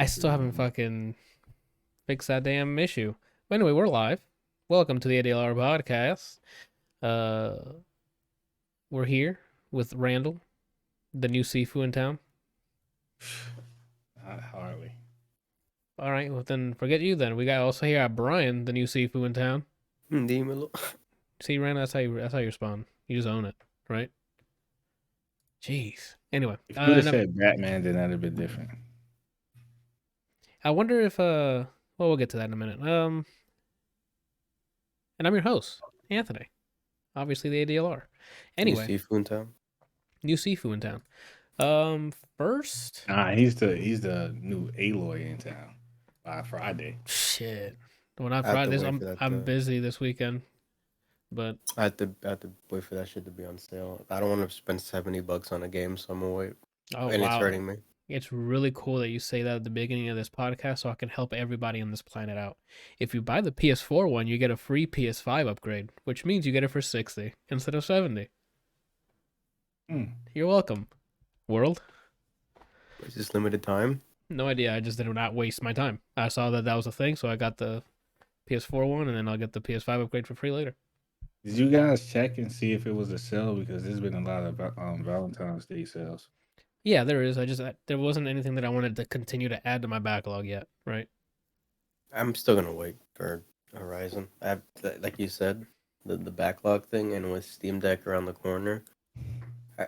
still haven't fucking fixed that damn issue. But anyway, we're live. Welcome to the ADLR Podcast. We're here with Randall, the new Sifu in town. How are we? All right, well then forget you then. We got also here Brian, the new Sifu in town. Dímelo. See, Randall, that's how you respond. You just own it, right? Jeez. Anyway, If you would have said Batman, then that'd have been different. I wonder if well, we'll get to that in a minute. And I'm your host, Anthony. Obviously the ADLR. Anyway, New Sifu in town. new Sifu in town. First, Nah, he's the new Aloy in town by Friday. shit. Well, not I have to Friday. wait I'm for that I'm to- busy this weekend, but I have to wait for that shit to be on sale. I don't want to spend $70 on a game, so I'm gonna wait. oh And it's wow, hurting me. it's really cool that you say that at the beginning of this podcast, so I can help everybody on this planet out. If you buy the PS4 one, you get a free PS5 upgrade, which means you get it for 60 instead of 70. Hmm. You're welcome, world. Is this limited time? No idea. I just did not waste my time. I saw that was a thing, so I got the PS4 one, and then I'll get the PS5 upgrade for free later. Did you guys check and see if it was a sale? Because there's been a lot of Valentine's Day sales. Yeah, there is. There wasn't anything that I wanted to continue to add to my backlog yet, right? I'm still gonna wait for Horizon. I have, like you said, the backlog thing, and with Steam Deck around the corner.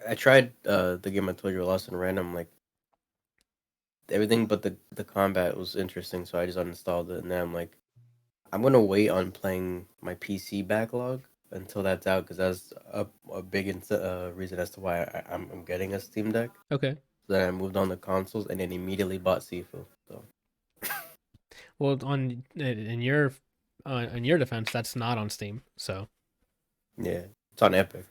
I tried the game I told you lost in random, like everything but the combat was interesting, so I just uninstalled it, and then I'm like, I'm gonna wait on playing my PC backlog until that's out, because that's a big reason as to why I'm getting a Steam Deck. Okay. So then I moved on to consoles and then immediately bought Sifu. So Well, in your defense, that's not on Steam, so yeah, it's on Epic.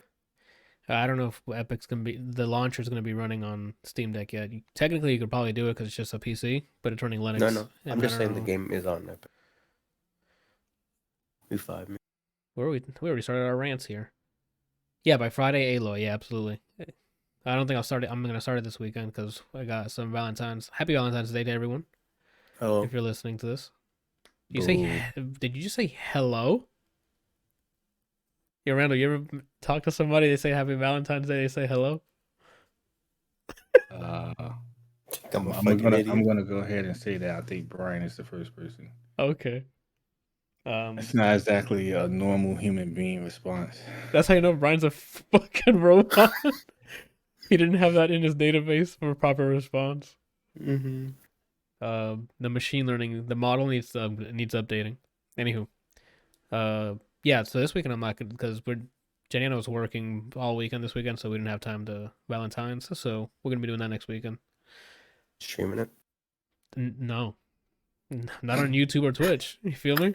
I don't know if the launcher's gonna be running on Steam Deck yet. Technically, you could probably do it because it's just a PC, but it's running Linux. No, and I'm I just don't saying the know. game is on Epic. We We already started our rants here. Yeah, by Friday, Aloy. Yeah, absolutely. I don't think I'll start it. I'm gonna start it this weekend because I got some Happy Valentine's Day to everyone. Hello. If you're listening to this, did you just say hello? Yeah, Randall, you ever talk to somebody, they say Happy Valentine's Day, they say hello? I'm I'm a fucking idiot. gonna go ahead and say that I think Brian is the first person. Okay. It's not exactly a normal human being response. That's how you know Brian's a fucking robot. He didn't have that in his database for proper response. Mm-hmm. The machine learning, the model needs updating. Anywho, yeah. So this weekend I'm not because Jenny and I was working all weekend this weekend, so we didn't have time to Valentine's. So we're gonna be doing that next weekend. Streaming it. No, not on YouTube or Twitch. You feel me?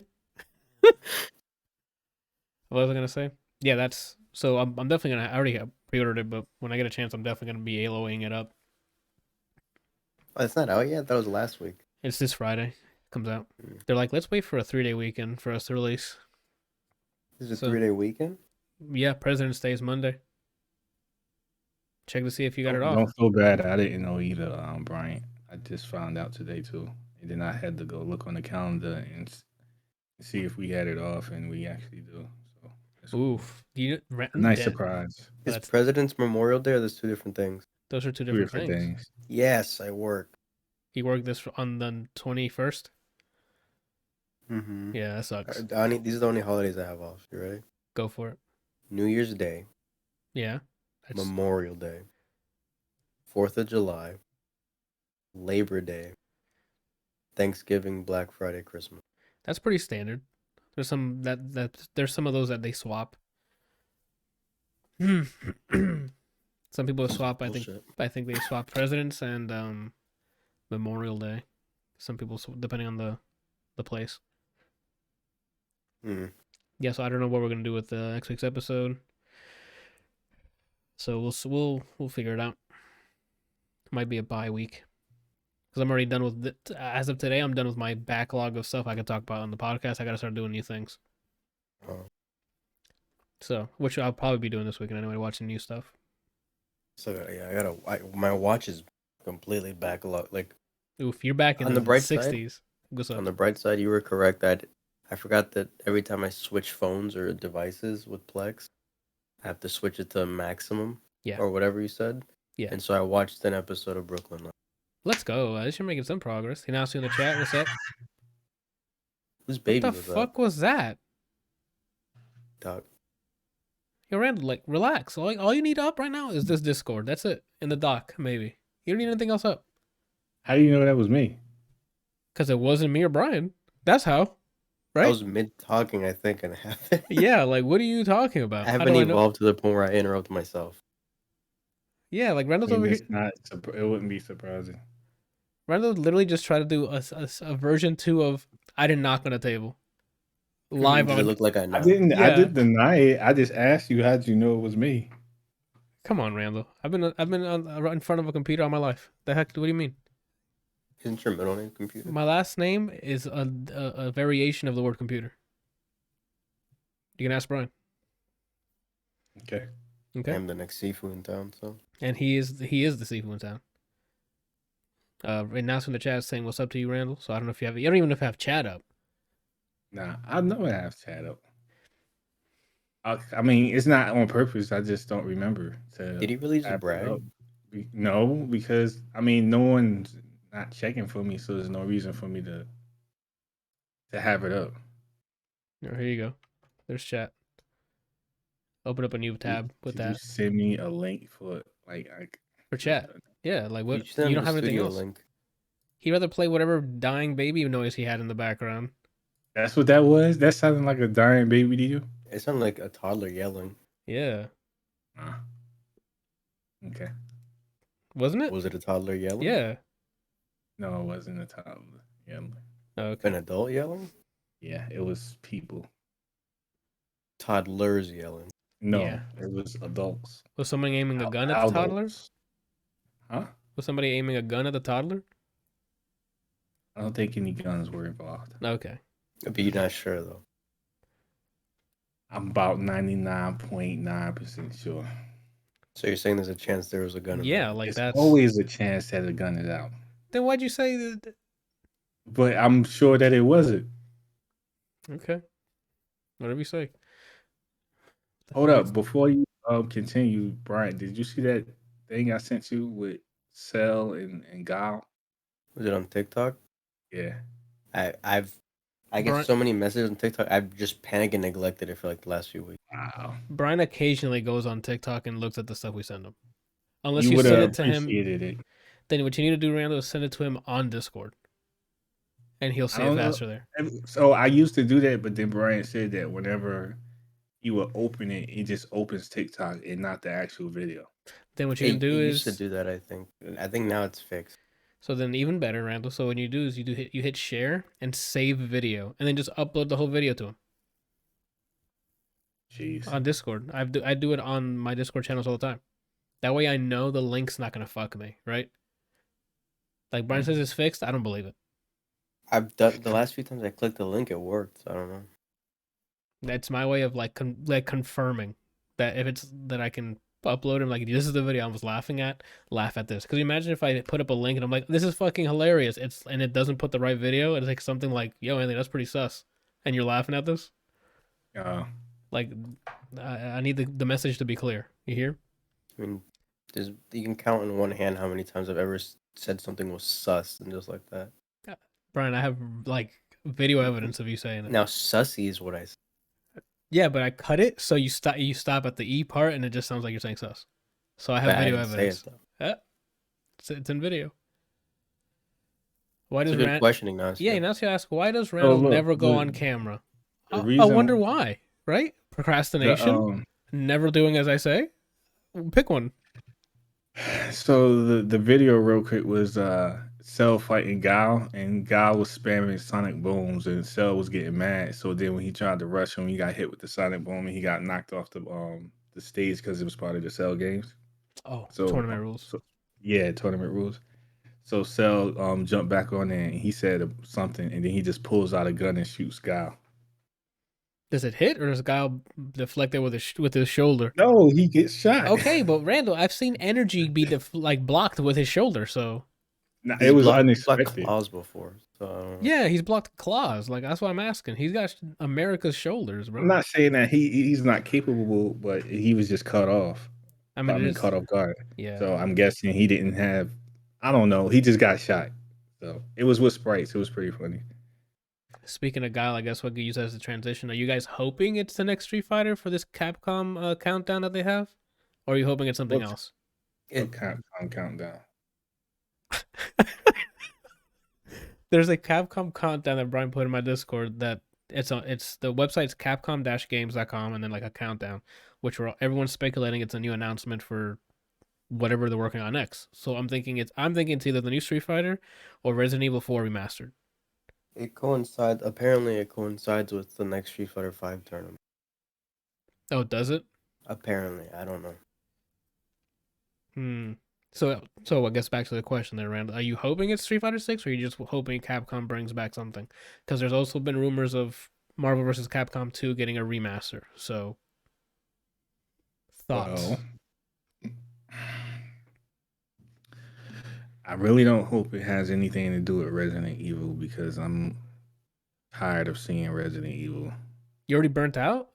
What was I gonna say? Yeah, that's so. I'm definitely gonna. I already pre-ordered it, but when I get a chance, I'm definitely gonna be Aloing it up. Oh, it's not out yet. That was last week. It's this Friday. Comes out. Mm. They're like, let's wait for a 3-day weekend for us to release. This is a So- 3-day weekend. Yeah, President's Day is Monday. Check to see if you got it off. Don't feel bad. I didn't know either, Brian. I just found out today too, and then I had to go look on the calendar and see if we had it off, and we actually do. So it's Oof. a nice surprise. Is That's- President's Memorial Day, or there's two different things? Those are two Two different different things. things. Yes, I work. He worked this on the 21st. Mm-hmm. Yeah, that sucks. These are the only holidays I have off. You ready? Go for it. New Year's Day, Yeah. That's, Memorial Day, 4th of July, Labor Day, Thanksgiving, Black Friday, Christmas. that's pretty standard. There's some there's some of those that they swap. Some people swap. Bullshit. I think they swap presidents and Memorial Day. Some people, depending on the place. Mm. Yeah, so I don't know what we're gonna do with next week's episode. So we'll figure it out. Might be a bye week because I'm already done with as of today. I'm done with my backlog of stuff I could talk about on the podcast. I gotta start doing new things. Oh. So, which I'll probably be doing this weekend anyway, watching new stuff. So yeah, my watch is completely backlog. Like Oof, you're back in On the the bright side, 60s. What's up? on the bright side, you were correct that I forgot that every time I switch phones or devices with Plex, I have to switch it to maximum Yeah. or whatever you said. Yeah. And so I watched an episode of Brooklyn. Let's go. At least you're making some progress. You now see in the chat. What's up? Whose What baby the was fuck was that? that? Dog. Yo, Randall, like, relax. All you need up right now is this Discord. That's it. In the dock, maybe. You don't need anything else up. How do you know that was me? Because it wasn't me or Brian. That's how. Right? I was mid talking, I think, and half. Yeah, like, what are you talking about? I How haven't do I know? evolved to the point where I interrupt myself. Yeah, like, I Randall's mean, over here. it's not. It wouldn't be surprising. Randall literally just tried to do a version 2 of I did knock on a table. Live Does it on. look like I know? I didn't. I Yeah. didn't deny it. I just asked you, how'd you know it was me? Come on, Randall. I've been in front of a computer all my life. The heck? What do you mean? Isn't your middle name computer? My last name is a variation of the word computer. You can ask Brian. Okay. Okay. I'm the next Sifu in town, so. And he is the Sifu in town. Right now, in the chat saying what's up to you, Randall. So I don't know if you don't even know if you have chat up. Nah, I know I have chat up. I mean, it's not on purpose. I just don't remember. Did he really just have it brag? up. No, because I mean, no one's not checking for me, so there's no reason for me to have it up. Here you go. There's chat. Open up a new tab with Did that you send me a link for for chat. Yeah, like what? sent You him don't the have anything studio else. link. He'd rather play whatever dying baby noise he had in the background. That's what that was. That sounded like a dying baby to you. It sounded like a toddler yelling. Yeah, Okay. wasn't it? Was it a toddler yelling? Yeah. No, it wasn't a toddler. Yeah. Oh, okay. An adult yelling? Yeah, it was people. Toddlers yelling. No, Yeah. it was adults. Was somebody aiming a gun at the Adults. toddler? Huh? Was somebody aiming a gun at the toddler? I don't think any guns were involved. Okay. But you're not sure, though. I'm about 99.9% sure. So you're saying there's a chance there was a gun Yeah, involved? like It's that's. always a chance that a gun is out. Then why'd you say that? But I'm sure that it wasn't. Okay. Whatever you say. Hold up. Before you continue, Brian, did you see that thing I sent you with Cell and Gal? Was it on TikTok? Yeah. I get Brian- so many messages on TikTok. I've just panicked and neglected it for like the last few weeks. Wow. Brian occasionally goes on TikTok and looks at the stuff we send him. Unless You you would send have it to him, appreciated it. then what you need to do, Randall, is send it to him on Discord. And he'll see I it don't know. faster there. So I used to do that, but then Brian said that whenever you would open it, it just opens TikTok and not the actual video. Then what you can do It is used to do that. I think now it's fixed. so then even better, Randall. So what you do is you hit share and save video, and then just upload the whole video to him Jeez. on Discord. I do it on my Discord channels all the time. That way I know the link's not gonna fuck me, right? Like Brian says it's fixed. I don't believe it. I've done the last few times I clicked the link, it worked. So I don't know. That's my way of like confirming that if it's that I can upload him. Like this is the video I was laughing at. Laugh at this because imagine if I put up a link and I'm like, this is fucking hilarious. And it doesn't put the right video. It's like something like, yo, Anthony, that's pretty sus. And you're laughing at this. Like, I need the message to be clear. You hear? I mean, you can count in one hand how many times I've ever said something was sus and just like that. Brian, I have like video evidence of you saying it. Now, sussy is what I said. Yeah, but I cut it so you stop at the E part and it just sounds like you're saying sus. So I have But I video didn't say evidence. it, though. It's in video. Why It's does a good Rand? questioning now. Yeah, now you ask, why does Randall look, never go the- on camera? the I reason- wonder why. Right? Procrastination. Never doing as I say. Pick one. So the video real quick was Cell fighting Gal, and Gal was spamming sonic booms, and Cell was getting mad. So then when he tried to rush him, he got hit with the sonic boom, and he got knocked off the stage because it was part of the Cell games. Oh, So tournament rules. Tournament rules. So Cell jumped back on there, and he said something, and then he just pulls out a gun and shoots Gal. Does it hit or does Guy deflect it with his shoulder? No, he gets shot. Okay, but Randall, I've seen energy be blocked with his shoulder. So Nah, it He's was blocked unexpected. claws before, so I don't know. Yeah, he's blocked claws. Like that's what I'm asking. He's got America's shoulders, I'm bro. not saying that he's not capable, but he was just cut off. I mean, it is. Caught off guard. Yeah. So I'm guessing he didn't have. I don't know. He just got shot. So it was with sprites. It was pretty funny. Speaking of Guile, I guess what could use as a transition. Are you guys hoping it's the next Street Fighter for this Capcom countdown that they have, or are you hoping it's something What's- else? Countdown. There's a Capcom countdown that Brian put in my Discord that it's the website's capcom-games.com and then like a countdown, which everyone's speculating it's a new announcement for whatever they're working on next. So I'm thinking it's either the new Street Fighter or Resident Evil 4 remastered. Apparently it coincides with the next Street Fighter 5 tournament. Oh, does it? Apparently, I don't know. So I guess back to the question there, Randall. Are you hoping it's Street Fighter 6 or are you just hoping Capcom brings back something? Because there's also been rumors of Marvel vs. Capcom 2 getting a remaster. So, thoughts? Well, I really don't hope it has anything to do with Resident Evil because I'm tired of seeing Resident Evil. You already burnt out?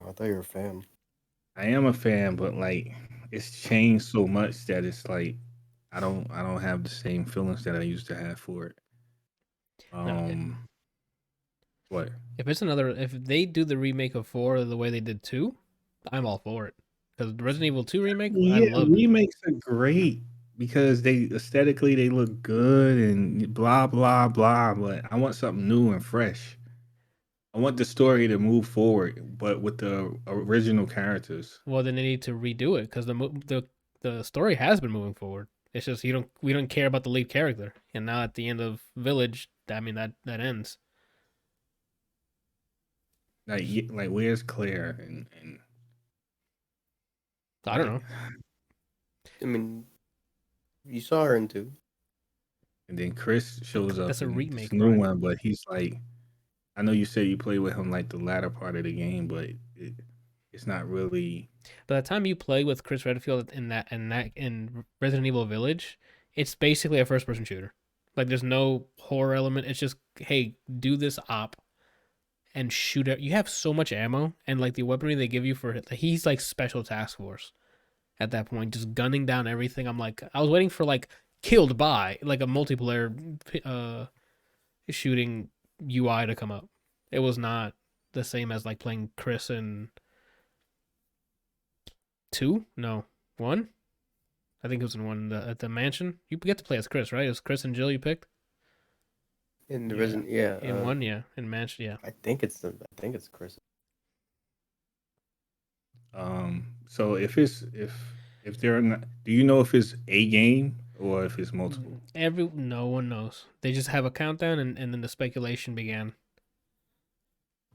I thought you were a fan. I am a fan, but like it's changed so much that it's like I don't have the same feelings that I used to have for it. What? If they do the remake of 4 the way they did 2, I'm all for it. Because the Resident Evil 2 remake, I love it. Remakes are great because they aesthetically they look good and blah blah blah. But I want something new and fresh. I want the story to move forward, but with the original characters. Well, then they need to redo it because the story has been moving forward. It's just we don't care about the lead character, and now at the end of Village, I mean that ends. Like where's Claire and I don't know. I mean, you saw her in 2. And then Chris shows up. That's a in remake, this new right? one, but he's like, I know you said you play with him like the latter part of the game, but it's not really. By the time you play with Chris Redfield in Resident Evil Village, it's basically a first-person shooter. Like there's no horror element. It's just hey, do this op and shoot it. You have so much ammo, and like the weaponry they give you he's like special task force at that point, just gunning down everything. I'm like, I was waiting for like killed by like a multiplayer shooting UI to come up. It was not the same as like playing Chris in 2? No, 1? I think it was in 1 at the mansion. You get to play as Chris, right? It was Chris and Jill you picked? In the Yeah. Resident, yeah. In 1, yeah. In mansion, yeah. I think it's Chris. So if they're not, do you know if it's a game or if it's multiple? No one knows. They just have a countdown, and then the speculation began.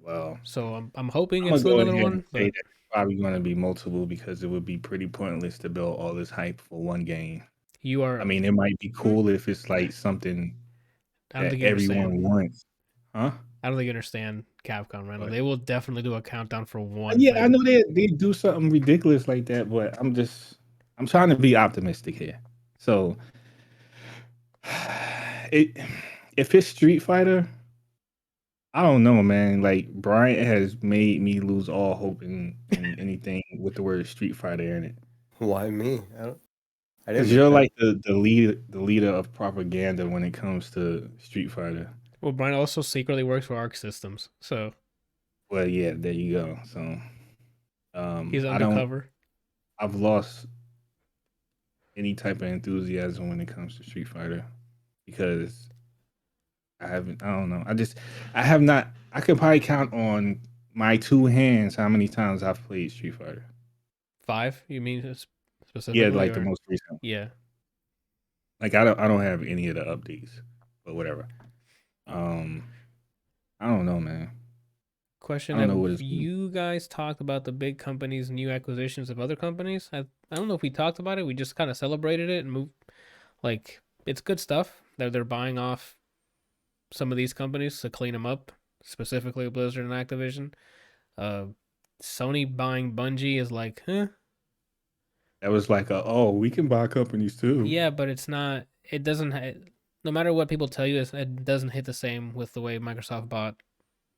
Well, So I'm hoping I'm it's gonna go another ahead one. and say that it's probably going to be multiple because it would be pretty pointless to build all this hype for one game. You are. I mean, it might be cool if it's like something I don't that think you understand. everyone wants, huh? I don't think you understand Capcom, Randall. They will definitely do a countdown for one. Yeah, thing. I know they do something ridiculous like that, but I'm trying to be optimistic here. So, if it's Street Fighter, I don't know, man. Like Bryant has made me lose all hope in anything with the word Street Fighter in it. Why me? I didn't. Because you're like the leader of propaganda when it comes to Street Fighter. Well, Brian also secretly works for Arc Systems, so Well, yeah, there you go. So, he's undercover. I've lost any type of enthusiasm when it comes to Street Fighter because I don't know. I have not. I could probably count on my 2 hands how many times I've played Street Fighter. 5? You mean specifically? Yeah, like the most recent. Yeah. Like I don't have any of the updates, but whatever. I don't know, man. Question: I don't know what Have it's you guys talked about the big companies' new acquisitions of other companies? I don't know if we talked about it. We just kind of celebrated it and moved. Like it's good stuff that they're buying off some of these companies to clean them up, specifically Blizzard and Activision. Sony buying Bungie is like, huh? That was like we can buy companies too. Yeah, but it's not. it doesn't. No matter what people tell you, it doesn't hit the same with the way Microsoft bought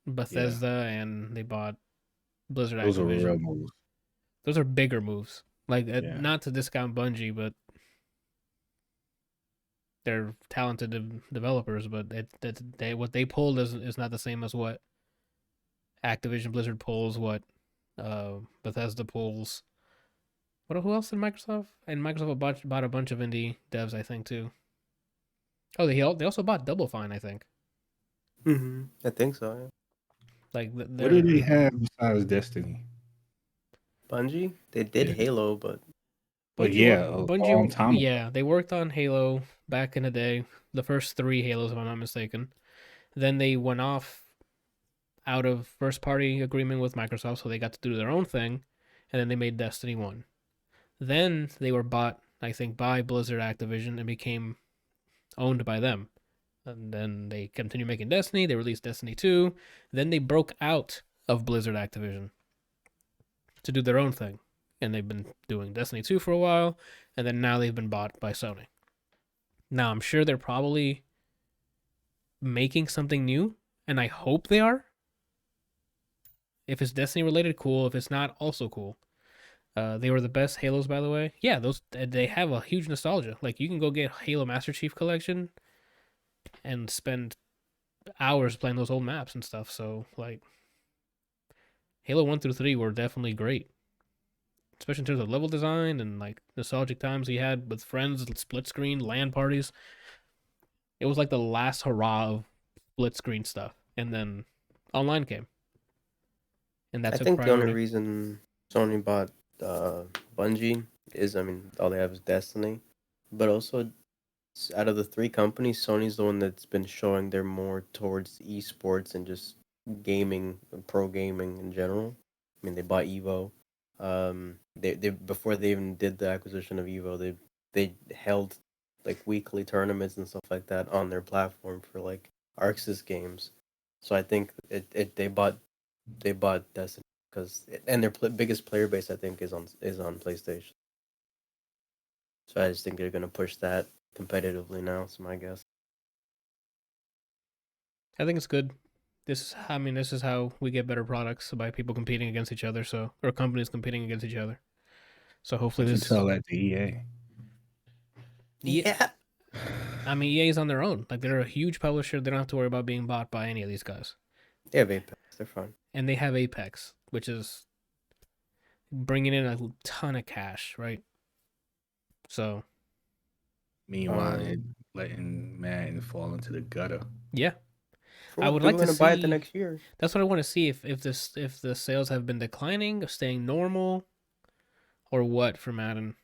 Bethesda and they bought Blizzard Those are real Activision. moves. Those are bigger moves. Like Yeah. not to discount Bungie, but they're talented developers. But what they pulled is not the same as what Activision Blizzard pulls. What Bethesda pulls. Who else did Microsoft? And Microsoft bought a bunch of indie devs, I think, too. Oh, they also bought Double Fine, I think. I think so. Yeah. Like What do they have besides Destiny? Bungie, they did Yeah. Halo, but Bungie, time. yeah, they worked on Halo back in the day, the first 3 Halos, if I'm not mistaken. Then they went off out of first party agreement with Microsoft, so they got to do their own thing, and then they made Destiny 1. Then they were bought, I think, by Blizzard Activision and became owned by them. And then they continued making Destiny. They released Destiny 2. Then they broke out of Blizzard Activision to do their own thing. And they've been doing Destiny 2 for a while. And then now they've been bought by Sony. Now, I'm sure they're probably making something new. And I hope they are. If it's Destiny related, cool. If it's not, also cool. They were the best Halos, by the way. Yeah, they have a huge nostalgia. Like, you can go get Halo Master Chief Collection and spend hours playing those old maps and stuff. So, like, Halo 1 through 3 were definitely great. Especially in terms of level design and, like, nostalgic times we had with friends, split screen, LAN parties. It was like the last hurrah of split screen stuff. And then online came. And that's I think priority. the only reason Sony bought Bungie is, I mean, all they have is Destiny. But also, out of the 3 companies, Sony's the one that's been showing they're more towards esports and just gaming, pro gaming in general. I mean, they bought Evo. They before they even did the acquisition of Evo, they held like weekly tournaments and stuff like that on their platform for like Arxis games. So I think they bought Destiny because and their biggest player base I think is on PlayStation. So I just think they're gonna push that competitively now. That's my guess. I think it's good. This is how we get better products, by people competing against each other. Or companies competing against each other. So hopefully You tell that to EA. Yeah. I mean, EA is on their own. Like, they're a huge publisher. They don't have to worry about being bought by any of these guys. They have Apex. They're fine. And they have Apex, which is bringing in a ton of cash, right? So. Meanwhile, letting Madden fall into the gutter. Yeah. Sure, I would like to see. Buy it the next year. That's what I want to see. If the sales have been declining, or staying normal, or what for Madden.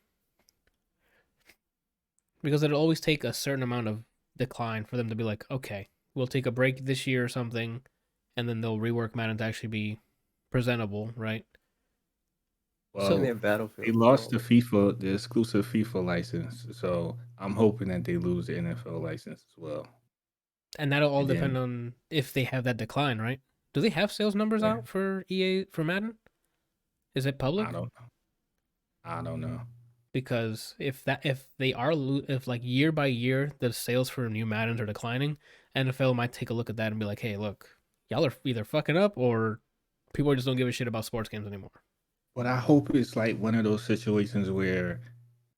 Because it'll always take a certain amount of decline for them to be like, okay, we'll take a break this year or something, and then they'll rework Madden to actually be presentable, right? Well, they have Battlefield. They lost the exclusive FIFA license, so I'm hoping that they lose the NFL license as well. And that'll all depend on if they have that decline, right? Do they have sales numbers out for EA for Madden? Is it public? I don't know. Because if like year by year the sales for new Maddens are declining, NFL might take a look at that and be like, hey, look, y'all are either fucking up or people just don't give a shit about sports games anymore. But I hope it's like one of those situations where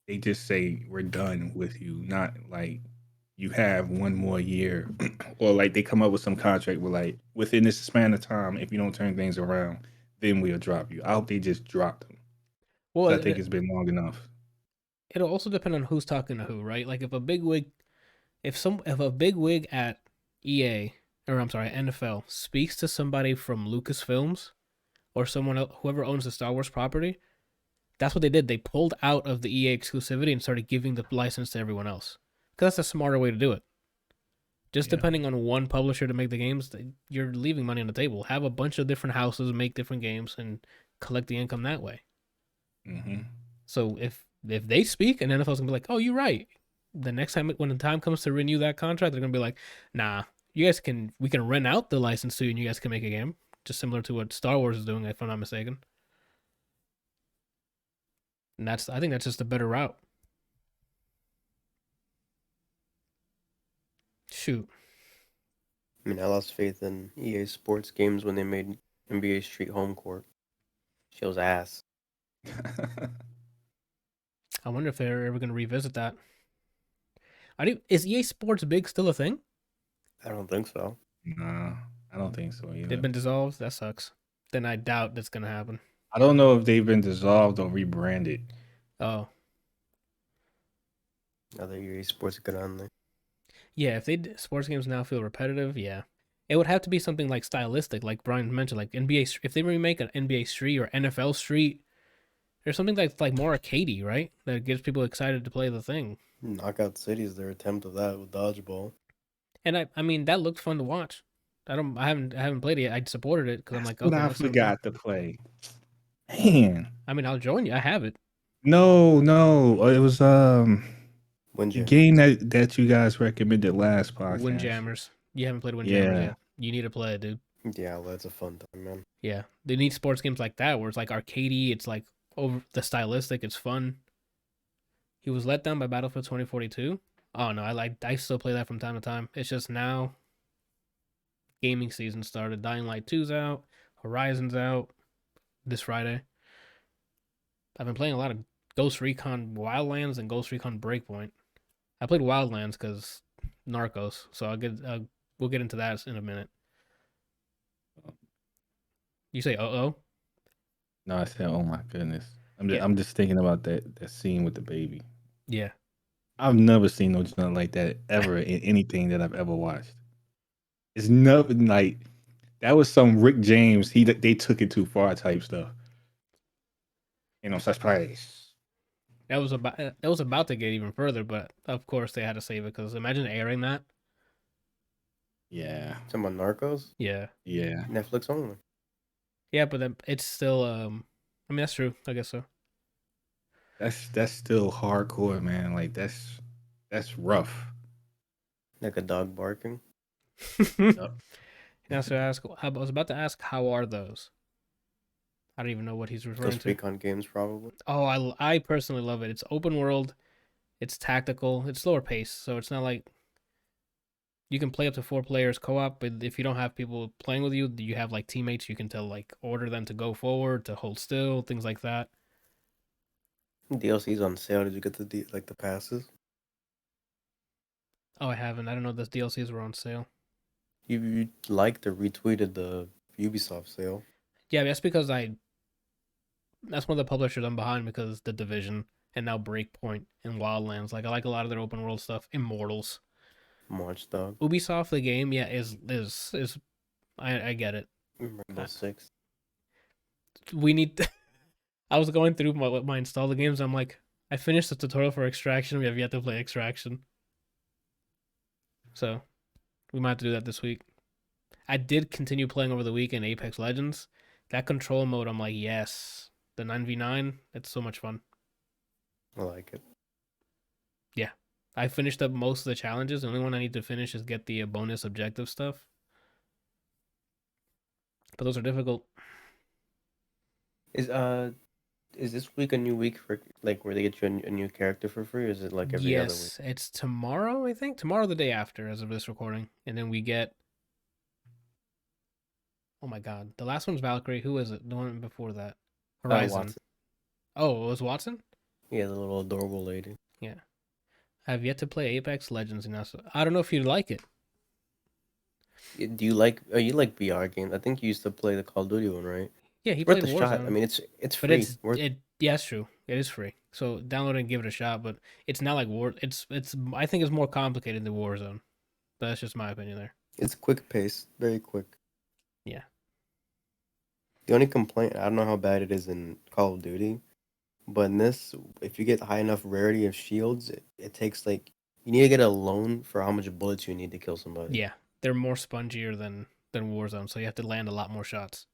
they just say we're done with you, not like you have one more year, or like they come up with some contract where like within this span of time, if you don't turn things around, then we'll drop you. I hope they just drop them. Well, I think it's been long enough. It'll also depend on who's talking to who, right? Like if a big wig at EA or I'm sorry, NFL speaks to somebody from Lucasfilms or someone else, whoever owns the Star Wars property, that's what they did. They pulled out of the EA exclusivity and started giving the license to everyone else. Because that's a smarter way to do it. Just depending on one publisher to make the games, you're leaving money on the table. Have a bunch of different houses make different games and collect the income that way. Mm-hmm. So if they speak, and NFL's gonna be like, "Oh, you're right." The next time when the time comes to renew that contract, they're gonna be like, "Nah, we can rent out the license to you, and you guys can make a game." Just similar to what Star Wars is doing, if I'm not mistaken. And I think that's just a better route. Shoot. I mean, I lost faith in EA Sports games when they made NBA Street Home Court. Shows ass. I wonder if they're ever going to revisit that. Is EA Sports Big still a thing? I don't think so. Nah, I don't think so either. They've been dissolved? That sucks. Then I doubt that's going to happen. I don't know if they've been dissolved or rebranded. Oh. Other EA Sports get on there. Yeah, if sports games now feel repetitive, yeah. It would have to be something like stylistic, like Brian mentioned, like NBA. If they remake an NBA Street or NFL Street, there's something that's like more arcadey, right? That gets people excited to play the thing. Knockout City is their attempt of that with dodgeball. And I mean, that looked fun to watch. I haven't played it yet. I supported it because I'm like, What okay, I forgot to play. Man. I mean, I'll join you. I have it. No. It was the Windjammer. game that you guys recommended last podcast. Windjammers. You haven't played Windjammers Yeah. yet. You need to play it, dude. Yeah, well, that's a fun time, man. Yeah, they need sports games like that where it's like arcadey. It's like over the stylistic. It's fun. He was let down by Battlefield 2042. Oh no, I still play that from time to time. It's just now gaming season started. Dying Light 2's out. Horizon's out this Friday. I've been playing a lot of Ghost Recon Wildlands and Ghost Recon Breakpoint. I played Wildlands because Narcos, so we'll get into that in a minute. You say oh? No, I said, oh my goodness. Yeah. I'm just thinking about that scene with the baby. Yeah. I've never seen no joint like that ever in anything that I've ever watched. It's nothing like that was some Rick James. They took it too far type stuff. Such place. That was about to get even further, but of course they had to save it because imagine airing that. Yeah. Talking about Narcos? Yeah. Yeah. Netflix only. Yeah, but then it's still I mean that's true. I guess so. That's still hardcore, man. Like that's rough. Like a dog barking. Now, so I was about to ask, how are those? I don't even know what he's referring Those to. Recon games, probably. Oh, I personally love it. It's open world, it's tactical, it's slower pace, so it's not like you can play up to 4 players co-op. But if you don't have people playing with you, you have like teammates. You can order them to go forward, to hold still, things like that. DLC's on sale. Did you get the passes? Oh, I haven't. I don't know if those DLCs were on sale. You liked or retweeted the Ubisoft sale. Yeah, that's because that's one of the publishers I'm behind because The Division and now Breakpoint and Wildlands. Like I like a lot of their open world stuff. Immortals. Watchdog. Ubisoft, the game, yeah, is I get it. Rainbow Six. We need. I was going through my installed games. I'm like, I finished the tutorial for Extraction. We have yet to play Extraction. So, we might have to do that this week. I did continue playing over the weekend Apex Legends. That control mode, I'm like, yes. The 9v9, it's so much fun. I like it. Yeah. I finished up most of the challenges. The only one I need to finish is get the bonus objective stuff. But those are difficult. Is this week a new week for like where they get you a new character for free, or is it like every other week? Yes, it's tomorrow, I think. Tomorrow, the day after, as of this recording. And then we get... Oh my god. The last one's Valkyrie. Who is it? The one before that? Horizon. Watson. Oh, it was Watson? Yeah, the little adorable lady. Yeah. I have yet to play Apex Legends. I don't know if you'd like it. Do you like VR games? I think you used to play the Call of Duty one, right? Yeah, he Worth played a shot. Warzone. I mean, it's But free. yeah, it's true. It is free. So download it and give it a shot. But it's not like It's I think it's more complicated than Warzone. But that's just my opinion there. It's quick pace, very quick. Yeah. The only complaint, I don't know how bad it is in Call of Duty, but in this, if you get high enough rarity of shields, it takes you need to get a loan for how much bullets you need to kill somebody. Yeah, they're more spongier than Warzone, so you have to land a lot more shots.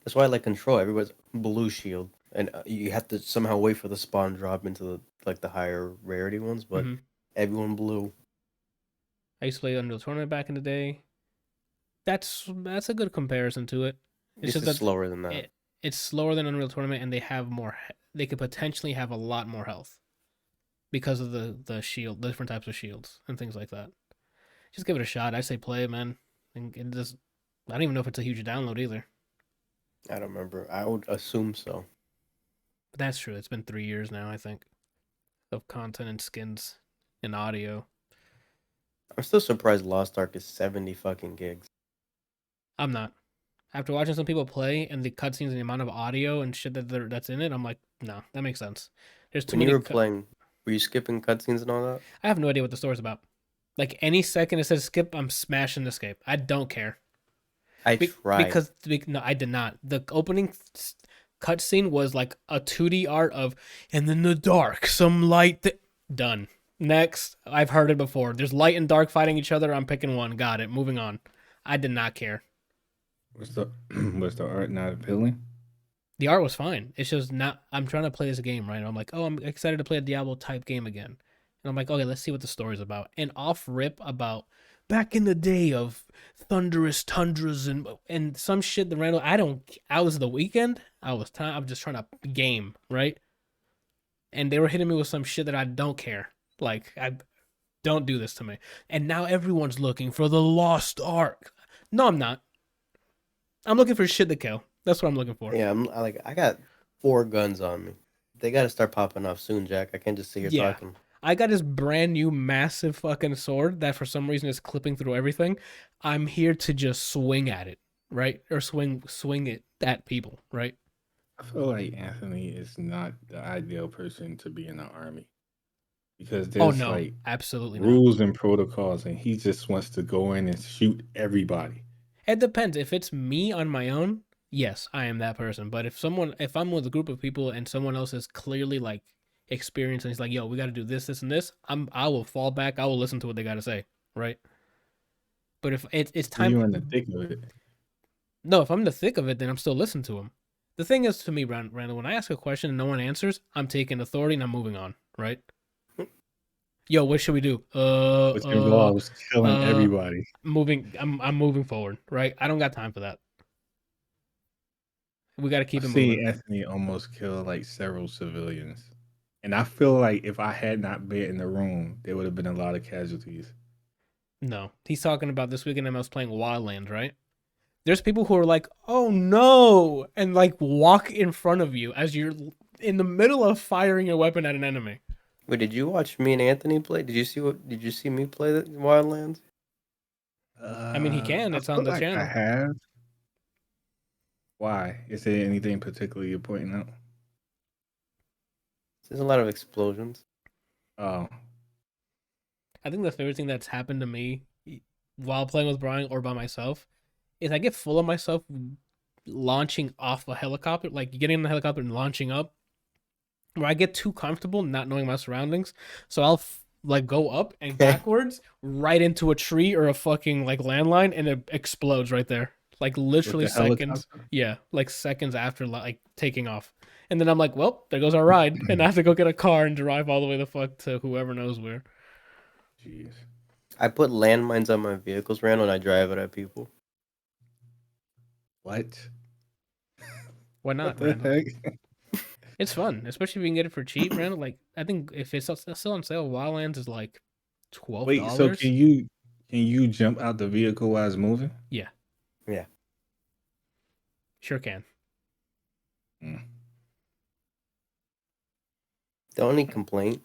That's why I like Control. Everybody's blue shield, and you have to somehow wait for the spawn drop into the higher rarity ones, but everyone blue. I used to play Unreal Tournament back in the day. That's a good comparison to it. It's just slower than that. It's slower than Unreal Tournament, and they have more. They could potentially have a lot more health because of the shield, the different types of shields and things like that. Just give it a shot. I say play it, man. And it just, I don't even know if it's a huge download either. I don't remember. I would assume so. But that's true. It's been 3 years now, I think, of content and skins and audio. I'm still surprised Lost Ark is 70 fucking gigs. I'm not. After watching some people play and the cutscenes and the amount of audio and shit that's in it, I'm like, no, that makes sense. There's too When many. you were playing, were you skipping cutscenes and all that? I have no idea what the story's about. Like any second it says skip, I'm smashing escape. I don't care. I tried. No, I did not. The opening cutscene was like a 2D art of, and then the dark, some light. Done. Next, I've heard it before. There's light and dark fighting each other. I'm picking one. Got it. Moving on. I did not care. Was the art not appealing? The art was fine. It's just not. I'm trying to play this game right now. I'm like, oh, I'm excited to play a Diablo type game again. And I'm like, okay, let's see what the story's about. And off rip about back in the day of thunderous tundras and some shit. The random. I was the weekend. I'm just trying to game, right? And they were hitting me with some shit that I don't care. Like, I don't do this to me. And now everyone's looking for the lost ark. No, I'm not. I'm looking for shit to kill. That's what I'm looking for. Yeah, I got 4 guns on me. They got to start popping off soon, Jack. I can't just sit here talking. I got this brand new massive fucking sword that for some reason is clipping through everything. I'm here to just swing at it, right? Or swing it at people, right? I feel like Anthony is not the ideal person to be in the army. Because there's absolutely rules and protocols, and he just wants to go in and shoot everybody. It depends. If it's me on my own, yes, I am that person. But if I'm with a group of people and someone else is clearly like experienced and he's like, yo, we got to do this, this, and this, I will fall back. I will listen to what they got to say, right? But if it's time, you're in the thick of it. No, if I'm in the thick of it, then I'm still listening to him. The thing is, to me, Randall, when I ask a question and no one answers, I'm taking authority and I'm moving on, right? Yo, what should we do? Which involves killing everybody. I'm moving forward, right? I don't got time for that. We got to keep it moving. Anthony almost killed like several civilians, and I feel like if I had not been in the room, there would have been a lot of casualties. No, he's talking about this weekend. I was playing Wildlands, right? There's people who are like, "Oh no," and like walk in front of you as you're in the middle of firing a weapon at an enemy. Wait, did you watch me and Anthony play? Did you see me play the Wildlands? I mean, he can. It's on the channel. I have. Why? Is there anything particular you're pointing out? There's a lot of explosions. Oh. I think the favorite thing that's happened to me while playing with Brian or by myself is I get full of myself launching off a helicopter, like getting in the helicopter and launching up, where I get too comfortable not knowing my surroundings. So I'll like go up and backwards right into a tree or a fucking like landline, and it explodes right there. Like literally seconds. Yeah, like seconds after like taking off. And then I'm like, well, there goes our ride. And I have to go get a car and drive all the way the fuck to whoever knows where. Jeez. I put landmines on my vehicles, Randall, and I drive it at people. What? Why not, Randall? It's fun, especially if you can get it for cheap, Randall. Like, I think if it's still on sale, Wildlands is like $12. Wait, so can you jump out the vehicle while it's moving? Yeah. Yeah. Sure can. The only complaint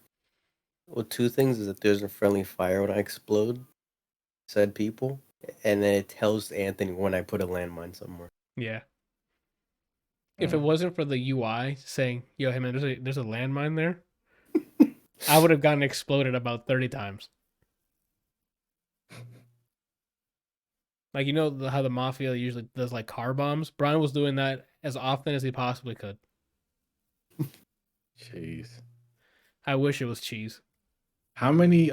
with 2 things is that there's a friendly fire when I explode said people, and then it tells Anthony when I put a landmine somewhere. Yeah. If it wasn't for the UI saying, yo, hey man, there's a landmine there, I would have gotten exploded about 30 times. Like, you know how the mafia usually does like car bombs? Brian was doing that as often as he possibly could. Jeez. I wish it was cheese. How many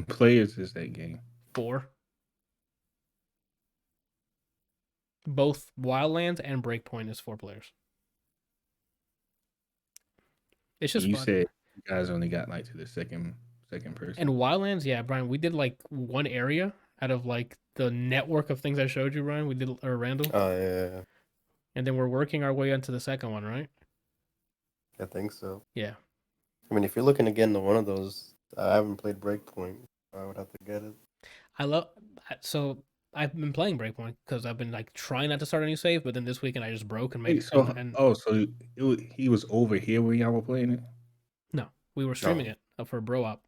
players is that game? 4. Both Wildlands and Breakpoint is 4 players. It's just you fun. said you guys only got like to the second person. And Wildlands, yeah, Brian, we did like one area out of like the network of things I showed you, Brian. We did, or Randall. Oh, yeah. And then we're working our way into the second one, right? I think so. Yeah. I mean, if you're looking to get into one of those, I haven't played Breakpoint. I would have to get it. So I've been playing Breakpoint because I've been like trying not to start a new save, but then this weekend I just broke and Wait, made so and so he was over here when y'all were playing it? no, we were streaming No. it for Bro Op.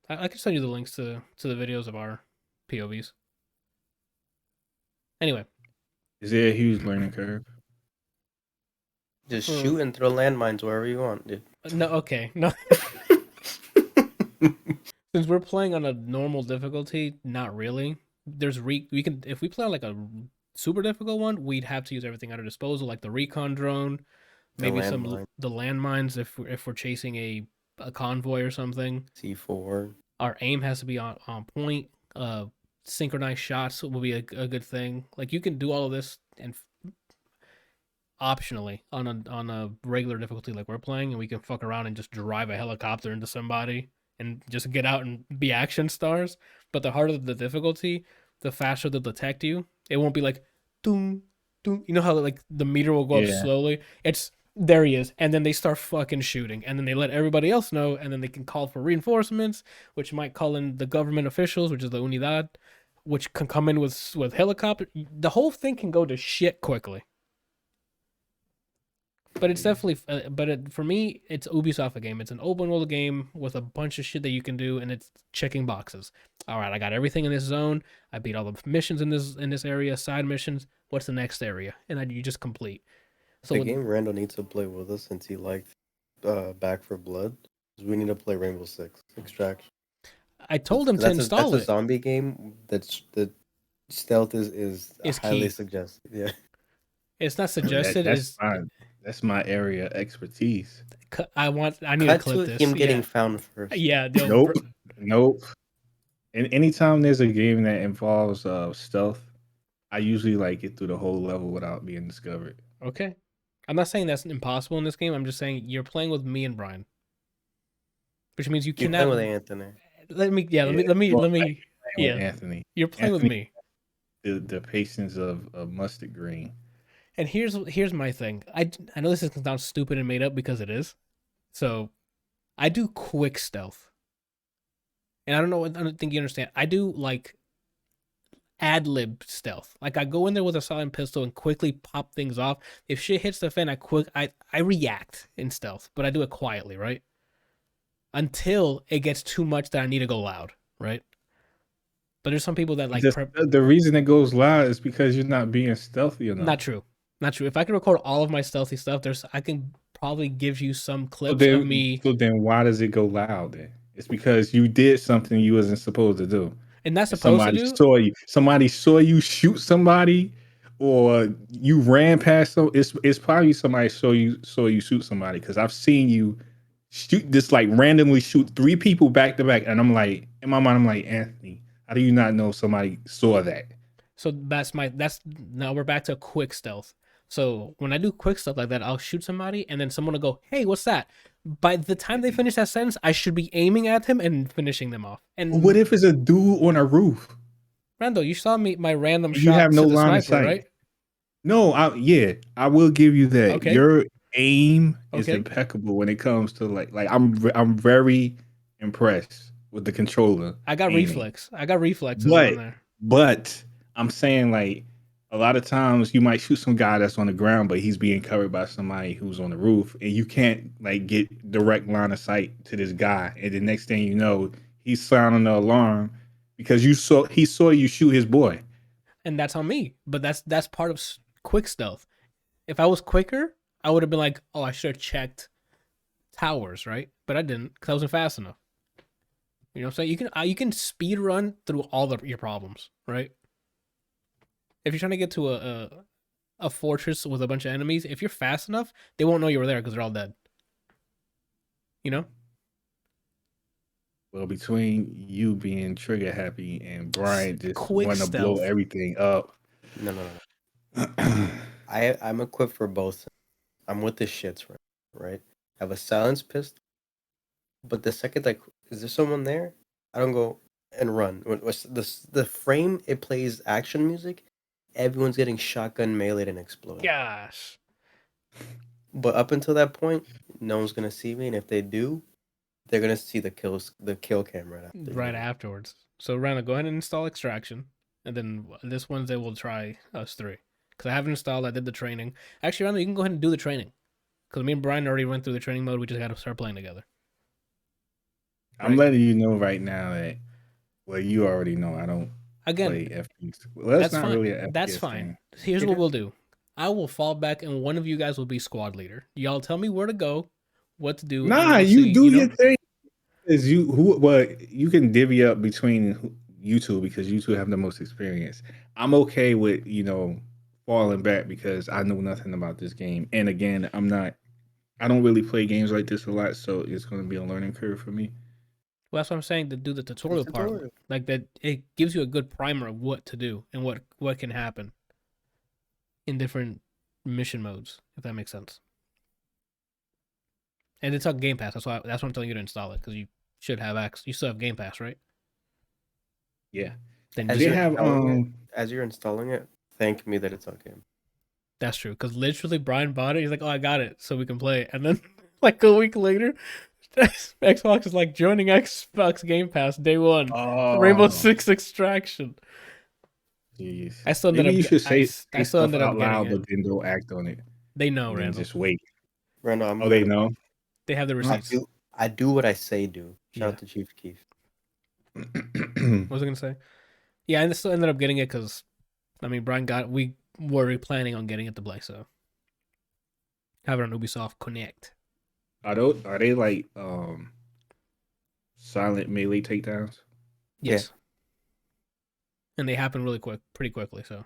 I can send you the links to the videos of our POVs. Anyway, Is there a huge learning curve? Just For- shoot and throw landmines wherever you want, dude. no, okay, no. Since we're playing on a normal difficulty, not really. We can if we play on like a super difficult one, we'd have to use everything at our disposal, like the recon drone, The maybe landmine. the landmines if we're chasing a convoy or something. C4. Our aim has to be on point. Synchronized shots will be a good thing. Like you can do all of this and optionally on a regular difficulty like we're playing, and we can fuck around and just drive a helicopter into somebody and just get out and be action stars. But the harder the difficulty, the faster they'll detect you. It won't be like doom doom. You know how like the meter will go up Yeah. slowly? It's there he is, and then they start fucking shooting, and then they let everybody else know, and then they can call for reinforcements, which might call in the government officials, which is the Unidad, which can come in with helicopter. The whole thing can go to shit quickly. But it's definitely, for me, it's Ubisoft a game. It's an open world game with a bunch of shit that you can do, and it's checking boxes. All right, I got everything in this zone. I beat all the missions in this area, side missions. What's the next area? And then you just complete. So The game Randall needs to play with us since he liked Back for Blood. We need to play Rainbow Six Extraction. I told him to install that's it. a zombie game. The stealth is highly key. suggested. Yeah. It's not suggested. That's my area of expertise. I need to Cut clip to this. him getting found first. Yeah. Nope. And anytime there's a game that involves stealth, I usually like get through the whole level without being discovered. Okay. I'm not saying that's impossible in this game. I'm just saying you're playing with me and Brian, which means you You're cannot. playing with Anthony. Let me. Yeah. Let me. Yeah. Anthony. You're playing with me. The patience of mustard green. And here's my thing. I know this is sound stupid and made up because it is. So, I do quick stealth. And I don't think you understand. I do like ad lib stealth. Like I go in there with a silent pistol and quickly pop things off. If shit hits the fan, I react in stealth, but I do it quietly, right? Until it gets too much that I need to go loud, right? But there's some people that like the reason it goes loud is because you're not being stealthy enough. Not true. If I can record all of my stealthy stuff, I can probably give you some clips of me. So then why does it go loud then? It's because you did something you wasn't supposed to do. And that's supposed to do. Somebody saw you shoot somebody, or you ran past them. It's probably somebody saw you shoot somebody, because I've seen you shoot this, like randomly shoot 3 people back to back, and I'm like, in my mind, I'm like, Anthony, how do you not know somebody saw that? So now we're back to quick stealth. So when I do quick stuff like that, I'll shoot somebody, and then someone will go, "Hey, what's that?" By the time they finish that sentence, I should be aiming at him and finishing them off. And what if it's a dude on a roof? Randall, you saw my random shot. You have no to the line of sniper, sight, right? No, I will give you that. Okay. Your aim is impeccable when it comes to like I'm very impressed with the controller. I got aiming. I got reflexes on there. But I'm saying, like, a lot of times you might shoot some guy that's on the ground, but he's being covered by somebody who's on the roof, and you can't like get direct line of sight to this guy. And the next thing you know, he's sounding the alarm because he saw you shoot his boy. And that's on me. But that's part of quick stealth. If I was quicker, I would have been like, "Oh, I should have checked towers, right?" But I didn't because I wasn't fast enough. You know what I'm saying? You can speed run through all your problems, right? If you're trying to get to a fortress with a bunch of enemies, if you're fast enough, they won't know you were there because they're all dead. You know? Well, between you being trigger happy and Brian just Quick want to stealth. blow everything up. No. I'm equipped for both. I'm with the shits, right? I have a silenced pistol, but the second is there someone there? I don't go and run. When the frame it plays action music, everyone's getting shotgun meleeed and exploded. Gosh. But up until that point, no one's gonna see me, and if they do, They're gonna see the kill cam right after. Right afterwards. So Randall, go ahead and install Extraction, and then this Wednesday we'll try us 3. Because I haven't installed. I did the training. Actually, Randall, you can go ahead and do the training. Because me and Brian already went through the training mode. We just got to start playing together. I'm letting you know right now that, well, you already know I don't play FPS. Well, that's not fine. really an FPS That's fine. game. Here's what we'll do. I will fall back, and one of you guys will be squad leader. Y'all tell me where to go, what to do. Nah, you do your thing. Is you can divvy up between you two because you two have the most experience. I'm okay with falling back because I know nothing about this game, and again, I don't really play games like this a lot, so it's going to be a learning curve for me. Well, that's what I'm saying, to do the tutorial part. Like that, it gives you a good primer of what to do and what can happen in different mission modes, if that makes sense. And it's on Game Pass. That's why I'm telling you to install it, because you should have access. You still have Game Pass, right? Yeah. Then as you're installing it, thank me that it's on Game. That's true, because literally Brian bought it. He's like, "Oh, I got it, so we can play it." And then, like a week later, Xbox is like, joining Xbox Game Pass day 1. Oh. Rainbow Six Extraction. Jeez. I still ended Maybe you should say stuff out loud, but then don't act on it. They know, and Randall. Just wait. Randall, they know. They have the receipts. I do what I say do. Shout out to Chief Keef. What was I gonna say? Yeah, and I still ended up getting it because, I mean, we were planning on getting it to play, so have it on Ubisoft Connect. Are they like silent melee takedowns? Yes. Yeah. And they happen pretty quickly, so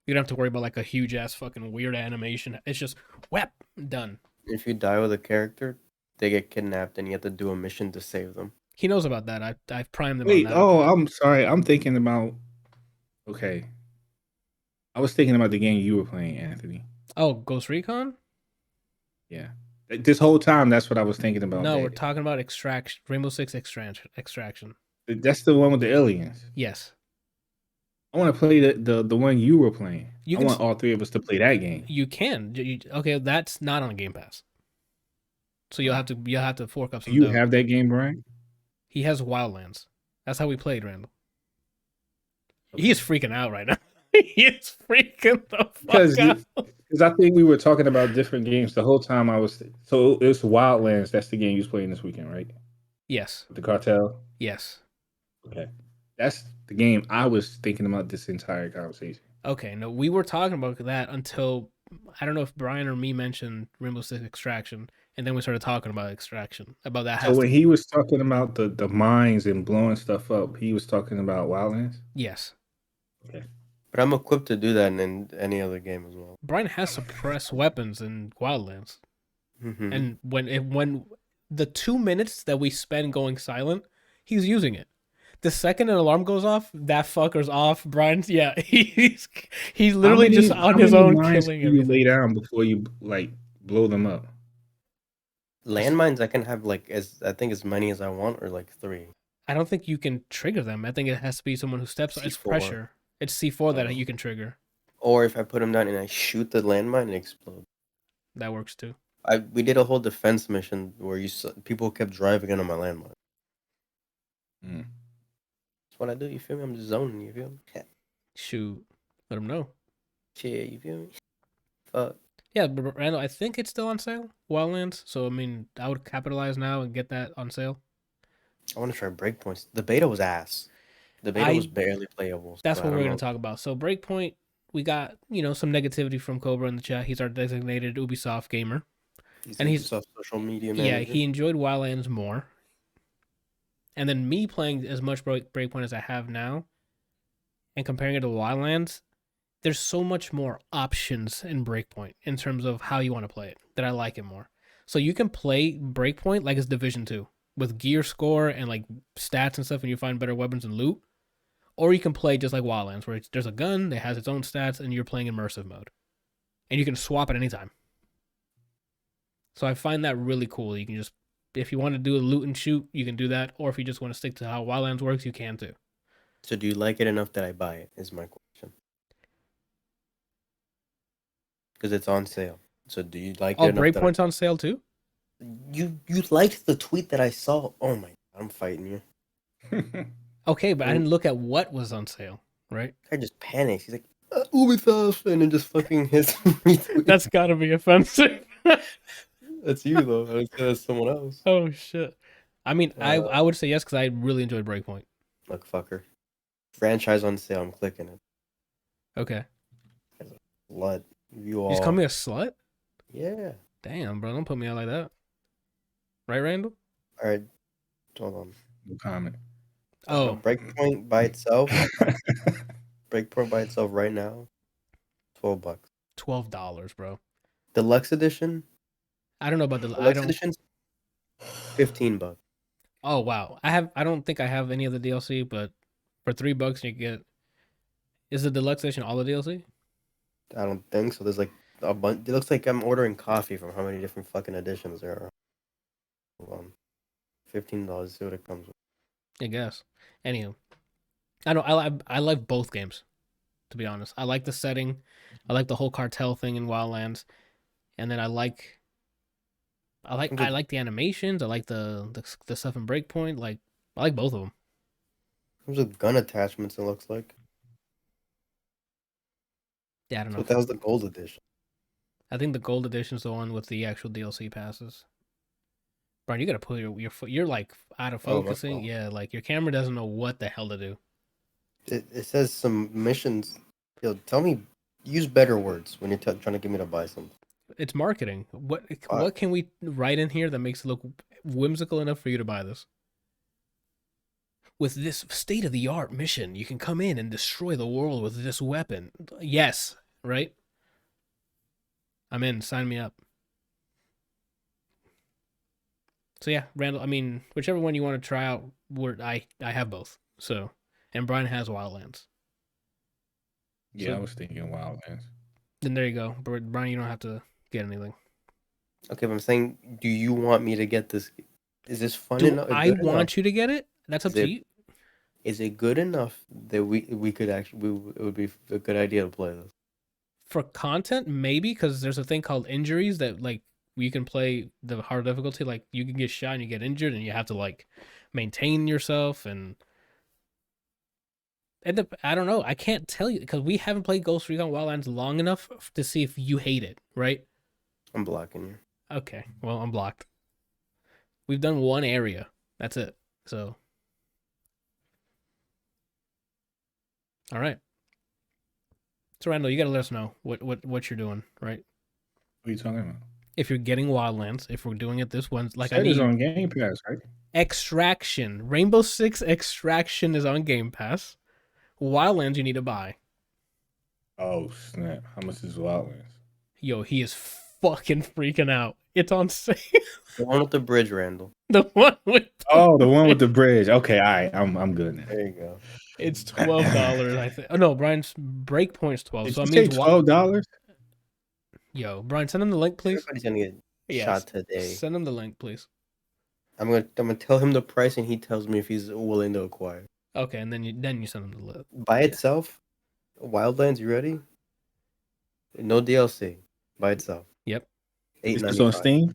you don't have to worry about like a huge ass fucking weird animation. It's just done. If you die with a character, they get kidnapped and you have to do a mission to save them. He knows about that. I've primed him Wait, on that. Oh, I'm sorry. I'm thinking about... Okay. I was thinking about the game you were playing, Anthony. Oh, Ghost Recon? Yeah. This whole time, that's what I was thinking about. No, we're talking about Extraction. Rainbow Six Extraction. That's the one with the aliens. Yes. I want to play the one you were playing. I want all 3 of us to play that game. You can. Okay, that's not on Game Pass. So you'll have to fork up some. You have that game, Brian? He has Wildlands. That's how we played, Randall. He is freaking out right now. He is freaking the fuck out. Because I think we were talking about different games the whole time. So it's Wildlands. That's the game you was playing this weekend, right? Yes. The cartel. Yes. Okay, that's the game I was thinking about this entire conversation. Okay, no, we were talking about that until I don't know if Brian or me mentioned Rainbow Six Extraction, and then we started talking about Extraction, about that. So when he was talking about the mines and blowing stuff up, he was talking about Wildlands? Yes. Okay. But I'm equipped to do that in any other game as well. Brian has suppressed weapons in Wildlands. Mm-hmm. And when the 2 minutes that we spend going silent, he's using it. The second an alarm goes off, that fucker's off. Brian's he's literally just on his own killing you everything. Lay down before you blow them up. Landmines I can have I think as many as I want, or 3. I don't think you can trigger them. I think it has to be someone who steps. C4. It's pressure. It's C4 that you can trigger. Or if I put them down and I shoot the landmine, it explodes. That works too. We did a whole defense mission where people kept driving in on my landmine. Mm. That's what I do. You feel me? I'm just zoning. You feel me? Yeah. Shoot, let them know. Shit, you feel me? Fuck. Yeah, but Randall, I think it's still on sale, Wildlands. So I mean, I would capitalize now and get that on sale. I want to try Breakpoints. The beta was ass. The beta was barely playable. That's what we're going to talk about. So Breakpoint, we got some negativity from Cobra in the chat. He's our designated Ubisoft gamer. He's Ubisoft social media manager. Yeah, he enjoyed Wildlands more. And then me playing as much Breakpoint as I have now, and comparing it to Wildlands, there's so much more options in Breakpoint in terms of how you want to play it that I like it more. So you can play Breakpoint like it's Division 2 with gear score and like stats and stuff, and you find better weapons and loot. Or you can play just like Wildlands, where there's a gun that has its own stats, and you're playing immersive mode. And you can swap at any time. So I find that really cool. You can just, if you want to do a loot and shoot, you can do that. Or if you just want to stick to how Wildlands works, you can too. So do you like it enough that I buy it, is my question. Because it's on sale. So do you like it enough? Breakpoint's on sale too? You liked the tweet that I saw. Oh my! I'm fighting you. Okay, but I didn't look at what was on sale, right? I just panics. He's like, Ubisoft, and then just fucking hits retweet. That's gotta be offensive. That's you though. I was that's someone else. Oh shit. I mean, I would say yes because I really enjoyed Breakpoint. Look, fucker. Franchise on sale. I'm clicking it. Okay. Slut. You all. You just call me a slut? Yeah. Damn, bro, don't put me out like that. Right, Randall? All right. Hold on. No comment. Oh, Breakpoint by itself. Breakpoint by itself right now. $12. $12, bro. Deluxe edition. I don't know about the. I Deluxe don't. edition's $15. Oh wow, I don't think I have any of the DLC, but for $3 you get. Is the deluxe edition all the DLC? I don't think so. There's like a bunch. It looks like I'm ordering coffee from how many different fucking editions there are. Hold on. $15. See what it comes with. I guess. Anywho, I know I like both games. To be honest, I like the setting, I like the whole cartel thing in Wildlands, and then I like the animations. I like the stuff in Breakpoint. Like I like both of them. There's a gun attachments. It looks like. Yeah, I don't know. But that was the gold edition. I think the gold edition is the one with the actual DLC passes. Brian, you gotta put your foot. You're like out of focusing. Yeah, like your camera doesn't know what the hell to do. It says some missions. Yo, tell me, use better words when you're trying to get me to buy something. It's marketing. What can we write in here that makes it look whimsical enough for you to buy this? With this state-of-the-art mission, you can come in and destroy the world with this weapon. Yes, right? I'm in. Sign me up. So yeah, Randall, I mean, whichever one you want to try out, I have both. So, and Brian has Wildlands. Yeah, So, I was thinking Wildlands. Then there you go. Brian, you don't have to get anything. Okay, but I'm saying, do you want me to get this? Is this fun Do enough? I want you to get it? That's up to you. Is it good enough that we could actually it would be a good idea to play this? For content, maybe, because there's a thing called injuries that like you can play the hard difficulty. Like you can get shot and you get injured, and you have to like maintain yourself and. I don't know. I can't tell you because we haven't played Ghost Recon Wildlands long enough to see if you hate it, right? I'm blocking you. Okay, well, I'm blocked. We've done one area. That's it. So, all right. So, Randall, you got to let us know what you're doing, right? What are you talking about? If you're getting Wildlands, if we're doing it this one, like I It is need on Game Pass, right? Extraction. Rainbow Six Extraction is on Game Pass. Wildlands, you need to buy. Oh snap! How much is Wildlands? Yo, he is fucking freaking out. It's on sale. The one with the bridge, Randall. The one with the one with the bridge. Okay, all right, I'm good now. There you go. It's $12, I think. Oh no, Brian's Breakpoint's 12. Did So you it say means $12? Yo, Brian, send him the link, please. Everybody's gonna get shot today. Send him the link, please. I'm gonna tell him the price, and he tells me if he's willing to acquire. Okay, and then you send him the link. By itself, Wildlands. You ready? No DLC. By itself. Yep. Is this on Steam?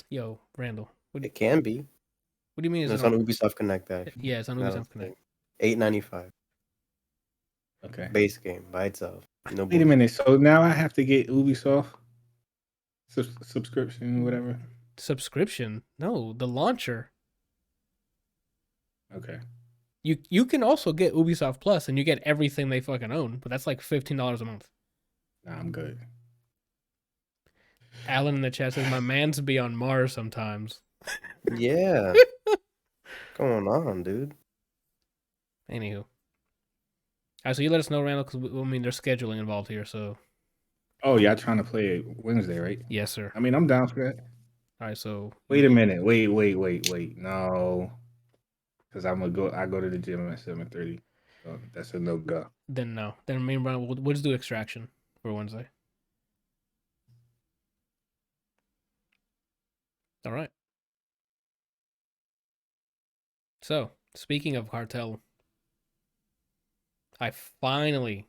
Yo, Randall. It can be. What do you mean? It's on Ubisoft Connect. Actually. Yeah, it's on Ubisoft Connect. $8.95. Okay. Base game by itself. No. Wait a minute. So now I have to get Ubisoft subscription, whatever. Subscription? No, the launcher. Okay. You can also get Ubisoft Plus, and you get everything they fucking own, but that's like $15 a month. Nah, I'm good. Alan in the chat says my man's be on Mars sometimes. Yeah. What's going on, dude? Anywho. All right, so you let us know, Randall, because I mean there's scheduling involved here, so. Oh, y'all trying to play it Wednesday, right? Yes, sir. I mean, I'm down for that. All right, so. Wait a minute. Wait. No, because I go to the gym at 7:30. So that's a no go. Then no. Then me and Brian, we'll just do Extraction for Wednesday. All right. So, speaking of cartel, I finally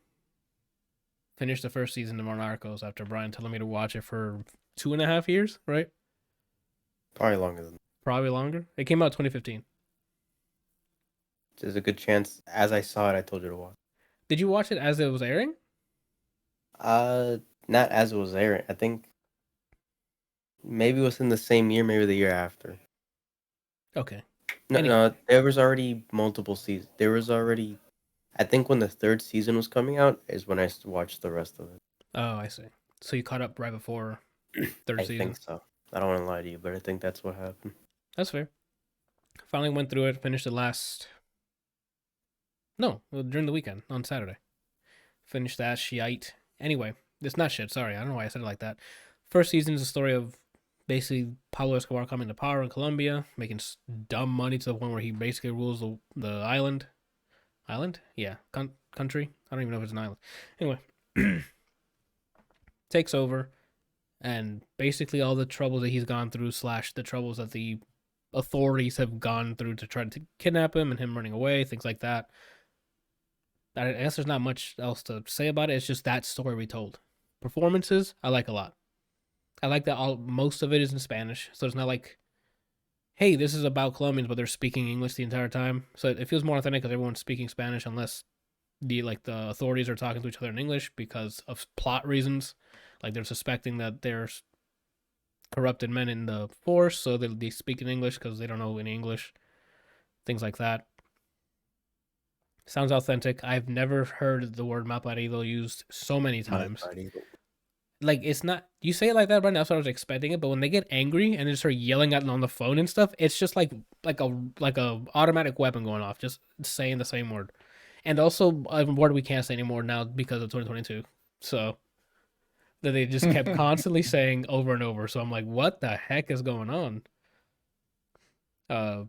finished the first season of Narcos after Brian telling me to watch it for 2.5 years, right? Probably longer than that. Probably longer. It came out 2015. There's a good chance. As I saw it, I told you to watch. Did you watch it as it was airing? Not as it was airing. I think maybe within the same year, maybe the year after. Okay. No, Anyway. no, there was already multiple seasons. There was already, I think when the third season was coming out is when I watched the rest of it. Oh, I see. So you caught up right before third I season? think so. I don't want to lie to you, but I think that's what happened. That's fair. Finally went through it, finished it during the weekend on Saturday. Finished that shite. Anyway, it's not shit, sorry. I don't know why I said it like that. First season is a story of basically Pablo Escobar coming to power in Colombia, making dumb money to the point where he basically rules the island. Island? Yeah. Country? I don't even know if it's an island. Anyway. Takes over, and basically all the troubles that he's gone through / the troubles that the authorities have gone through to try to kidnap him and him running away, things like that. I guess there's not much else to say about it. It's just that story retold. Performances, I like a lot. I like that most of it is in Spanish, so it's not like, hey, this is about Colombians, but they're speaking English the entire time. So it feels more authentic because everyone's speaking Spanish, unless the authorities are talking to each other in English because of plot reasons. Like they're suspecting that there's corrupted men in the force, so they speak in English because they don't know any English. Things like that. Sounds authentic. I've never heard the word malparido used so many times. Like, it's not, you say it like that right now, so I was expecting it, but when they get angry and they start yelling at them on the phone and stuff, it's just like a automatic weapon going off, just saying the same word. And also a word we can't say anymore now because of 2022. So that they just kept constantly saying over and over. So I'm like, what the heck is going on? To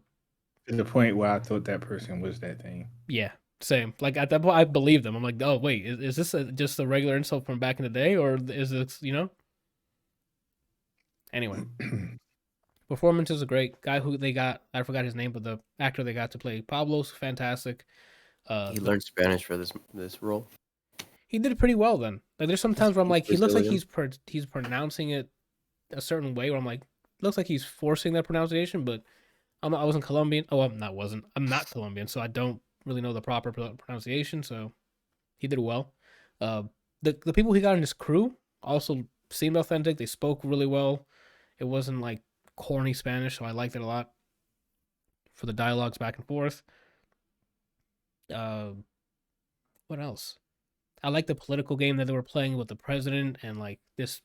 the point where I thought that person was that thing. Yeah, same. Like at that point, I believed them. I'm like, oh wait, is this just a regular insult from back in the day, or is this Anyway, performances are great. Guy who they got, I forgot his name, but the actor they got to play Pablo's fantastic. He learned Spanish for this role. He did it pretty well then. Like there's some times where I'm like, he looks like Brazilian. he's pronouncing it a certain way where I'm like, looks like he's forcing that pronunciation, but I wasn't Colombian. Oh, I'm not Colombian, so I don't really know the proper pronunciation. So he did well. The people he got in his crew also seemed authentic. They spoke really well. It wasn't like corny Spanish, so I liked it a lot. For the dialogues back and forth. What else? I like the political game that they were playing with the president and like this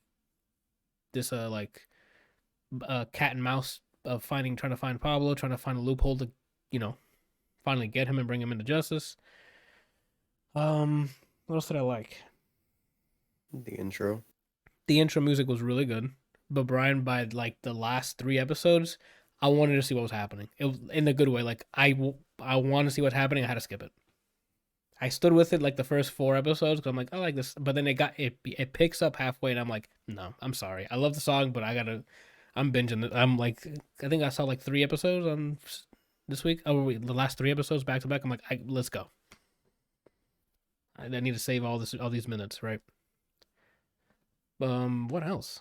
cat and mouse of trying to find Pablo, trying to find a loophole to, finally get him and bring him into justice. What else did I like? The intro. The intro music was really good, but Brian, by like the last 3 episodes, I wanted to see what was happening. It was in a good way. Like I want to see what's happening. I had to skip it. I stood with it like the first 4 episodes because I'm like, I like this, but then it picks up halfway, and I'm like, no, I'm sorry. I love the song, but I'm binging it. I'm like, I think I saw like 3 episodes on this week. Oh, the last 3 episodes back to back. I'm like, let's go. I need to save all these minutes, right? What else?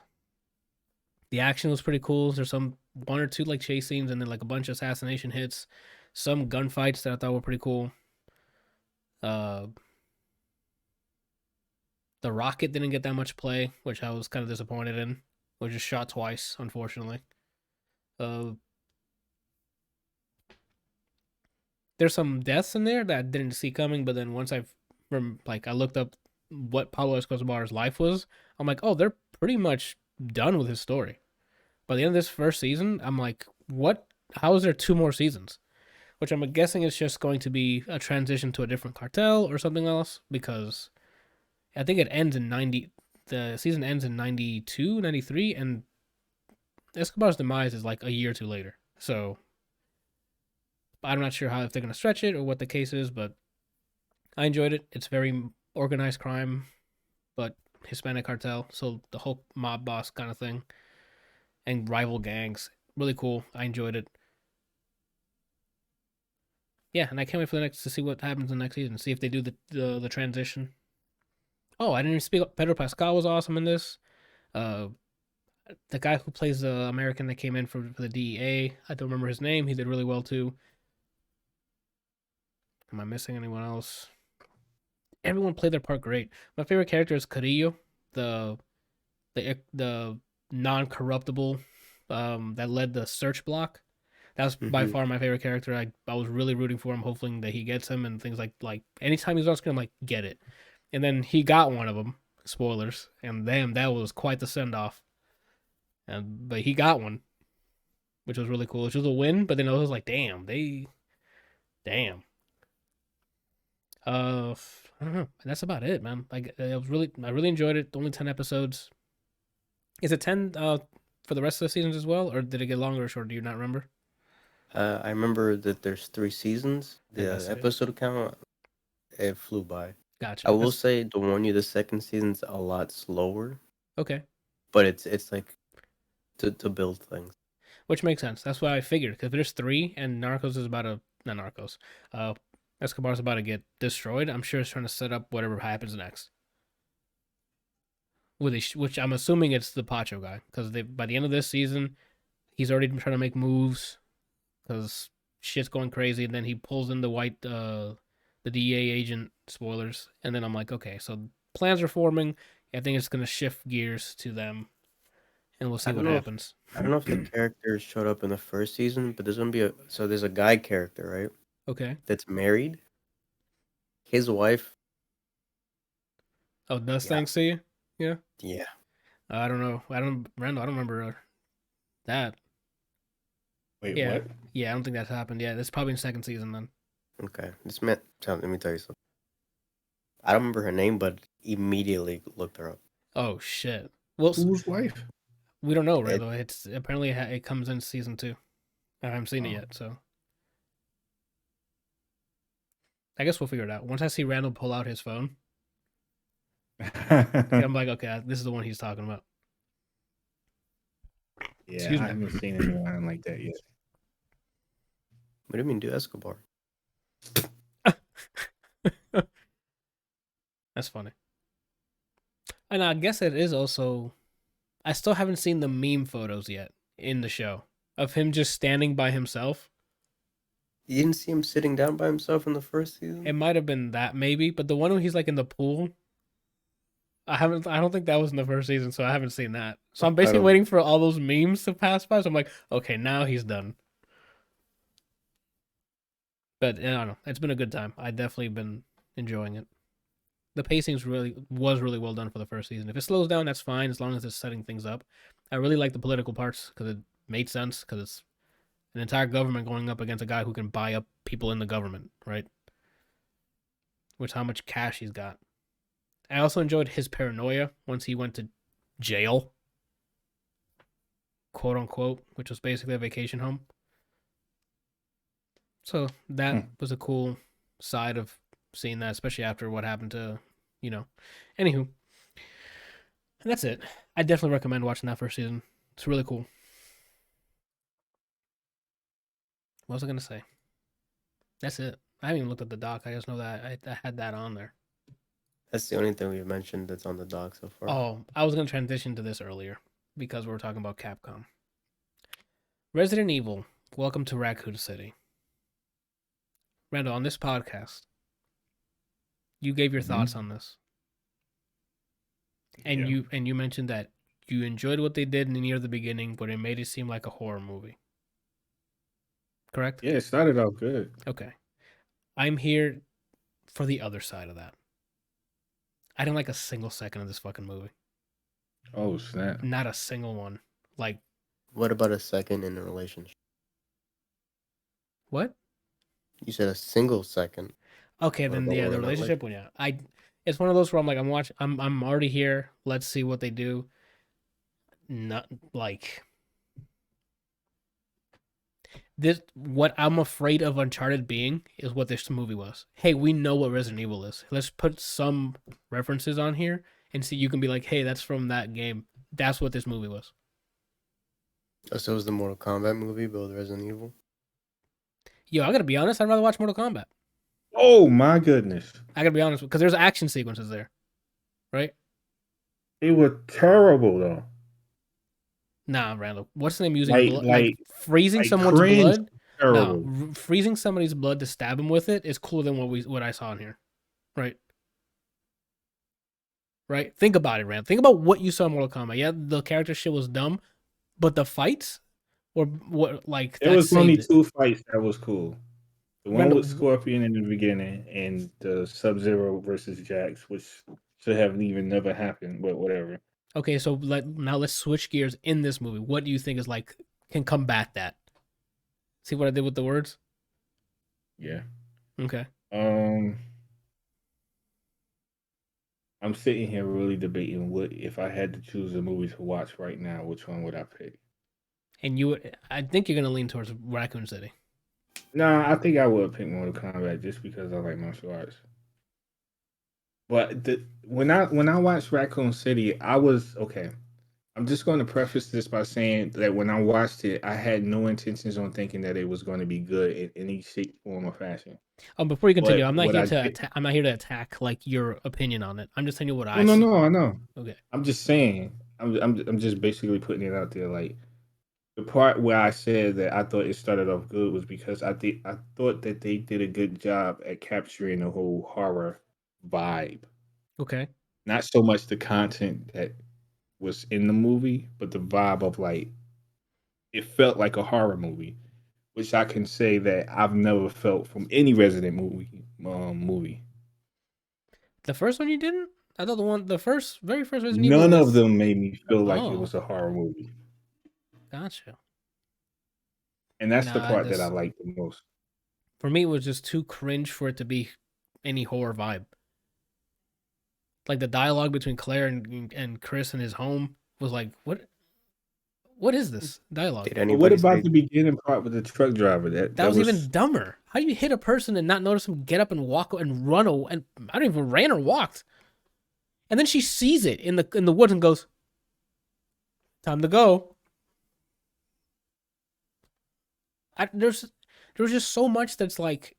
The action was pretty cool. There's some 1 or 2 like chase scenes, and then like a bunch of assassination hits, some gunfights that I thought were pretty cool. The rocket didn't get that much play, which I was kind of disappointed in. It was just shot twice, unfortunately. There's some deaths in there that I didn't see coming, but then once I looked up what Pablo Escobar's life was, I'm like, oh, they're pretty much done with his story. By the end of this first season, I'm like, what? How is there 2 more seasons? Which I'm guessing is just going to be a transition to a different cartel or something else, because I think it ends in 90. The season ends in 92, 93, and Escobar's demise is like a year or 2 later. So I'm not sure if they're going to stretch it or what the case is, but I enjoyed it. It's very organized crime, but Hispanic cartel, so the whole mob boss kind of thing, and rival gangs. Really cool. I enjoyed it. Yeah, and I can't wait for to see what happens in the next season. See if they do the transition. Oh, I didn't even speak. Pedro Pascal was awesome in this. the guy who plays the American that came in for the DEA. I don't remember his name. He did really well too. Am I missing anyone else? Everyone played their part great. My favorite character is Carrillo, the non-corruptible that led the search block. That was by far my favorite character. I was really rooting for him, hoping that he gets him and things like anytime he's on screen, I'm like, get it. And then he got one of them. Spoilers. And damn, that was quite the send-off. But he got one, which was really cool. Which was a win, but then I was like, damn. I don't know. That's about it, man. Like I really enjoyed it. Only 10 episodes. Is it 10 for the rest of the seasons as well, or did it get longer or shorter? Do you not remember? I remember that there's 3 seasons. The episode count, it flew by. Gotcha. I will say to warn you, the second season's a lot slower. Okay. But it's like to build things. Which makes sense. That's what I figured. Because if there's 3 and Narcos is not Narcos. Escobar's about to get destroyed. I'm sure it's trying to set up whatever happens next. Which I'm assuming it's the Pacho guy. Because by the end of this season, he's already been trying to make moves. Because shit's going crazy. And then he pulls in the DEA agent, spoilers. And then I'm like, okay, so plans are forming. I think it's going to shift gears to them. And we'll see what happens. I don't know if the characters showed up in the first season, but there's going to be there's a guy character, right? Okay. That's married. His wife. Oh, does thanks to you? Yeah? Yeah. I don't know. Randall, I don't remember that. Wait, yeah. what? Yeah, I don't think that's happened. Yeah, that's probably in second season then. Okay. Let me tell you something. I don't remember her name, but immediately looked her up. Oh, shit. Well, whose wife? We don't know, Randall. It's apparently it comes in season 2. I haven't seen it yet, so I guess we'll figure it out. Once I see Randall pull out his phone, I'm like, okay, this is the one he's talking about. Yeah, I haven't seen anyone like that yet. What do you mean, do Escobar? That's funny. And I guess it is also... I still haven't seen the meme photos yet in the show of him just standing by himself. You didn't see him sitting down by himself in the first season? It might have been that, maybe, but the one where he's like in the pool, I don't think that was in the first season, so I haven't seen that. So I'm basically waiting for all those memes to pass by. So I'm like, okay, now he's done. But I don't know. It's been a good time. I definitely been enjoying it. The pacing was really well done for the first season. If it slows down, that's fine, as long as it's setting things up. I really like the political parts because it made sense, because it's an entire government going up against a guy who can buy up people in the government, right? Which how much cash he's got. I also enjoyed his paranoia once he went to jail, quote unquote, which was basically a vacation home. So that was a cool side of seeing that, especially after what happened to, Anywho. And that's it. I definitely recommend watching that first season. It's really cool. What was I going to say? That's it. I haven't even looked at the doc. I just know that I had that on there. That's the only thing we've mentioned that's on the doc so far. Oh, I was going to transition to this earlier because we were talking about Capcom. Resident Evil, welcome to Raccoon City. Randall, on this podcast, you gave your thoughts on this. And you mentioned that you enjoyed what they did near the beginning, but it made it seem like a horror movie. Correct? Yeah, it started out good. Okay. I'm here for the other side of that. I didn't like a single second of this fucking movie. Oh, snap. Not a single one. Like, what about a second in a relationship? What? You said a single second. Okay, then the relationship one, yeah. It's one of those where I'm like, I'm already here. Let's see what they do. Not like this. What I'm afraid of Uncharted being is what this movie was. Hey, we know what Resident Evil is. Let's put some references on here and see. You can be like, hey, that's from that game. That's what this movie was. Oh, so it was the Mortal Kombat movie, but with Resident Evil? Yo, I gotta be honest. I'd rather watch Mortal Kombat. Oh my goodness! I gotta be honest, because there's action sequences there, right? They were terrible though. Nah, Randall. What's the name using blood? Like like freezing someone's cringe. blood? No, Terrible. freezing somebody's blood to stab him with it is cooler than what I saw in here. Right? Right? Think about it, Rand. Think about what you saw in Mortal Kombat. Yeah, the character shit was dumb, but the fights or what like There that was only saved it. 2 fights that was cool. The one Randall, with Scorpion in the beginning and the Sub-Zero versus Jax, which should have even never happened, but whatever. okay, so now let's switch gears in this movie. What do you think is like can combat that? See what I did with the words? Yeah. Okay. I'm sitting here really debating what if I had to choose a movie to watch right now, which one would I pick? And I think you're gonna lean towards Raccoon City. Nah, I think I would pick Mortal Kombat just because I like martial arts. But when I watched Raccoon City, I was okay. I'm just going to preface this by saying that when I watched it, I had no intentions on thinking that it was going to be good in any shape, form, or fashion. Before you continue, But I'm not what here I to did, I'm not here to attack like your opinion on it. I'm just telling you what no, I no, see. no, I know. Okay. I'm just saying. I'm just basically putting it out there. Like the part where I said that I thought it started off good was because I thought that they did a good job at capturing the whole horror vibe. Okay. Not so much the content that was in the movie, but the vibe of like it felt like a horror movie, which I can say that I've never felt from any Resident movie. The first one you didn't? I thought very first Resident Evil None of was. them made me feel like it Oh, was a horror movie, gotcha. and that's the Nah, part that I this like the most. for me it was just too cringe for it to be any horror vibe. Like the dialogue between Claire and Chris in his home was like, what is this dialogue? Did But what anybody about say the beginning part with the truck driver? That was even dumber. How do you hit a person and not notice him get up and walk and run away? And I don't even ran or walked. And then she sees it in the woods and goes, "Time to go." There was just so much that's like,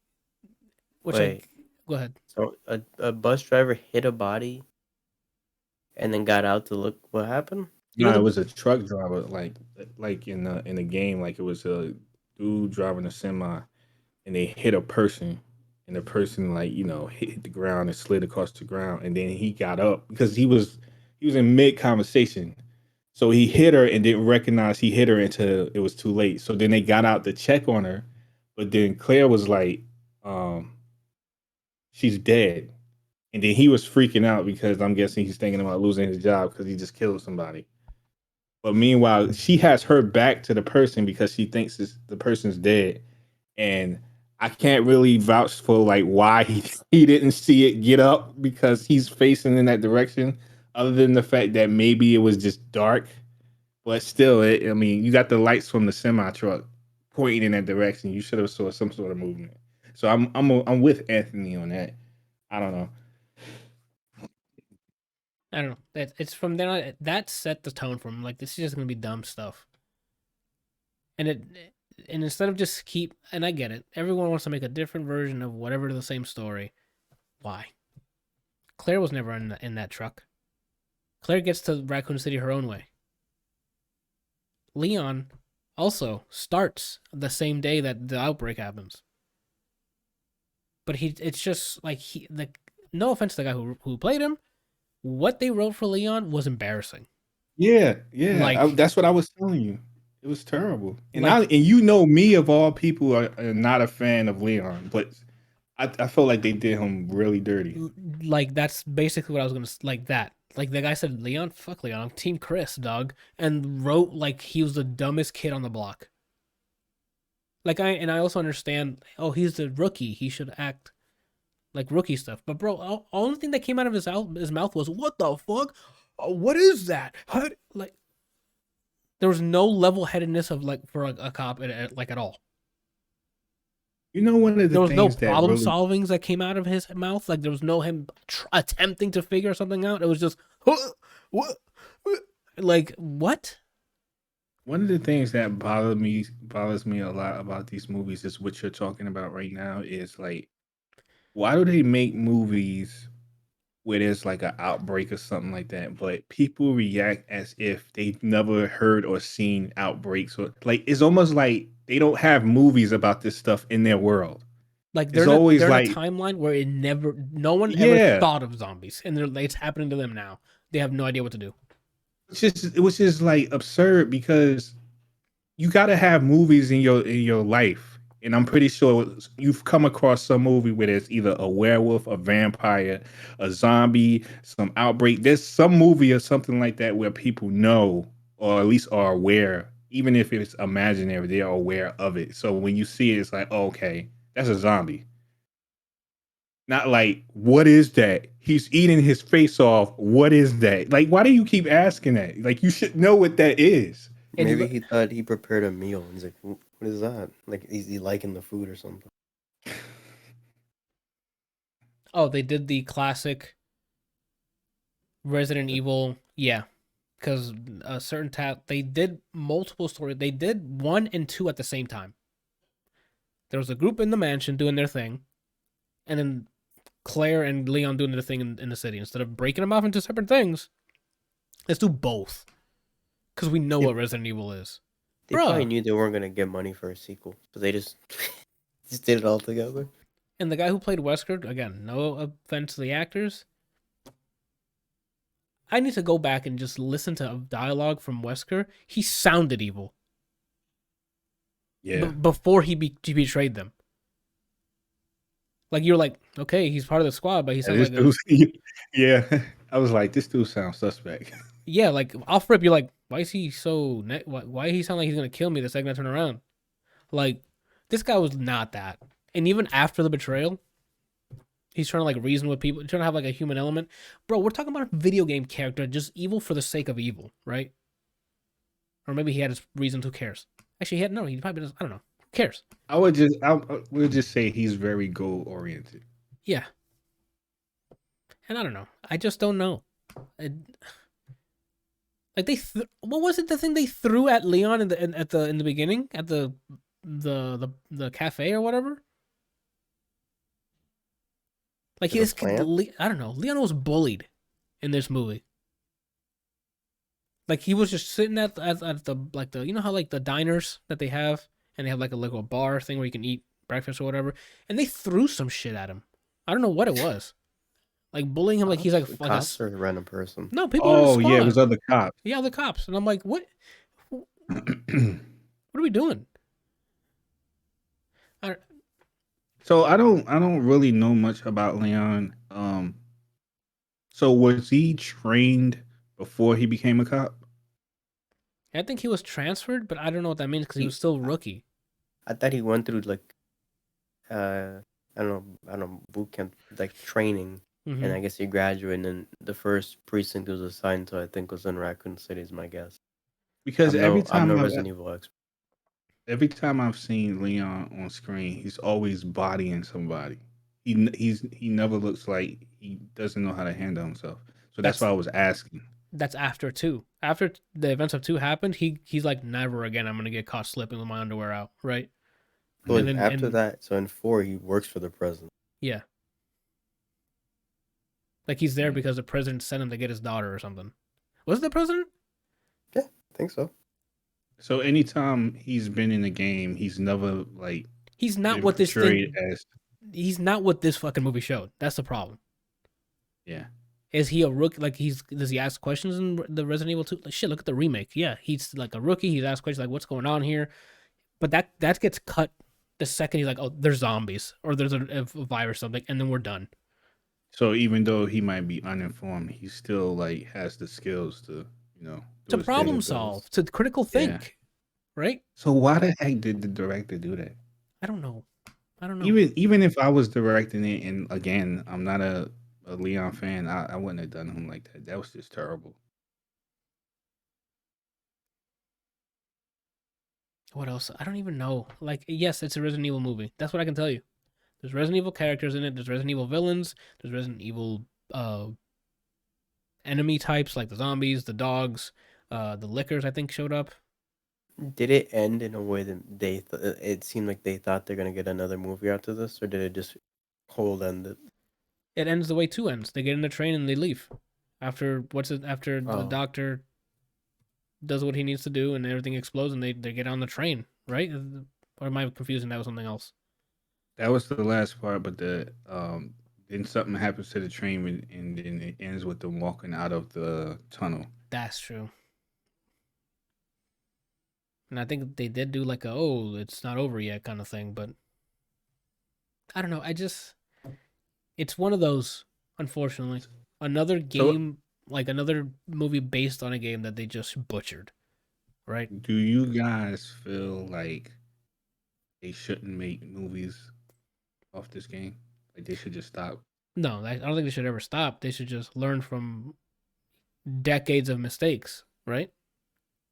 wait? go ahead. So a bus driver hit a body and then got out to look what happened? No, it was a truck driver, like in the game, like it was a dude driving a semi, and they hit a person, and the person hit the ground and slid across the ground, and then he got up because he was in mid conversation, so he hit her and didn't recognize he hit her until it was too late. So then they got out to check on her, but then Claire was like, um, "She's dead," and then he was freaking out because I'm guessing he's thinking about losing his job because he just killed somebody. But meanwhile, she has her back to the person because she thinks the person's dead. And I can't really vouch for like why he didn't see it get up because he's facing in that direction, other than the fact that maybe it was just dark. But still, I mean, you got the lights from the semi truck pointing in that direction. You should have saw some sort of movement. So I'm with Anthony on that. I don't know. I don't know. It's from then on, that set the tone for him. Like this is just gonna be dumb stuff. And instead of just and I get it, everyone wants to make a different version of whatever the same story. Why? Claire was never in that truck. Claire gets to Raccoon City her own way. Leon also starts the same day that the outbreak happens. But it's just like no offense to the guy who played him, what they wrote for Leon was embarrassing. Yeah, Like that's what I was telling you. It was terrible. And like you know me of all people are not a fan of Leon, but I felt like they did him really dirty. like that's basically what I was gonna like that. Like the guy said, Leon, fuck Leon, I'm Team Chris, dog, and wrote like he was the dumbest kid on the block. Like I also understand. Oh, he's the rookie. He should act like rookie stuff. But bro, only thing that came out of his mouth was, "What the fuck? What is that?" Like there was no level headedness of like for a cop like at all. You know, one of the There was no things that problem really solvings that came out of his mouth. Like there was no him attempting to figure something out. It was just what, like what? one of the things that bothers me a lot about these movies is what you're talking about right now is like, why do they make movies where there's like an outbreak or something like that, but people react as if they've never heard or seen outbreaks, or like it's almost like they don't have movies about this stuff in their world. Like It's always they're in a like, timeline where no one ever yeah, thought of zombies, and it's happening to them now. They have no idea what to do. which is like absurd because you got to have movies in your life, and I'm pretty sure you've come across some movie where there's either a werewolf, a vampire, a zombie, some outbreak. There's some movie or something like that where people know, or at least are aware, even if it's imaginary, they are aware of it. So when you see it, it's like, oh, okay, that's a zombie. Not like, what is that? He's eating his face off. What is that? Like, why do you keep asking that? Like, you should know what that is. Maybe he thought he prepared a meal. And he's like, what is that? Like, is he liking the food or something? Oh, they did the classic Resident Evil, yeah, because a certain they did multiple stories. They did 1 and 2 at the same time. There was a group in the mansion doing their thing, and then Claire and Leon doing their thing in the city. Instead of breaking them off into separate things, let's do both. Because we know what Resident Evil is. They probably knew they weren't going to get money for a sequel, so they just did it all together. And the guy who played Wesker, again, no offense to the actors, I need to go back and just listen to a dialogue from Wesker. He sounded evil. Yeah. Before he betrayed them. Like, you're like, okay, he's part of the squad, but he sounds like yeah. I was like, this dude sounds suspect. Yeah, like, off rip, you're like, why is he so... why he sound like he's going to kill me the second I turn around? Like, this guy was not that. And even after the betrayal, he's trying to, like, reason with people, trying to have, like, a human element. Bro, we're talking about a video game character, just evil for the sake of evil, right? Or maybe he had his reasons, who cares? Actually, he probably doesn't, I don't know. Who cares? I would just say he's very goal-oriented. Yeah. And I don't know. I just don't know. Like what was it? The thing they threw at Leon in the beginning at the cafe or whatever. Like I don't know. Leon was bullied in this movie. Like, he was just sitting at the you know how, like, the diners that they have, and they have like a bar thing where you can eat breakfast or whatever, and they threw some shit at him. I don't know what it was. Like, bullying him like he's like cops or a random person. No, people. Oh yeah, it was other cops. Yeah, the cops, and I'm like, what? What are we doing? So I don't really know much about Leon. So was he trained before he became a cop? I think he was transferred, but I don't know what that means because he was still rookie. I thought he went through like, I don't know, boot camp, like training. Mm-hmm. And I guess he graduated, and the first precinct he was assigned to, I think, was in Raccoon City, is my guess. Because every time I've seen Leon on screen, he's always bodying somebody. He never looks like he doesn't know how to handle himself. So that's why I was asking. That's after 2. After the events of 2 happened, he's like, never again. I'm gonna get caught slipping with my underwear out, right? But after that, so in 4, he works for the president. Yeah. Like, he's there because the president sent him to get his daughter or something. Was it the president? Yeah, I think so. So anytime he's been in the game, he's never like he's not what this thing. He's not what this fucking movie showed. That's the problem. Yeah. Is he a rookie? Like, does he ask questions in the Resident Evil 2? Like, shit, look at the remake. Yeah, he's like a rookie. He's asked questions like, what's going on here? But that gets cut the second he's like, oh, there's zombies or there's a virus or something, and then we're done. So even though he might be uninformed, he still like has the skills to, to problem solve, to critical think, right? So why the heck did the director do that? I don't know. Even if I was directing it, and again, I'm not a Leon fan, I wouldn't have done him like that. That was just terrible. What else? I don't even know. Like, yes, it's a Resident Evil movie. That's what I can tell you. There's Resident Evil characters in it. There's Resident Evil villains. There's Resident Evil enemy types, like the zombies, the dogs, the lickers, I think, showed up. Did it end in a way that it seemed like they thought they're going to get another movie after this, or did it just cold end it? It ends the way 2 ends. They get in the train and they leave. After the Oh, doctor does what he needs to do and everything explodes and they get on the train, right? Or am I confusing that with something else? That was the last part, but then something happens to the train and then it ends with them walking out of the tunnel. That's true. And I think they did do like a, oh, it's not over yet kind of thing, but I don't know. It's one of those, unfortunately. Another So, game, like another movie based on a game that they just butchered, right? do you guys feel like they shouldn't make movies off this game? Like they should just stop? No, I don't think they should ever stop. They should just learn from decades of mistakes, right?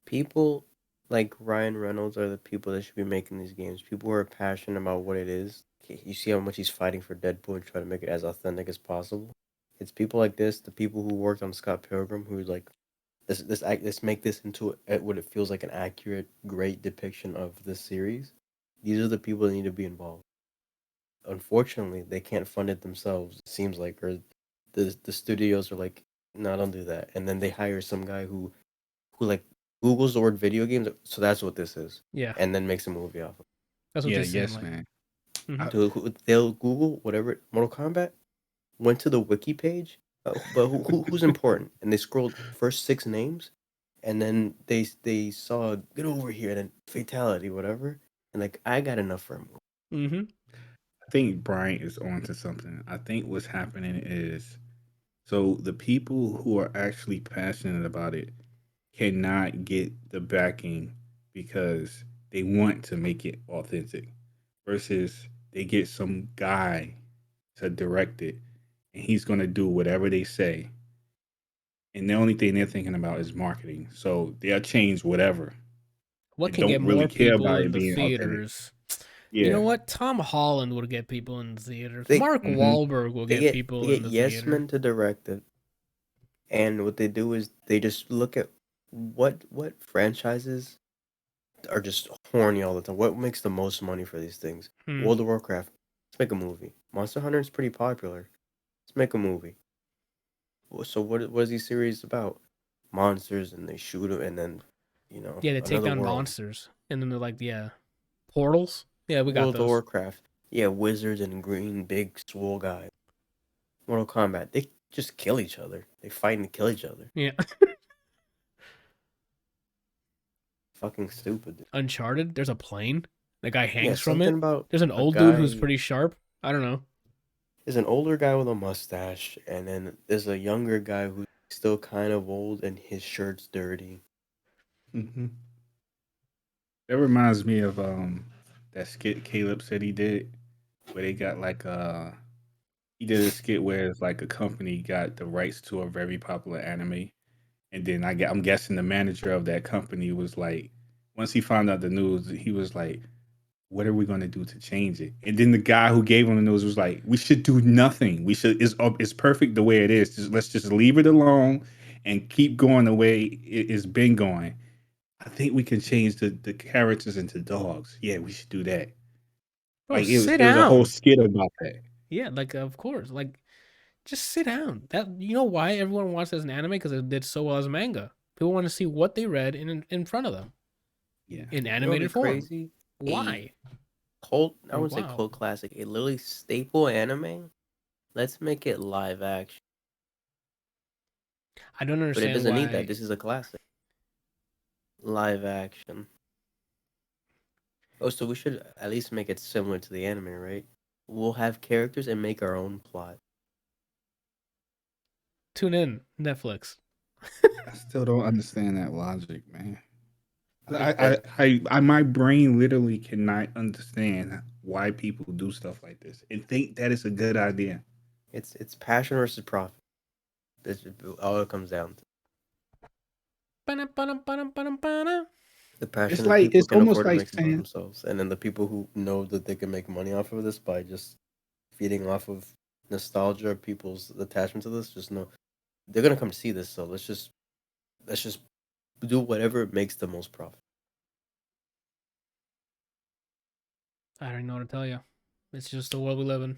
people like Ryan Reynolds are the people that should be making these games. People who are passionate about what it is. You see how much he's fighting for Deadpool and trying to make it as authentic as possible. It's people like this, the people who worked on Scott Pilgrim, who like let's make this into what it feels like an accurate, great depiction of the series. These are the people that need to be involved. Unfortunately, they can't fund it themselves. It seems like, or the studios are like, no, don't do that. And then they hire some guy who like Google's the word video games, so that's what this is, Yeah, and then makes a movie off of it. that's what Yeah, this seemed yes, like. man. Hmm. I, They'll Google whatever Mortal Kombat, went to the wiki page, but who's important, and they scrolled first 6 names, and then they saw get over here, and then fatality, whatever, and like I got enough for a movie. Hmm. I think Brian is onto something. I think what's happening is so the people who are actually passionate about it cannot get the backing because they want to make it authentic versus they get some guy to direct it and he's going to do whatever they say and the only thing they're thinking about is marketing, so they'll change whatever What and can get don't really more care people about in it the being authentic. theaters? You know Yeah. what? Tom Holland would get people in the theaters. They Mark Hmm. Wahlberg will they get get they people in get the Yes theater. Men to direct it, and what they do is they just look at what franchises are just horny all the time. What makes the most money for these things? Hmm. World of Warcraft. Let's make a movie. Monster Hunter is pretty popular. Let's make a movie. So what is these series about? Monsters, and they shoot them, and then Yeah, they take another down world. monsters, and then they're like, yeah, portals. Yeah, we got World of those. Warcraft. Yeah, wizards and green big swole guys. Mortal Kombat. They just kill each other. They fight and kill each other. Yeah. Fucking stupid. Uncharted. There's a plane. The guy Yeah, hangs from something it. about There's an a old dude who's guy. pretty sharp. I don't know. There's an older guy with a mustache, and then there's a younger guy who's still kind of old, and his shirt's dirty. Hmm. That reminds me of that skit Caleb said he did where they got like he did a skit where it's like a company got the rights to a very popular anime, and then I'm guessing the manager of that company was like, once he found out the news, he was like, "What are we going to do to change it?" And then the guy who gave him the news was like, "We should do nothing. It's perfect the way it is. Let's just leave it alone and keep going the way it's been going. I think we can change the characters into dogs. Yeah, we should do that." Bro, Like it was sit it was a whole down. skit about that. Yeah, like of course. Like just sit down. That you know why everyone wants it as an anime because it did so well as a manga. People want to see what they read in front of them Yeah. in You know what'd be animated form. crazy? A Why? cult. I Or wouldn't say wow. cult classic. A literally staple anime. Let's make it live action. I don't But it understand doesn't need that. why. This is a classic. Live action. Oh, so we should at least make it similar to the anime, right? We'll have characters and make our own plot. Tune in Netflix. I still don't understand that logic, man. Like that. My brain literally cannot understand why people do stuff like this and think that it's a good idea. It's passion versus profit. That's all it comes down to. Ba-da-ba-da-ba-da-ba-da-ba-da. The It's passionate like people it's can almost afford to like make this for saying, themselves, and then the people who know that they can make money off of this by just feeding off of nostalgia or people's attachment to this, just know they're gonna come to see this. So let's just do whatever makes the most profit. I don't know what to tell you. It's just the world we live in.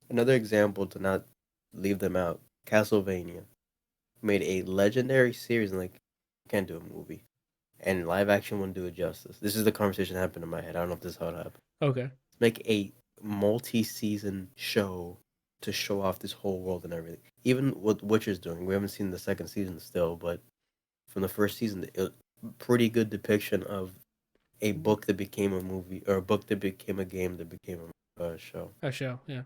Another example to not leave them out. Castlevania made a legendary series, and like, you can't do a movie, and live action wouldn't do it justice. This is the conversation that happened in my head. I don't know if this is how it happened. Okay. Make a multi-season show to show off this whole world and everything. Even what Witcher's doing. We haven't seen the second season still, but from the first season, pretty good depiction of a book that became a movie, or a book that became a game that became a show. A show, yeah.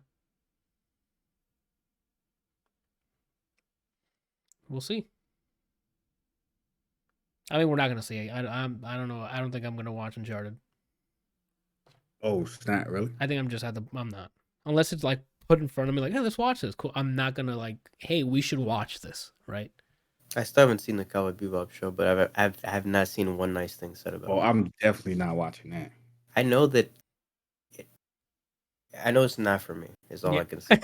We'll see. I mean, we're not gonna see it. I don't know. I don't think I'm gonna watch Uncharted. Oh, snap! Really? I think I'm not. Unless it's like put in front of me, like, hey, let's watch this. Cool. I'm not gonna like, hey, we should watch this, right? I still haven't seen the Cowboy Bebop show, but I have not seen one nice thing said about it. Oh, I'm definitely not watching that. I know that. I know it's not for me. Is all Yeah. I can say.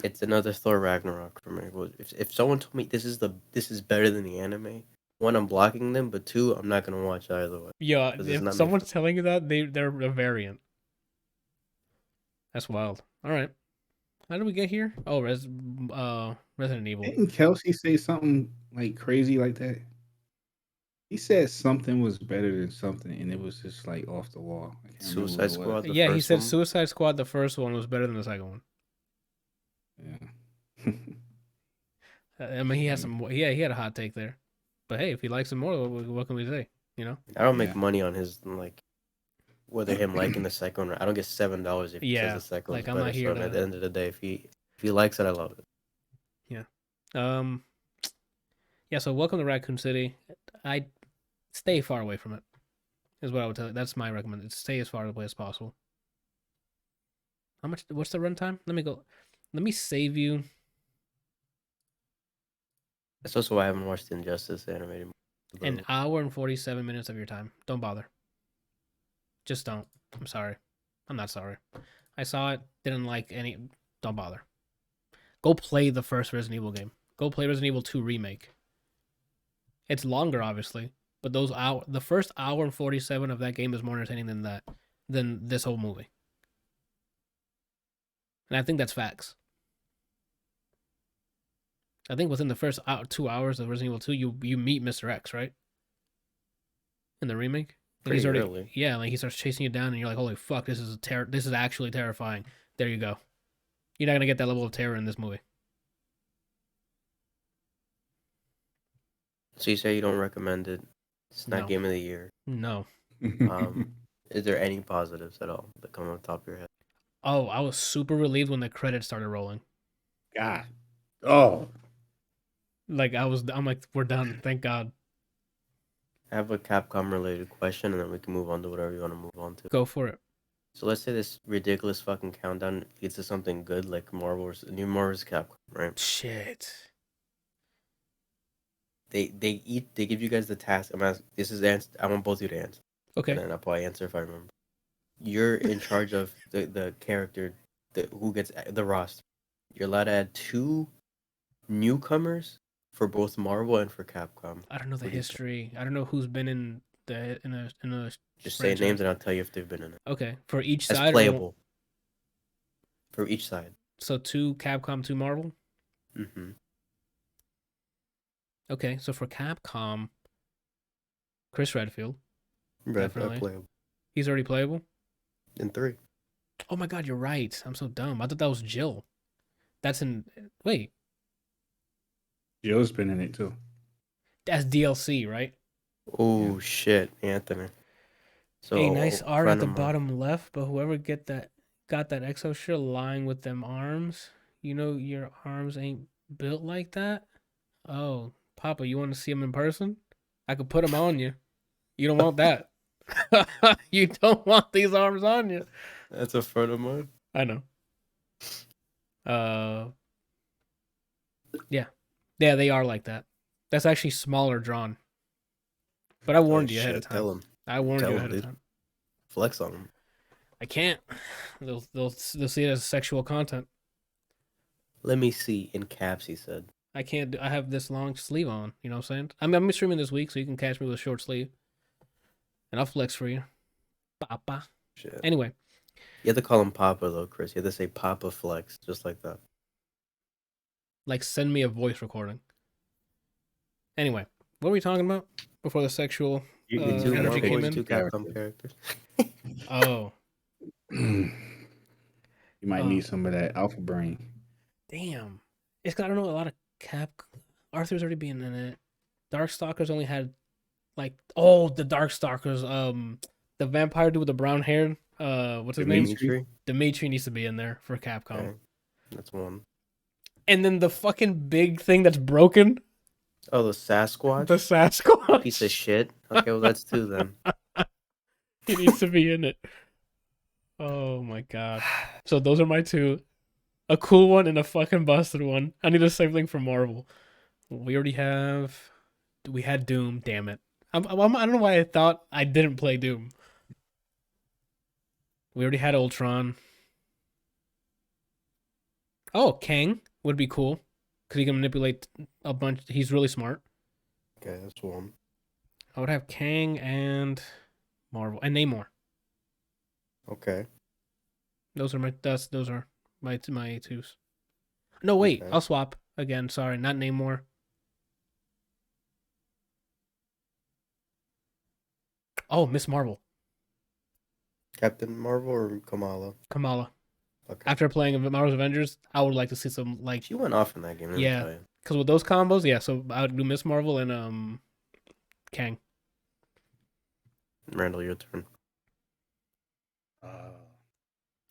It's another Thor Ragnarok for me. If someone told me this is better than the anime, one, I'm blocking them, but two, I'm not gonna watch either way. Yeah, 'Cause it's if not someone's telling you that, they're a variant. That's wild. All right, how did we get here? Oh, Resident Evil. Didn't Kelsey say something like crazy like that? He said something was better than something, and it was just like off the wall. I can't remember what Suicide it was. Squad. The Yeah, he first said one? Suicide Squad, the first one, was better than the second one. Yeah. I mean, he had some. Yeah, he had a hot take there. But hey, if he likes it more, what can we say? You know? I don't make Yeah. money on his like whether him liking the second one. I don't get $7 if he Yeah, says the second like, one's I'm not better. here So to- at the end of the day, if he likes it, I love it. Yeah. So welcome to Raccoon City. I stay far away from it. Is what I would tell you. That's my recommendation. Stay as far away as possible. How much? What's the runtime? Let me go. Let me save you. That's also why I haven't watched the Injustice animated movie. An hour and 47 minutes of your time. Don't bother. Just don't. I'm sorry. I'm not sorry. I saw it. Didn't like any. Don't bother. Go play the first Resident Evil game. Go play Resident Evil 2 Remake. It's longer, obviously, but the first hour and 47 of that game is more entertaining than this whole movie. And I think that's facts. I think within the first 2 hours of Resident Evil 2, you meet Mr. X, right? In the remake. And Pretty early. Yeah, like he starts chasing you down, and you're like, "Holy fuck, this is actually terrifying." There you go. You're not gonna get that level of terror in this movie. So you say you don't recommend it? It's not No. game of the year. No. Is there any positives at all that come on the top of your head? Oh, I was super relieved when the credits started rolling. God. Oh. Like I'm like, we're done. Thank God. I have a Capcom related question, and then we can move on to whatever you want to move on to. Go for it. So let's say this ridiculous fucking countdown leads to something good, like new Marvel's Capcom, right? Shit. They give you guys the task. This is the answer. I want both of you to answer. Okay. And then I'll probably answer if I remember. You're in charge of the character who gets the roster. You're allowed to add 2 newcomers for both Marvel and for Capcom. I don't know the What do you think? history. I don't know who's been in a. Just say names and I'll tell you if they've been in it. Okay, for each As side. playable. For each side. So 2 Capcom, 2 Marvel. Mm-hmm. Okay, so for Capcom, Chris Redfield. Definitely. Playable. He's already playable. In 3. Oh my God, you're right. I'm so dumb. I thought that was Jill. That's in. Wait, Joe's been in it too. that's DLC, right? Oh Yeah. shit, Anthony. So A nice art friend at the of mine- bottom left, but whoever got that exo shit lying with them arms, you know your arms ain't built like that. Oh, Papa, you want to see him in person? I could put him on you. You don't want that. You don't want these arms on you. That's a friend of mine. I know. Yeah, they are like that. That's actually smaller drawn. But I warned you ahead of time. Tell him. I warned Tell you him, ahead of dude. time. Flex on him. I can't. They'll see it as sexual content. Let me see. In caps, he said. I can't. I have this long sleeve on. You know what I'm saying? I'm streaming this week, so you can catch me with a short sleeve, and I'll flex for you. Papa. Shit. Anyway, You have to call him Papa though, Chris. You have to say Papa Flex, just like that. Like, send me a voice recording. Anyway, what were we talking about before the sexual The two energy Marvel came and in? 2 Capcom characters. Oh, You might uh, need some of that alpha brain. damn. It's got, I don't know, a lot of Arthur's already been in it. Darkstalkers only had, like, the Darkstalkers, the vampire dude with the brown hair, what's his name? Dimitri. Dimitri needs to be in there for Capcom. Okay. That's one. And then the fucking big thing that's broken, Oh, the Sasquatch? the Sasquatch. Piece of shit. Okay, well, that's 2 then. He needs to be in it. Oh my god. So those are my 2. A cool one and a fucking busted one. I need the same thing for Marvel. We already have. We had Doom. Damn it. I don't know why I thought I didn't play Doom. We already had Ultron. Oh, Kang would be cool because he can manipulate a bunch. He's really smart. Okay, that's one. I would have Kang and Marvel and Namor. Okay. Those are my 2s. No, wait. Okay. I'll swap again. Sorry, not Namor. Oh, Miss Marvel, Captain Marvel or Kamala? Kamala. Okay. After playing Marvel's Avengers, I would like to see some like She went off in that game. Let me Yeah. tell you. because with those combos, yeah. So I would do Miss Marvel and Kang. Randall, your turn.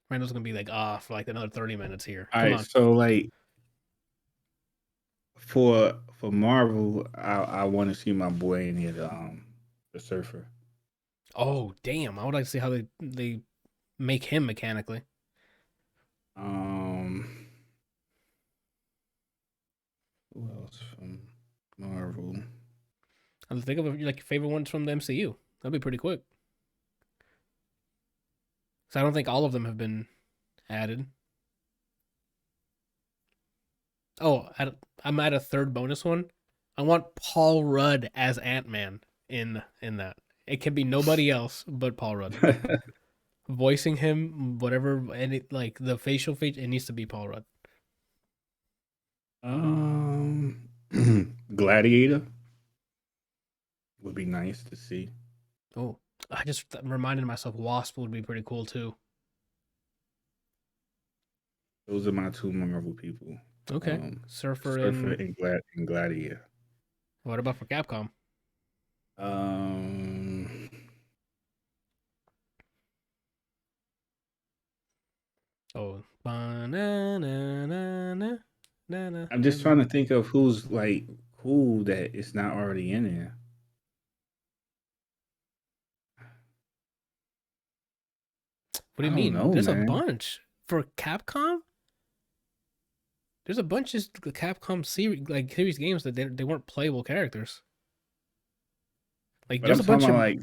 Randall's gonna be like off for like another 30 minutes here. All Come right, on. so like for Marvel, I want to see my boy in here, the Surfer. Oh damn! I would like to see how they make him mechanically. Who else from Marvel? I'm think of like your favorite ones from the MCU. That'd be pretty quick. So I don't think all of them have been added. Oh, I'm at a third bonus one. I want Paul Rudd as Ant-Man in that. It can be nobody else but Paul Rudd. Voicing him, whatever, and like the facial feature, it needs to be Paul Rudd. Gladiator would be nice to see. Oh, I just reminded myself Wasp would be pretty cool too. Those are my 2 Marvel people. Okay, Surfer Surfer and and Gladiator. what about for Capcom? Oh, I'm just trying to think of who's like cool that it's not already in there. What do you I don't mean? know, There's a man. bunch for Capcom. There's a bunch of Capcom series games that they weren't playable characters. Like But there's I'm a bunch talking of about like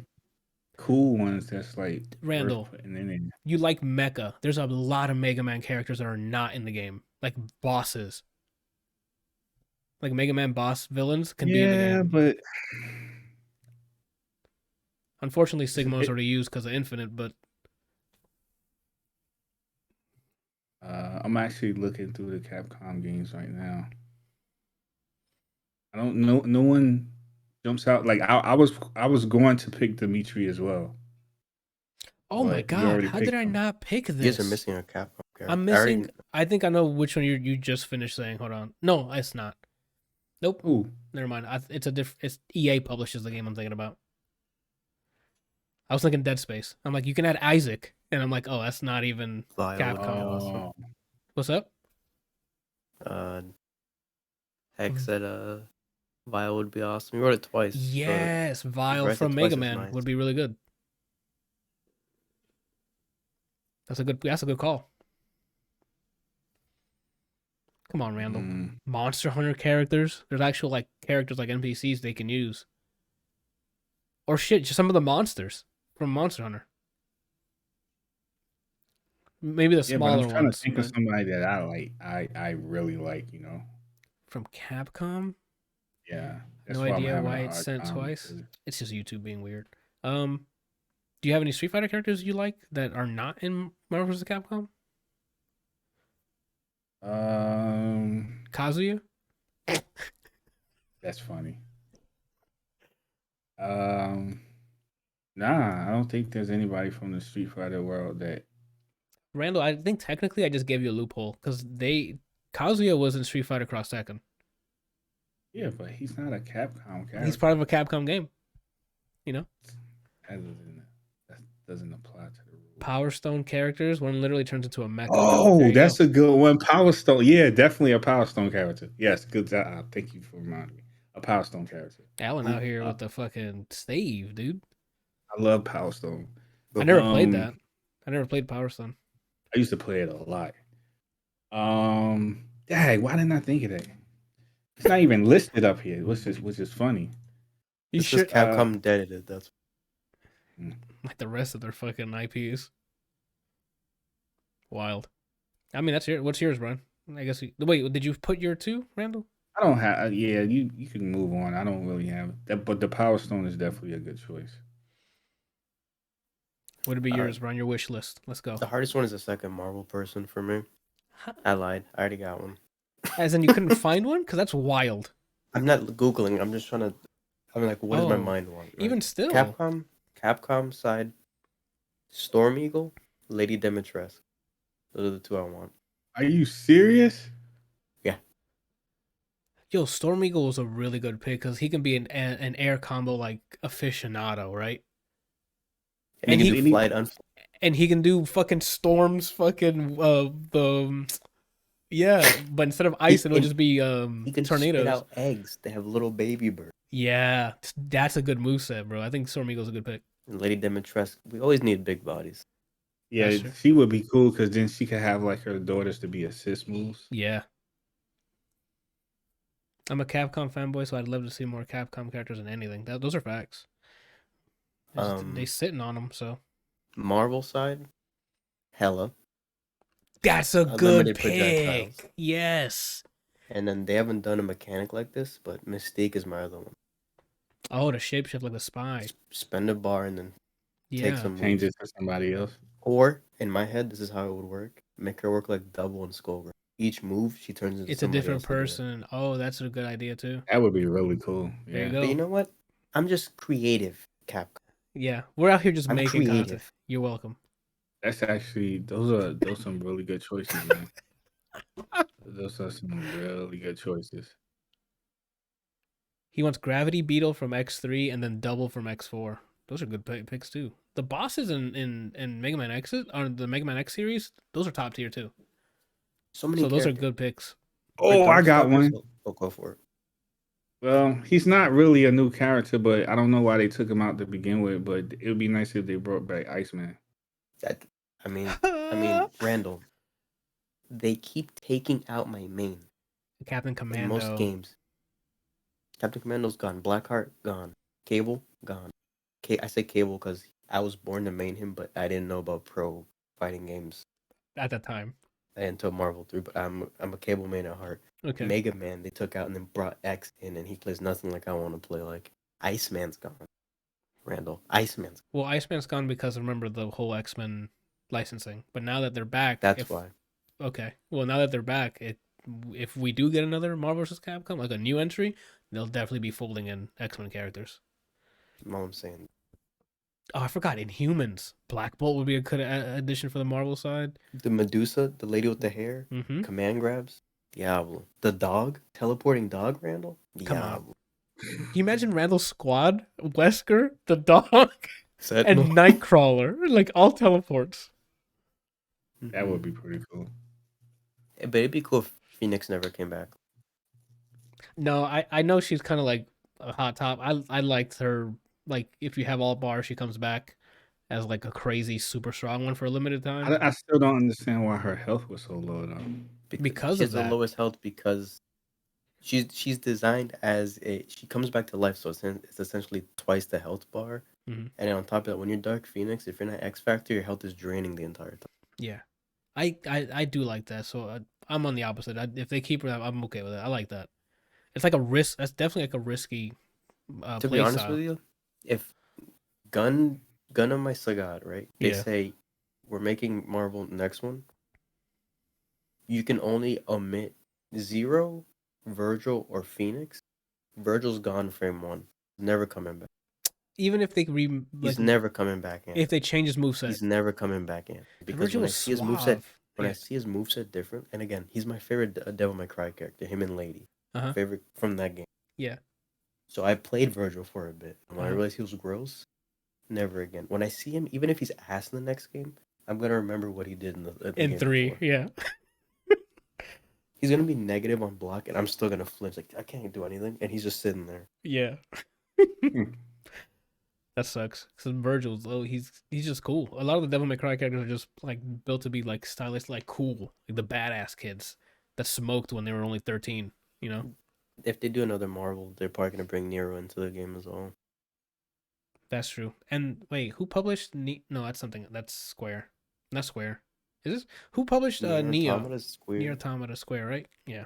cool ones that's like Randall. worth putting in there. You like Mecha. There's a lot of Mega Man characters that are not in the game. Like bosses. Like Mega Man boss villains can be in the Yeah, game. but Unfortunately, Sigma's it- already used because of Infinite, but I'm actually looking through the Capcom games right now. I don't know. No one jumps out. Like I was going to pick Dimitri as well. oh my But you god, already how did picked I him. not pick You guys are this? missing a Capcom character. I'm missing. I think I know which one you just finished saying. Hold on. No, it's not. Nope. Ooh, Never mind. It's a different. It's EA publishes the game I'm thinking about. I was thinking Dead Space. I'm like, you can add Isaac, and I'm like, oh, that's not even Vile would be Capcom. awesome. What's up? Heck said Vile would be awesome. You wrote it twice. Yes, but Vile write it from twice Mega is Man nice. would be really good. That's a good call. Come on, Randall. Monster Hunter characters. There's actual like characters like NPCs they can use. Or shit, just some of the monsters from Monster Hunter. Maybe the yeah, but smaller I'm trying ones. to think of but somebody that I like. I really like. from Capcom? Yeah. No why I'm idea having why a it's hard sent time twice. with it. It's just YouTube being weird. Do you have any Street Fighter characters you like that are not in Marvel vs. Capcom? Kazuya? That's funny. Nah, I don't think there's anybody from the Street Fighter world that. Randall, I think technically I just gave you a loophole because Kazuya was in Street Fighter Cross Tekken. Yeah, but he's not a Capcom character. He's part of a Capcom game. You know? That doesn't apply to the rule. Power Stone characters, one literally turns into a mecha. Oh, that's a good one. Power Stone. Yeah, definitely a Power Stone character. Yes, good job. Thank you for reminding me. A Power Stone character. Alan out here with the fucking stave, dude. I love Power Stone. I never played that. I never played Power Stone. I used to play it a lot. Dang, why didn't I think of that? It's not even listed up here, which is funny. It's just Capcom dead it. That's like the rest of their fucking IPs. Wild. I mean, what's yours, Brian? I guess. Wait, did you put your 2, Randall? I don't have. Yeah, you can move on. I don't really have that, but the Power Stone is definitely a good choice. What would be yours, Brian? Your wish list. Let's go. The hardest one is the second Marvel person for me. I lied. I already got one. As in, you couldn't find one? Because that's wild. I'm not Googling. I'm just trying to. I'm like, what does my mind want? Right? Even still. Capcom side, Storm Eagle, Lady Dimitrescu. Those are the 2 I want. Are you serious? Yeah. Yo, Storm Eagle was a really good pick because he can be an air combo like aficionado, right? And he can do fly it and he can do fucking storms, fucking yeah. But instead of ice, it'll just be he can tornadoes. spit out eggs. They have little baby birds. Yeah, that's a good moveset, bro. I think Storm Eagle's a good pick. And Lady Dimitrescu. We always need big bodies. Yeah, she would be cool because then she could have like her daughters to be assist moves. Yeah. I'm a Capcom fanboy, so I'd love to see more Capcom characters in anything. Those are facts. They sitting on them, so. Marvel side, Hela. That's a good pick. Yes. And then they haven't done a mechanic like this, but Mystique is my other one. Oh, the shapeshift like the spy. Spend a bar and then take some change it to somebody else. Or in my head, this is how it would work: make her work like Double and Skullgirl. Each move, she turns into. It's a different person. Oh, that's a good idea too. That would be really cool. There you go. But you know what? I'm just creative, Capcom. Yeah, we're out here just I'm making creative. content. You're welcome. That's actually those are some really good choices, man. Those are some really good choices. He wants Gravity Beetle from X3 and then Double from X4. Those are good picks too. The bosses in Mega Man X or the Mega Man X series, those are top tier too. So those are good picks. Oh, I got one. I'll go for it. Well, he's not really a new character, but I don't know why they took him out to begin with. But it would be nice if they brought back Iceman. I mean, Randall. They keep taking out my main. Captain Commando. In most games. Captain Commando's gone. Blackheart gone. Cable gone. I say Cable because I was born to main him, but I didn't know about pro fighting games at that time until Marvel 3. But I'm a Cable main at heart. Okay. Mega Man they took out and then brought X in, and he plays nothing like I want to play. Like Iceman's gone. Randall, Iceman's gone. Well, Iceman's gone because remember the whole X-Men licensing. But now that they're back, that's why. Okay. Well, now that they're back, if we do get another Marvel vs. Capcom, like a new entry, they'll definitely be folding in X-Men characters. That's all I'm saying. Oh, I forgot. Inhumans. Black Bolt would be a good addition for the Marvel side. The Medusa, the lady with the hair, command grabs. Diablo. The dog, teleporting dog, Randall. Come on. Can you imagine Randall's squad? Wesker, the dog, and Nightcrawler, like all teleports. That would be pretty cool. But it'd be cool if Phoenix never came back. No, I know she's kind of like a hot top. I liked her. Like if you have all bars, she comes back as like a crazy super strong one for a limited time. I still don't understand why her health was so low though. Because she has the lowest health because she's designed as she comes back to life, so it's essentially twice the health bar. Mm-hmm. And on top of that, when you're Dark Phoenix, if you're not X Factor, your health is draining the entire time. Yeah, I do like that. So I'm on the opposite. If they keep her, I'm okay with it. I like that. It's like a risk. That's definitely like a risky. To be honest with you, if Gun on my Sagat, right? They say we're making Marvel next one. You can only omit Zero, Virgil, or Phoenix. Virgil's gone frame 1. Never coming back. Even if they He's never coming back in. if they change his moveset. He's never coming back in. Because Virgil when I was see his moveset, suave. I see his moveset different, and again, he's my favorite Devil May Cry character, him and Lady. Uh-huh. Favorite from that game. Yeah. So I played Virgil for a bit. And when I realized he was gross, never again. When I see him, even if he's ass in the next game, I'm gonna remember what he did in the game 3, before. yeah. He's gonna be negative on block, and I'm still gonna flinch. Like, I can't do anything, and he's just sitting there. Yeah. That sucks. Because Virgil's, he's just cool. A lot of the Devil May Cry characters are just like built to be like stylish, like cool, like the badass kids that smoked when they were only 13. You know. If they do another Marvel, they're probably gonna bring Nero into the game as well. That's true. And wait, who published? No, that's something. That's Square. Not Square. Is this who published Neo? Nier Automata Square, right? Yeah.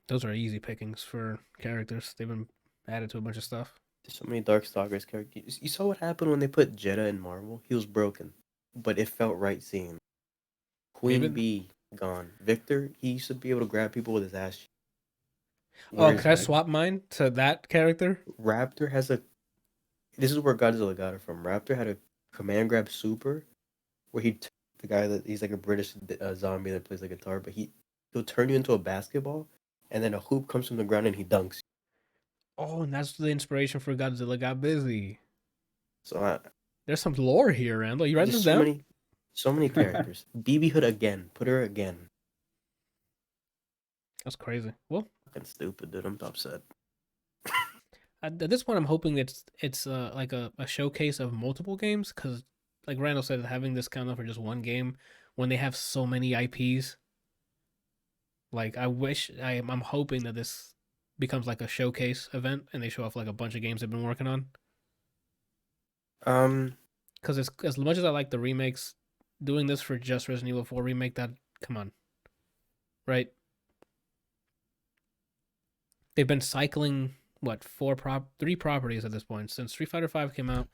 Those are easy pickings for characters. They've been added to a bunch of stuff. There's so many Darkstalkers characters. You saw what happened when they put Jeddah in Marvel? He was broken, but it felt right seeing him. Queen Bee gone. Victor, he used to be able to grab people with his ass. Oh, can I swap mine to that character? Raptor has a... This is where Godzilla got it from. Raptor had a command grab super, where the guy that he's like a British zombie that plays the guitar, but he'll turn you into a basketball, and then a hoop comes from the ground and he dunks you. Oh, and that's the inspiration for Godzilla Got Busy. So there's some lore here, Randall. You write this down? So many characters. BB Hood again. Put her again. That's crazy. Well, fucking stupid, dude. I'm upset. At this point, I'm hoping it's like a showcase of multiple games, because, like Randall said, having this count for just one game when they have so many IPs. Like, I'm hoping that this becomes like a showcase event and they show off like a bunch of games they've been working on. Because as much as I like the remakes, doing this for just Resident Evil 4 remake, come on, right? They've been cycling three properties at this point since Street Fighter V came out.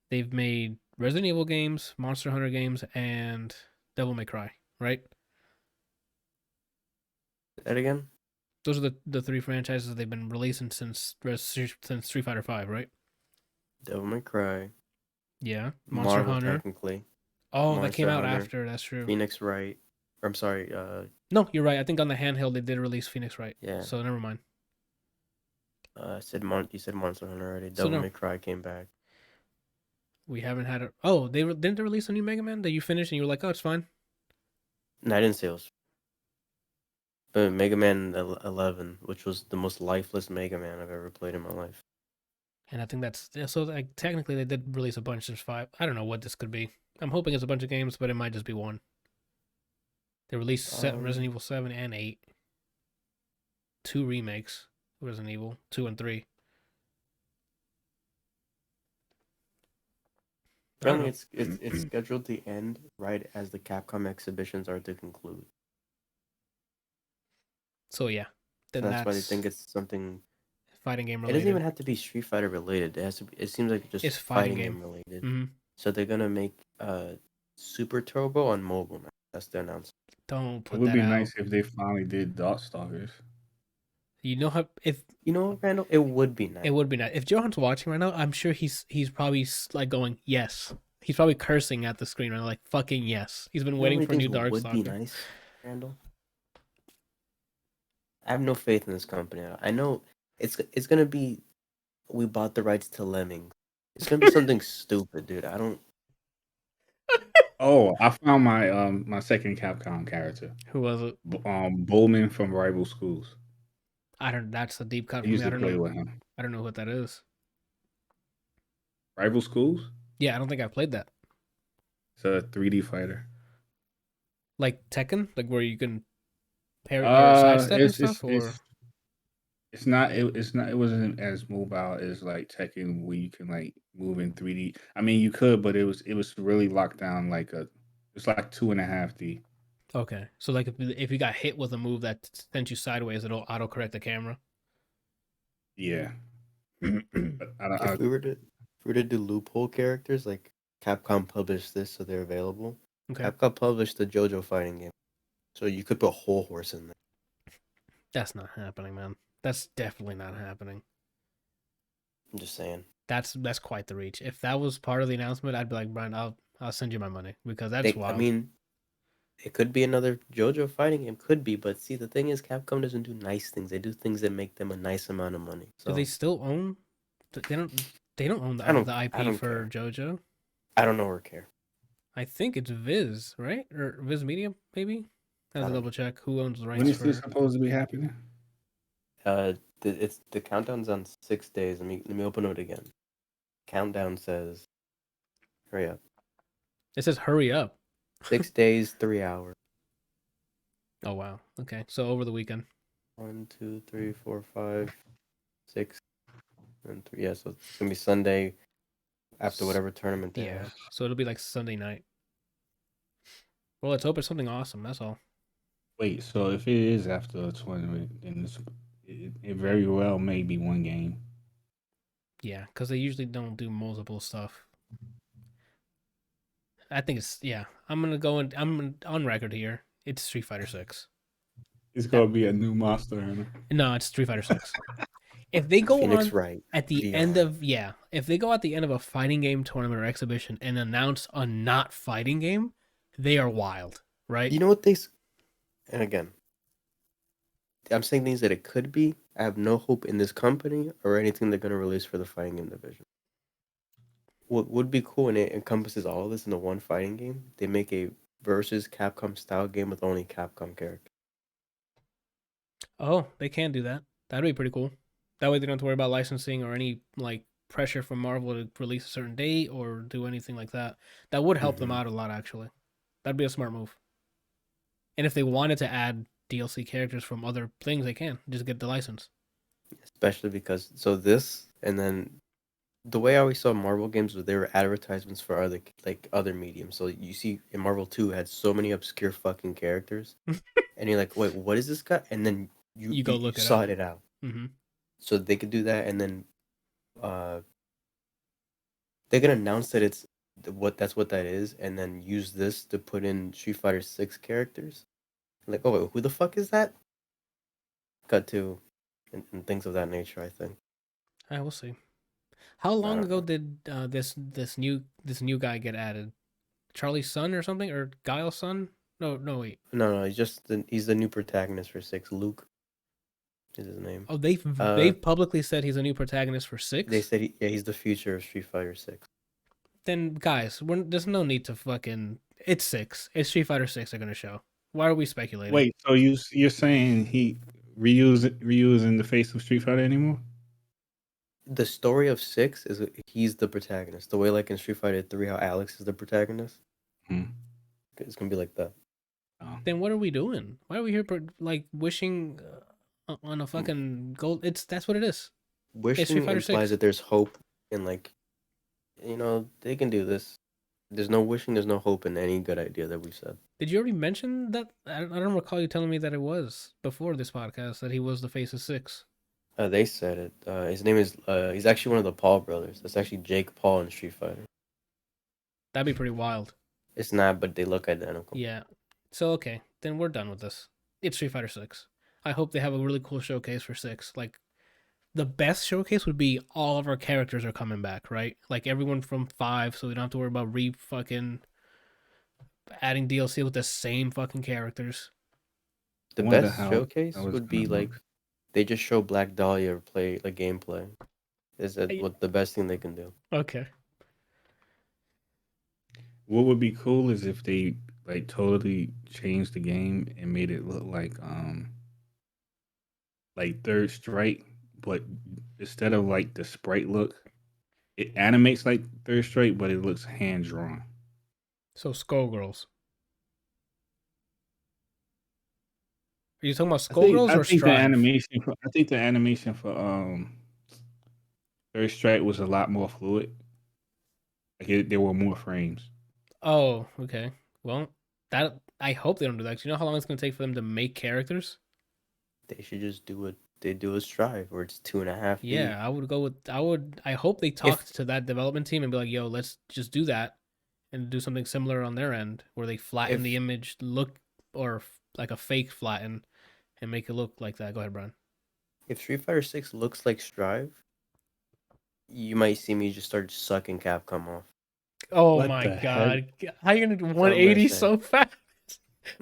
They've made Resident Evil games, Monster Hunter games, and Devil May Cry, right? That again? Those are the three franchises they've been releasing since Street Fighter V, right? Devil May Cry. Yeah. Monster Marvel, Hunter. Technically. Oh, Monster that came out Hunter, after. That's true. Phoenix Wright. I'm sorry. No, you're right. I think on the handheld they did release Phoenix Wright. Yeah. So never mind. You said Monster Hunter already. Devil May Cry came back. We haven't had it. Oh, didn't they release a new Mega Man that you finished and you were like, oh, it's fine? No, I didn't say it was. But Mega Man 11, which was the most lifeless Mega Man I've ever played in my life. And I think that's... So, like, technically, they did release a bunch. There's 5. I don't know what this could be. I'm hoping it's a bunch of games, but it might just be one. They released Resident Evil 7 and 8. 2 remakes. Resident Evil 2 and 3. Apparently, it's scheduled to end right as the Capcom exhibitions are to conclude. So yeah, then that's why they think it's something fighting game related. It doesn't even have to be Street Fighter related. It has to be, it seems like just fighting game related. Mm-hmm. So they're gonna make Super Turbo on mobile now. That's the announcement. Don't put that out. It would be nice if they finally did Darkstalkers. You know how Randall, it would be nice. It would be nice. If Johan's watching right now, I'm sure he's probably like going yes. He's probably cursing at the screen right now, like fucking yes. He's been waiting for a new Darkstalker. Would be nice, Randall. I have no faith in this company. I know it's gonna be. We bought the rights to Lemmings. It's gonna be something stupid, dude. I don't. Oh, I found my my second Capcom character. Who was it? Bullman from Rival Schools. That's a deep cut. I used to play with him. I don't know what that is. Rival Schools? Yeah, I don't think I played that. It's a 3D fighter. Like Tekken, like where you can parry sidestep and stuff, or it's not. It wasn't as mobile as like Tekken, where you can like move in 3D. I mean, you could, but it was really locked down. It's like 2.5D. Okay, so like if you got hit with a move that sent you sideways, it'll autocorrect the camera. Yeah. If we were to do loophole characters, like Capcom published this, so they're available. Okay. Capcom published the JoJo fighting game. So you could put a whole horse in there. That's not happening, man. That's definitely not happening. I'm just saying. That's quite the reach. If that was part of the announcement, I'd be like, Brian, I'll send you my money because that's wild. I mean, it could be another JoJo fighting game, could be, but see, the thing is, Capcom doesn't do nice things. They do things that make them a nice amount of money. So do they still own? They don't own the IP for JoJo. I don't know or care. I think it's Viz, right? Or Viz Media, maybe. I have to double check who owns the rights. When is this supposed to be happening? It's the countdown's on 6 days. Let me open it again. Countdown says, hurry up. It says hurry up. 6 days, 3 hours. Oh wow. Okay, so over the weekend. 1, 2, 3, 4, 5, 6, and 3. Yeah, so it's gonna be Sunday after whatever tournament they have. So it'll be like Sunday night. Well, let's hope it's something awesome. That's all. Wait, so if it is after a tournament, then it very well may be one game. Yeah, because they usually don't do multiple stuff. I think it's I'm on record here. It's Street Fighter 6. It's gonna be a new Monster Hunter. No, it's Street Fighter 6. If they go Phoenix on Wright, at the VR. end of if they go at the end of a fighting game tournament or exhibition and announce a not fighting game, they are wild, right? You know what and again, I'm saying things that it could be. I have no hope in this company or anything they're going to release for the fighting game division. What would be cool, and it encompasses all of this in the one fighting game, they make a versus Capcom style game with only Capcom characters. Oh, they can do that. That'd be pretty cool. That way they don't have to worry about licensing or any like pressure from Marvel to release a certain date or do anything like that. That would help them out a lot, actually. That'd be a smart move. And if they wanted to add DLC characters from other things, they can just get the license. Especially because this, and then the way I always saw Marvel games was they were advertisements for other mediums. So you see in Marvel 2 had so many obscure fucking characters, and you're like, wait, what is this guy? And then you go look it out. Mm-hmm. So they could do that, and then they can announce that that's what that is, and then use this to put in Street Fighter 6 characters. Like, oh, wait, who the fuck is that? Cut to, and things of that nature. I think. I will see. How long ago did this new guy get added? Charlie's son or something, or Guile's son? No, wait. No, he's the new protagonist for 6. Luke is his name. Oh, they've publicly said he's a new protagonist for 6? They said he's the future of Street Fighter 6. Then, guys, there's no need to fucking... It's 6. It's Street Fighter 6 they're going to show. Why are we speculating? Wait, so you're saying reusing the face of Street Fighter anymore? The story of 6 is he's the protagonist. The way like in Street Fighter 3 how Alex is the protagonist. It's going to be like that. Then what are we doing? Why are we here wishing on a fucking gold? That's what it is. Wishing implies that there's hope in they can do this. There's no wishing, there's no hope in any good idea that we've said. Did you already mention that? I don't recall you telling me that it was before this podcast that he was the face of 6. They said it. His name is he's actually one of the Paul brothers. That's actually Jake Paul in Street Fighter. That'd be pretty wild. It's not, but they look identical. Yeah. So okay, then we're done with this. It's Street Fighter 6. I hope they have a really cool showcase for 6. Like, the best showcase would be all of our characters are coming back, right? Like everyone from 5, so we don't have to worry about fucking adding DLC with the same fucking characters. The best showcase would be like they just show Black Dahlia play like gameplay. Is that what the best thing they can do? Okay. What would be cool is if they like totally changed the game and made it look like Third Strike, but instead of like the sprite look, it animates like Third Strike, but it looks hand drawn. So Skullgirls. Are you talking about Skullgirls or Strive? I think the animation for Third Strike was a lot more fluid. Like there were more frames. Oh, okay. Well, I hope they don't do that. 'Cause you know how long it's going to take for them to make characters? They should just do what they do with Strive, where it's 2.5 feet. Yeah, I hope they talk to that development team and be like, yo, let's just do that and do something similar on their end where they flatten the image look or like a fake flatten and make it look like that. Go ahead, Brian. If Street Fighter 6 looks like Strive, you might see me just start sucking Capcom off. Oh What my the heck? god. How you gonna do what I'm gonna 180 say. so fast?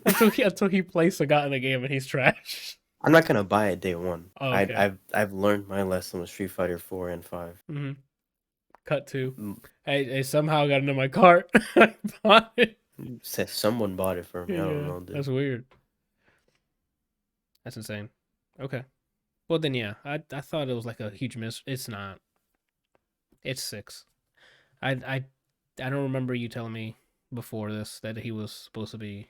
until he plays a guy in the game and he's trash. I'm not gonna buy it day one. Oh, okay. I've learned my lesson with Street Fighter 4 and 5. Mm-hmm. Cut to. Mm, I somehow got into my cart. I bought it. Says someone bought it for me. I don't Yeah, know, dude. that's weird. That's insane. Okay. Well then, yeah, I thought it was like a huge miss. It's not. It's 6. I don't remember you telling me before this that he was supposed to be.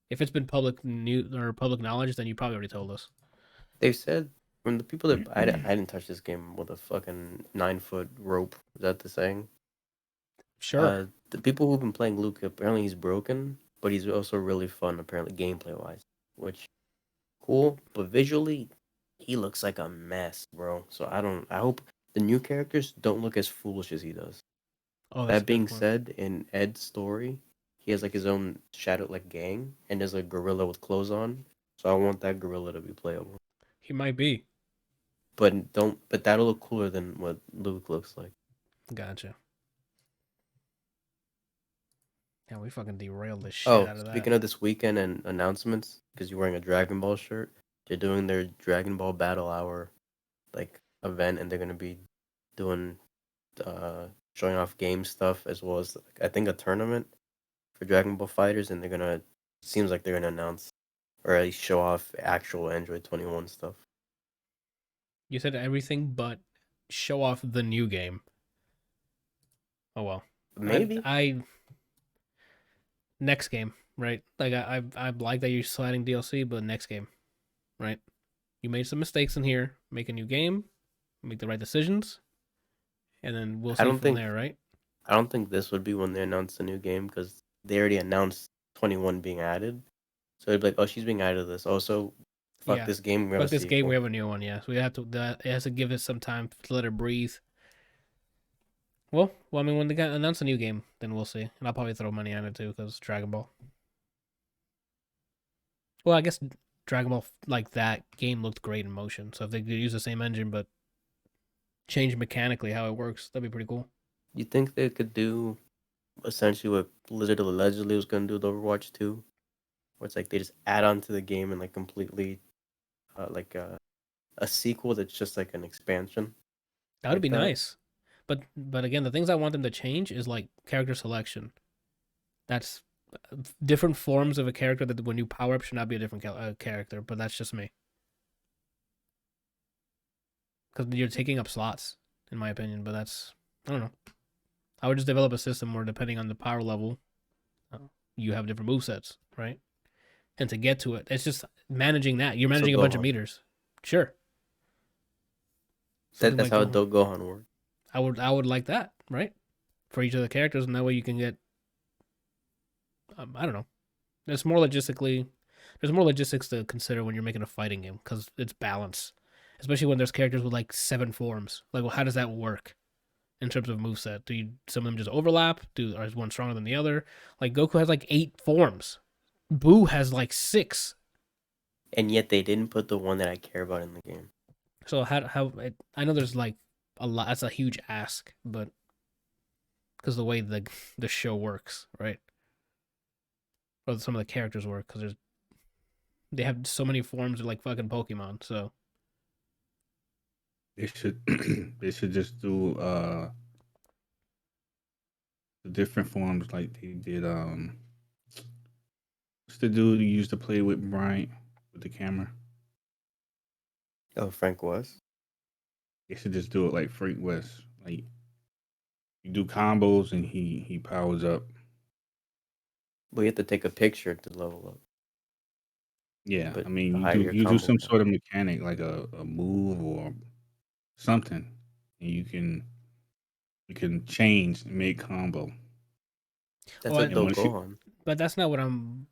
If it's been public knowledge, then you probably already told us. They said from the people that I didn't touch this game with a fucking 9-foot rope. Is that the saying? Sure. The people who've been playing Luke, apparently he's broken, but he's also really fun, apparently, gameplay wise. Which, cool, but visually, he looks like a mess, bro. So I hope the new characters don't look as foolish as he does. Oh, that's a That good being point. said, in Ed's story, he has like his own shadow like gang, and there's a gorilla with clothes on. So I want that gorilla to be playable. He might be. But that'll look cooler than what Luke looks like. Gotcha. Yeah, we fucking derailed the shit out of that. Speaking of this weekend and announcements, because you're wearing a Dragon Ball shirt, they're doing their Dragon Ball Battle Hour like event, and they're gonna be doing showing off game stuff as well as I think a tournament for Dragon Ball Fighters, and seems like they're gonna announce or at least show off actual Android 21 stuff. You said everything but show off the new game. Oh well. Maybe. Next game, right? Like I like that you're sliding DLC, but next game, right? You made some mistakes in here. Make a new game, make the right decisions, and then we'll see from there, right? I don't think this would be when they announce the new game because they already announced 21 being added. So it'd be like, oh, she's being added to this. Also, fuck this game. Fuck this game. We have a new one. Yeah, so we have to. It has to give it some time to let it breathe. Well, I mean, when they announce a new game, then we'll see, and I'll probably throw money on it too because Dragon Ball. Well, I guess Dragon Ball like that game looked great in motion. So if they could use the same engine but change mechanically how it works, that'd be pretty cool. You think they could do essentially what Blizzard allegedly was going to do with Overwatch 2? Where it's like they just add on to the game and like completely like a sequel that's just like an expansion. That would like be that. nice. But again, the things I want them to change is like character selection. That's different forms of a character that when you power up should not be a different character, but that's just me. Because you're taking up slots, in my opinion, but that's, I don't know. I would just develop a system where depending on the power level, you have different movesets, right? And to get to it, it's just managing that. You're managing a bunch of meters. Sure. That's like how Gohan works. I would like that, right? For each of the characters, and that way you can get. I don't know. There's more logistics to consider when you're making a fighting game because it's balance, especially when there's characters with like 7 forms. Like, well, how does that work in terms of moveset? Do some of them just overlap? Or is one stronger than the other? Like Goku has like 8 forms. Boo has like 6. And yet they didn't put the one that I care about in the game. So how I know there's like a lot. That's a huge ask, but because the way the show works, right? Or some of the characters work, because they have so many forms of like fucking Pokemon. So they should just do the different forms like they did. What's the dude you used to play with Bryant with the camera? Oh, Frank West. They should just do it like Frank West. Like you do combos and he powers up. But you have to take a picture to level up. Yeah, But I mean you do some sort of mechanic like a move or something, and you can change and make combo. That's like Gohan. But that's not what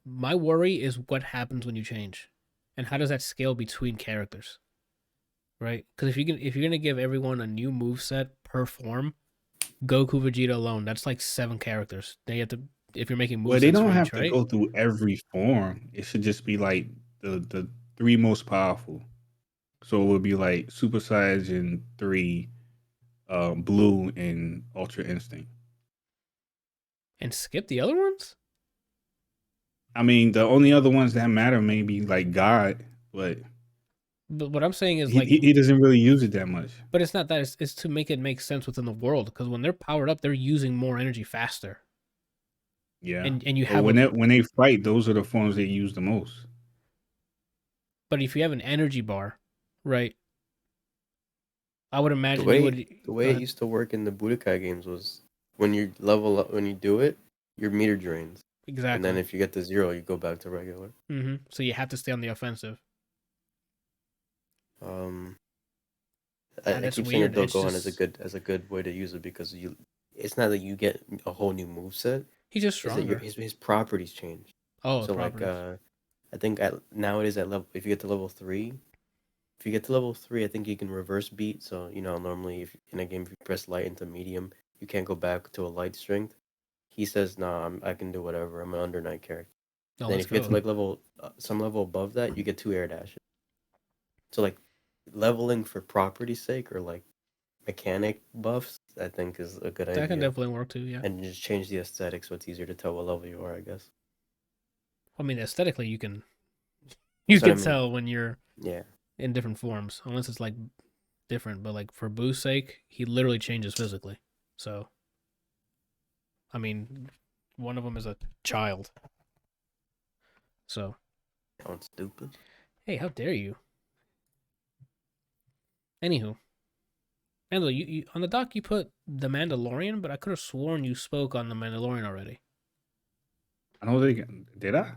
my worry is what happens when you change, and how does that scale between characters, right? Because if you're gonna give everyone a new move set per form, Goku, Vegeta alone, that's like 7 characters. They have to if you're making Well, they movesets for don't have each, to right? go through every form. It should just be like the three most powerful. So it would be like Super Saiyan 3, Blue, and Ultra Instinct. And skip the other ones? I mean, the only other ones that matter may be like God, but But what I'm saying is he like, he doesn't really use it that much. but it's not that. It's to make it make sense within the world. Because when they're powered up, they're using more energy faster. Yeah. And you But have when they fight, those are the forms they use the most. but if you have an energy bar, right? I would The imagine you way would. the Go way it ahead. used to work in the Budokai games was when you level up, when you do it, your meter drains, and then Exactly. if you get to 0, you go back to regular. So you have to stay on the offensive. I And it's keep saying weird. It's Dogohan just as a good way to use it because it's not that you get a whole new moveset. he's just It's that stronger. his properties change. Oh, So like properties. I think nowadays at level, if you get to level 3, I think you can reverse beat. So normally if in a game if you press light into medium, you can't go back to a light strength. He says, "Nah, I can do whatever. I'm an under night character." Oh, Then let's if you get to go. like some level above that, you get 2 air dashes. So like leveling for property's sake or like mechanic buffs, I think is a good That can idea. definitely work too. Yeah. And just change the aesthetic so it's easier to tell what level you are, I guess. I mean, aesthetically, you can That's what I can mean. tell when you're Yeah. in different forms, unless it's like different. But like for Boo's sake, he literally changes physically. So, I mean, one of them is a child. So, Sounds stupid. hey, how dare you? Anywho, Angelo, you on the doc you put the Mandalorian, but I could have sworn you spoke on the Mandalorian already. I don't think did I?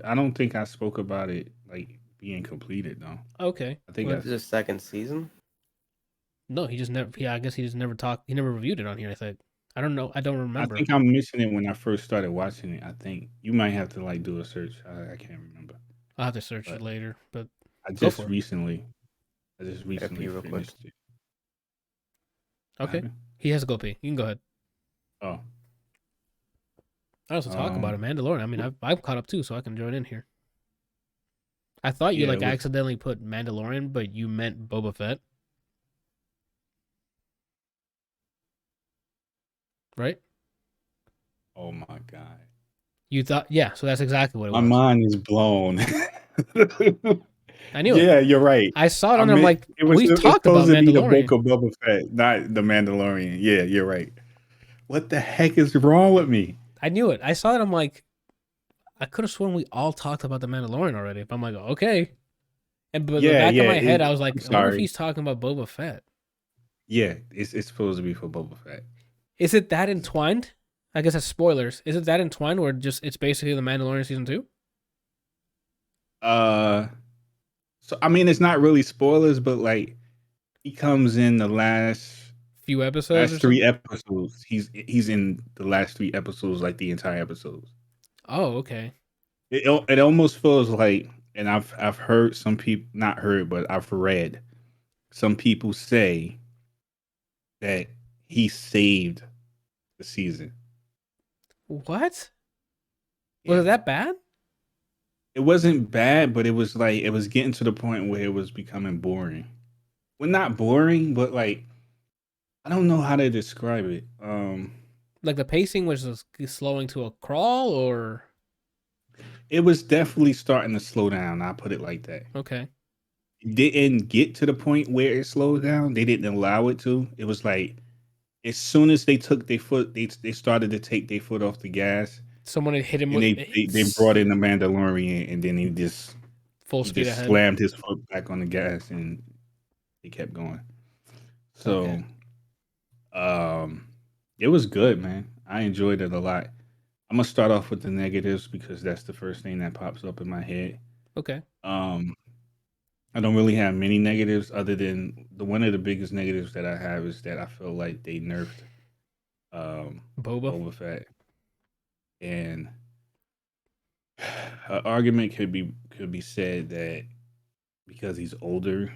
I don't think I spoke about it like being completed though. Okay. I think Well, Is this second season? no, he just never. Yeah, I guess he just never talked. He never reviewed it on here. I think. I don't know. I don't I remember. think I'm missing it when I first started watching it. I think you might have to like do a search. I can't remember. I'll have to search it But later. But I go just for it. recently I just Gotta recently pee real quick. finished it. What Okay. happened? He has to go pee. You can go ahead. Oh. I also talk about it, Mandalorian. I mean, I'm caught up too, so I can join in here. I thought you Yeah, like it was accidentally put Mandalorian, but you meant Boba Fett, right? oh my god. You thought, yeah. So that's exactly what it My was. mind is blown. I knew it. Yeah, you're right. I saw it I on there. I'm meant like, it's we've talked about supposed to be the Book Mandalorian. of Boba Fett, not the Mandalorian. Yeah, you're right. What the heck is wrong with me? I knew it. I saw it. I'm like, I could have sworn we all talked about the Mandalorian already. But I'm like, okay. And but in the Yeah, back of yeah. my head, I was I'm like, I wonder if sorry. he's talking about Boba Fett. Yeah, it's supposed to be for Boba Fett. Is it that entwined? I guess that's spoilers. Is it that entwined where just it's basically the Mandalorian season 2? So I mean, it's not really spoilers, but like he comes in the Few episodes or something? 3 episodes. He's in the last 3 episodes, like the entire episodes. Oh, okay. It almost feels like, and I've heard some people, not heard, but I've read some people say that he saved the season. What? Yeah. Was it that bad? It wasn't bad, but it was like it was getting to the point where it was becoming boring. Well, not boring, but like I don't know how to describe it. Like the pacing was just slowing to a crawl, or It was definitely starting to slow down. I put it like that. okay. It didn't get to the point where it slowed down. They didn't allow it to. It was like as soon as they took their foot, they started to take their foot off the gas, Someone had hit him and with they brought in the Mandalorian, and then full he speed just ahead. slammed his foot back on the gas, and they kept going. So, Okay. it was good, man. I enjoyed it a lot. I'm gonna start off with the negatives because that's the first thing that pops up in my head. Okay. I don't really have many negatives other than one of the biggest negatives that I have is that I feel like they nerfed Boba. Boba Fett, and an argument could be said that because he's older,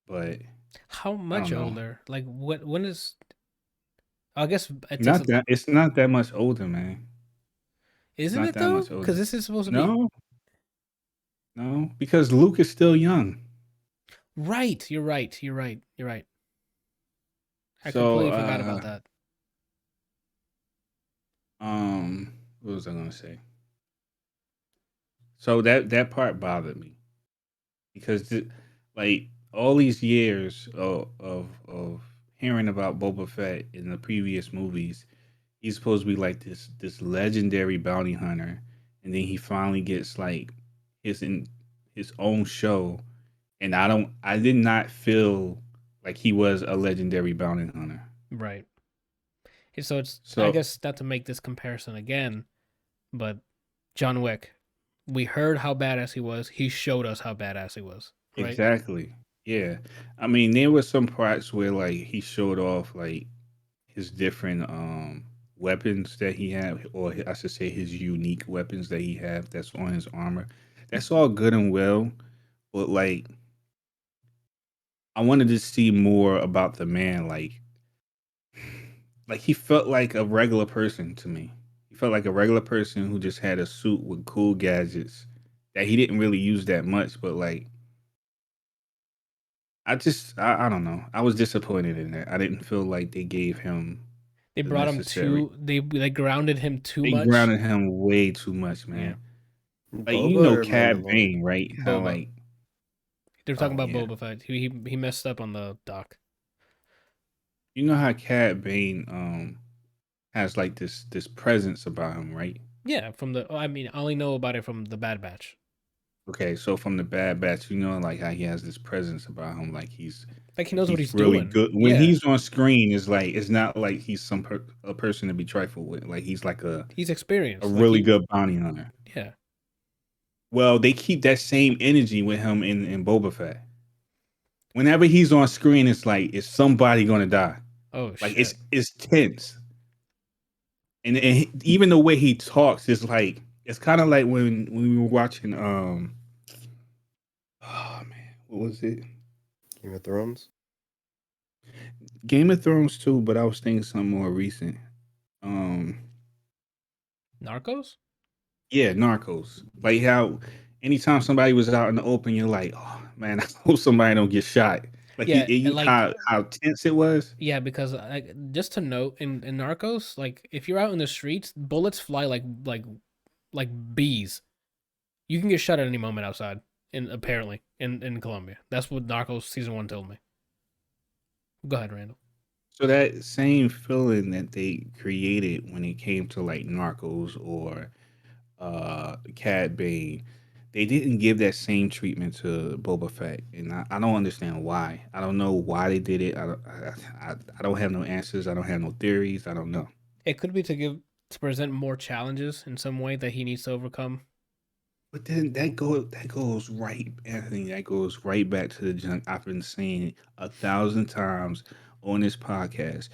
but How I much don't know. older? Like when is I guess it takes Not that it's not that much older, man. It's isn't not it that though? much Because older. this is supposed to be No, no, because Luke is still young. right. You're right. You're right. You're right. I So, completely forgot about that. what was I gonna say? So that part bothered me because like all these years of hearing about Boba Fett in the previous movies, he's supposed to be like this legendary bounty hunter, and then he finally gets like his in his own show, and I did not feel like he was a legendary bounty hunter. Right. So it's I So guess not to make this comparison again, but John Wick, we heard how badass he was. He showed us how badass he was. Right. exactly, yeah. I mean, there were some parts where like he showed off like his different weapons that he had, or I should say his unique weapons that he have that's on his armor. That's all good and well, but like I wanted to see more about the man. Like he felt like a regular person to me. He felt like a regular person who just had a suit with cool gadgets that he didn't really use that much. But like I don't know. I was disappointed in that. I didn't feel like they gave him They the brought him necessary. too. They grounded him too They much. grounded him way too much, Yeah. man. Like you Boba know or Cad Mandalorian? Bane, right? How Boba. like They're talking oh about yeah. Boba Fett. He messed up on the dock. You know how Cad Bane has like this presence about him, right? Yeah, from the. I mean, I only know about it from the Bad Batch. Okay, so from the Bad Batch, you know, like how he has this presence about him, like Like he knows what he's really doing. good. When Yeah, he's on screen, it's not like he's a person to be trifled with. Like he's like he's a experienced. Like really he. good bounty hunter. Yeah. Well, they keep that same energy with him in Boba Fett. Whenever he's on screen, it's like is somebody gonna die? Oh Like shit. it's tense, even the way he talks is like it's kind of like when we were watching oh man, what was it? Game of Thrones. Game of Thrones too, but I was thinking something more recent. Um, Narcos. yeah, Narcos. Like how anytime somebody was out in the open, you're like, oh man, I hope somebody don't get shot. Like Yeah, and like how tense it was. yeah, because like just to note in Narcos, like if you're out in the streets, bullets fly like bees. You can get shot at any moment outside. In apparently in Colombia, that's what Narcos season 1 told me. Go ahead, Randall. So that same feeling that they created when it came to like Narcos or Cad Bane, they didn't give that same treatment to Boba Fett, and I don't understand why. I don't know why they did it. I don't have no answers. I don't have no theories. I don't know. It could be to present more challenges in some way that he needs to overcome. But then that goes right, Anthony. That goes right back to the junk I've been saying 1,000 times on this podcast.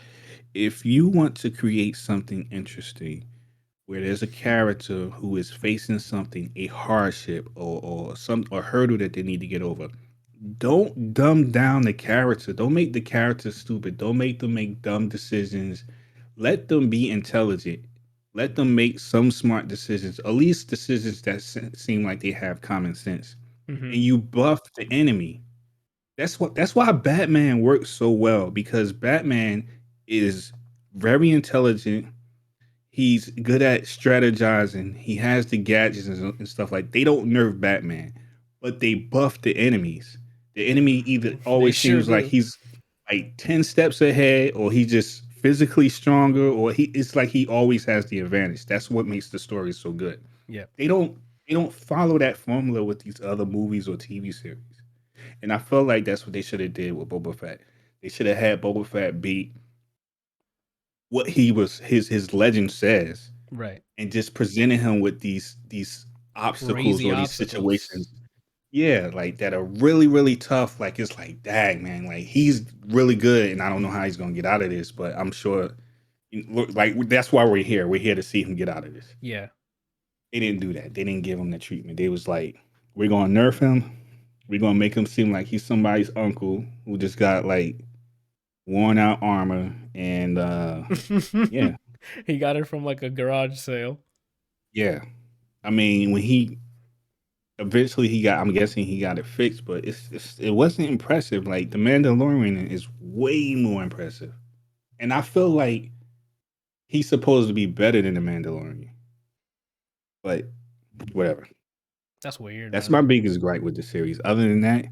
If you want to create something interesting, where there's a character who is facing something, a hardship or some a hurdle that they need to get over, don't dumb down the character. Don't make the character stupid. Don't make them make dumb decisions. Let them be intelligent. Let them make some smart decisions, at least decisions that seem like they have common sense. Mm-hmm. And you buff the enemy. That's why Batman works so well, because Batman is very intelligent. He's good at strategizing. He has the gadgets and stuff. Like they don't nerf Batman, but they buff the enemies. The enemy either They always sure seems like do. he's like 10 steps ahead, or he just physically stronger, or it's like he always has the advantage. That's what makes the story so good. Yeah. They don't they don't follow that formula with these other movies or TV series. And I felt like that's what they should have did with Boba Fett. They should have had Boba Fett beat what he was his legend says, Right. and just presenting him with these obstacles Crazy or these obstacles. situations. Yeah, like that are really tough. Like it's like, dang man, like he's really good, and I don't know how he's gonna get out of this, but I'm sure. Look, like that's why we're here. We're here to see him get out of this. Yeah. They didn't do that. They didn't give him the treatment. They was like, we're gonna nerf him. We're gonna make him seem like he's somebody's uncle who just got like worn out armor, and yeah, He got it from like a garage sale. yeah. I mean, when he eventually he got, I'm guessing he got it fixed, but it wasn't impressive. Like the Mandalorian is way more impressive, and I feel like he's supposed to be better than the Mandalorian, but whatever. That's weird, That's man. my biggest gripe with the series. Other than that,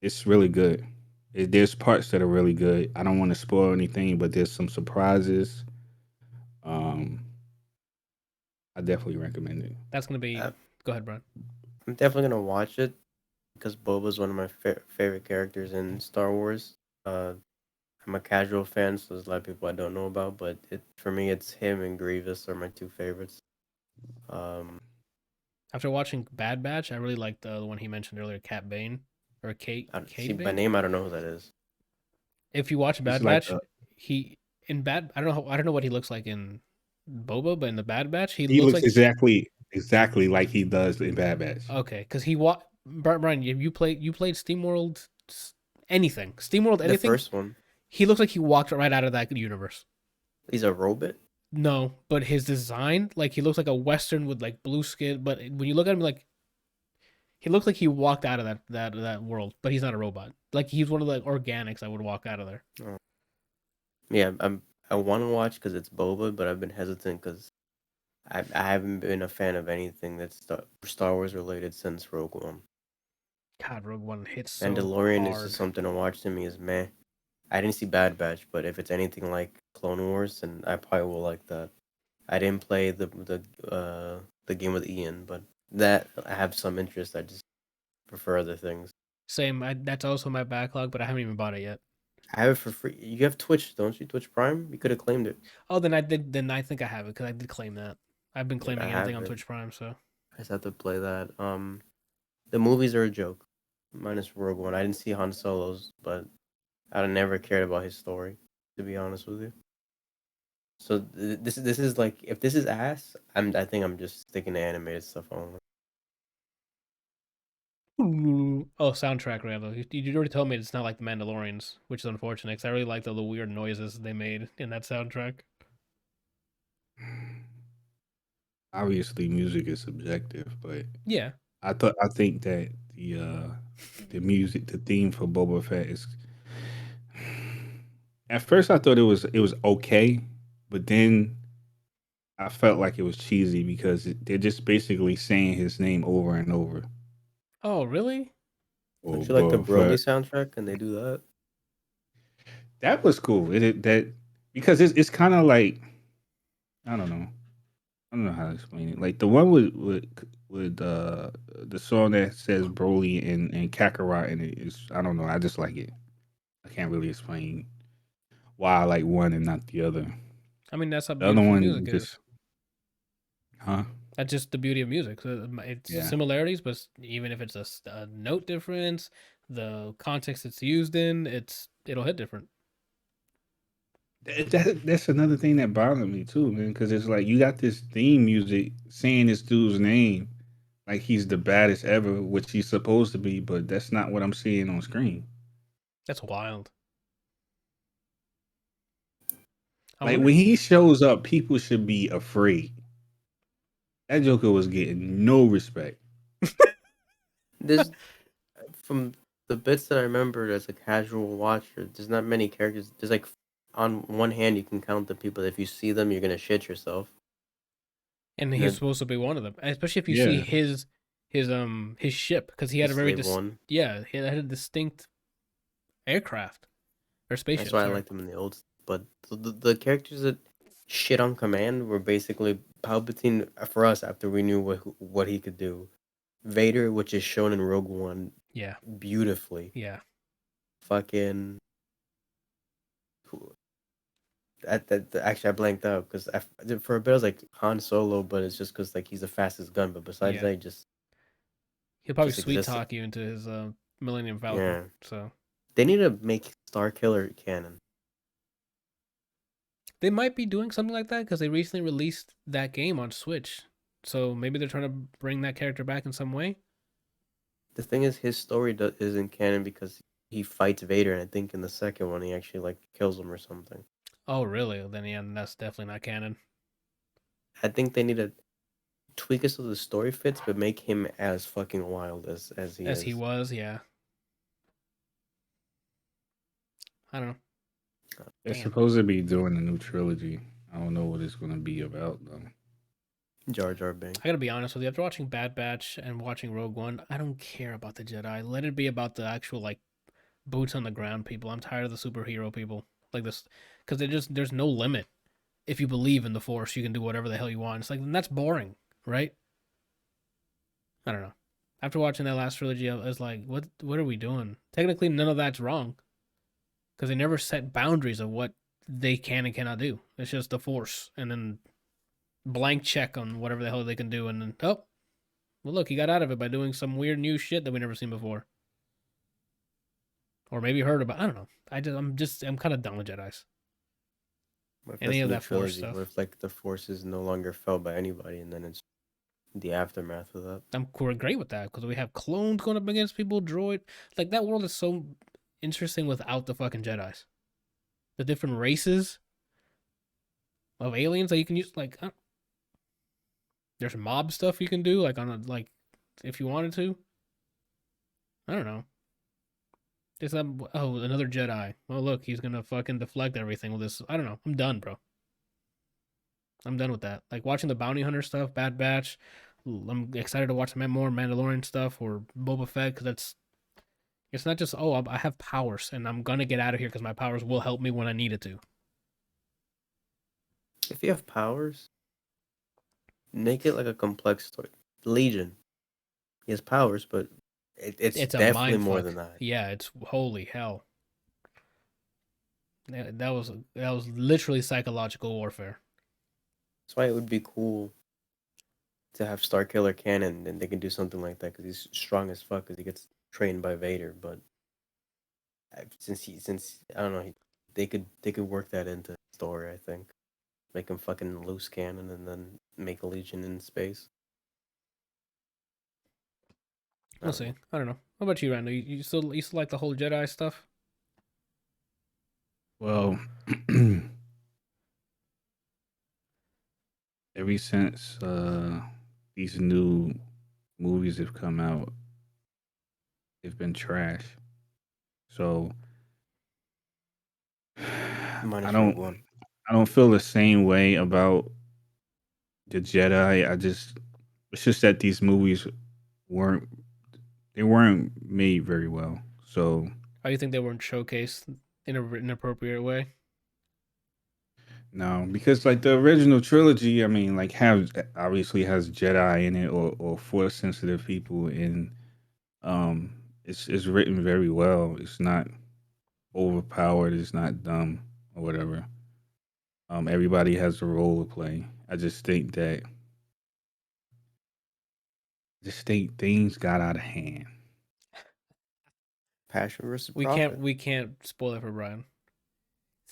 it's really good. There's parts that are really good. I don't want to spoil anything, but there's some surprises. Um, I definitely recommend it. That's gonna be. Uh, Go ahead, Brian. I'm definitely gonna watch it because Boba's one of my favorite characters in Star Wars. I'm a casual fan, so there's a lot of people I don't know about, but for me, it's him and Grievous are my two favorites. Um, After watching Bad Batch, I really liked the one he mentioned earlier, Cat Bane or see Cade by Bane. name, I don't know who that is. If you watch It's Bad like Batch, he in Bad. I don't know what he looks like in Boba, but in the Bad Batch, he he looks looks like exactly like he does in Bad Batch. okay, because Brian, you played SteamWorld anything, SteamWorld The anything. first one, He looks like he walked right out of that universe. he's a robot. No, but his design, like he looks like a Western with like blue skin. But when you look at him, like he looks like he walked out of that world. But he's not a robot. Like he's one of the organics that would walk out of there. Oh. Yeah, I want to watch because it's Boba, but I've been hesitant because I haven't been a fan of anything that's Star Wars related since Rogue One. God, Rogue One hits so Mandalorian is hard. just something to watch to me. Is meh. I didn't see Bad Batch, but if it's anything like Clone Wars, then I probably will like that. I didn't play the game with Ian, but that I have some interest. I just prefer other things. Same. That's also my backlog, but I haven't even bought it yet. I have it for free. You have Twitch, don't you? Twitch Prime. You could have claimed it. Oh, then I did. Then I think I have it because I did claim that. I've been Yeah, I claiming anything have on it. Twitch Prime, so I just have to play that. The movies are a joke, minus Rogue One. I didn't see Han Solo's, but I never cared about his story, to be honest with you. So this is like if this is ass, I think I'm just sticking to animated stuff only. oh, soundtrack Randall. You already told me it's not like the Mandalorians, which is unfortunate because I really liked all the weird noises they made in that soundtrack. Obviously, music is subjective, but Yeah. I think that the music, the theme for Boba Fett is. At first, I thought it was okay, but then I felt like it was cheesy because they're just basically saying his name over and over. Oh, really? Don't you like the Boba Broly Fett. soundtrack? And they do that. That was cool. That because it's kind of like I don't know. I don't know how to explain it. Like the one with the song that says Broly and Kakarot in it is I don't know. I just like it. I can't really explain why I like one and not the other. I mean, that's how The other beautiful one music just is. huh? That's just the beauty of music. So it's Yeah. similarities, but even if it's a note difference, the context it's used in, it'll hit different. That's another thing that bothered me too, man. Because it's like you got this theme music saying this dude's name like he's the baddest ever, which he's supposed to be, but that's not what I'm seeing on screen. That's wild. I Like wonder. when he shows up, people should be afraid. That Joker was getting no respect. There's from the bits that I remember as a casual watcher. There's not many characters. There's like on one hand you can count the people. If you see them, you're gonna shit yourself. And And he's then supposed to be one of them, especially if you see Yeah, his ship because he the had a very slave one. yeah, he had a distinct aircraft or That's spaceship. why I Sorry. liked them in the old. But the characters that shit on command were basically Palpatine for us after we knew what he could do. Vader, which is shown in Rogue One Yeah, beautifully. yeah. Fucking. Actually, I blanked out because for a bit I was like Han Solo, but it's just because like he's the fastest gun. But besides Yeah. that, he just He'll probably just sweet existed. talk you into his Millennium Falcon. Yeah. So They need to make Star Killer canon. they might be doing something like that because they recently released that game on Switch. So maybe they're trying to bring that character back in some way. The thing is, his story isn't canon because he fights Vader, and I think in the second one he actually like kills him or something. Oh, really? Then yeah, that's definitely not canon. I think they need to tweak it so the story fits, but make him as fucking wild as he As is. he was, yeah. I don't know. They're Damn. supposed to be doing a new trilogy. I don't know what it's gonna be about though. Jar Jar Binks. I gotta be honest with you. After watching Bad Batch and watching Rogue One, I don't care about the Jedi. Let it be about the actual like boots on the ground people. I'm tired of the superhero people like this because there's no limit. If you believe in the Force, you can do whatever the hell you want. It's like that's boring, right? I don't know. After watching that last trilogy, I was like, what are we doing? Technically, none of that's wrong because they never set boundaries of what they can and cannot do. It's just the Force, and then blank check on whatever the hell they can do, and then well, look, he got out of it by doing some weird new shit that we never seen before, or maybe heard about. I don't know. I'm kind of done with Jedi's. What if Any that's of the new that Force trilogy? stuff. What if like the Force is no longer felt by anybody, and then it's the aftermath of that? We're great with that because we have clones going up against people, droid. Like that world is so interesting without the fucking Jedi's. The different races of aliens that you can use, like there's mob stuff you can do, like on a like if you wanted to. I don't know. There's another Jedi. Oh look, he's gonna fucking deflect everything with this. I don't know. I'm done, bro. I'm done with that. Like watching the bounty hunter stuff, Bad Batch. I'm excited to watch more Mandalorian stuff or Boba Fett because it's not just I have powers and I'm gonna get out of here because my powers will help me when I need it to. If you have powers, make it like a complex story. Legion, he has powers, but it's It's a definitely mind more fuck. than that. Yeah, it's holy hell. That was literally psychological warfare. That's why it would be cool to have Starkiller canon, and they can do something like that because he's strong as fuck because he gets trained by Vader. But since I don't know, they could work that into the story. I think make him fucking loose cannon, and then make a Legion in space. We'll see. I don't know. What about you, Randall? You still like the whole Jedi stuff? Well, ever since these new movies have come out, they've been trash. So Minus I Rogue don't One. I don't feel the same way about the Jedi. It's just that these movies weren't made very well. So How do you think they weren't showcased in an appropriate way? no, because like the original trilogy, I mean, like have obviously has Jedi in it or force sensitive people, and it's written very well. It's not overpowered. It's not dumb or whatever. Everybody has a role to play. I just think things got out of hand. Passion versus We profit. can't spoil it for Brian.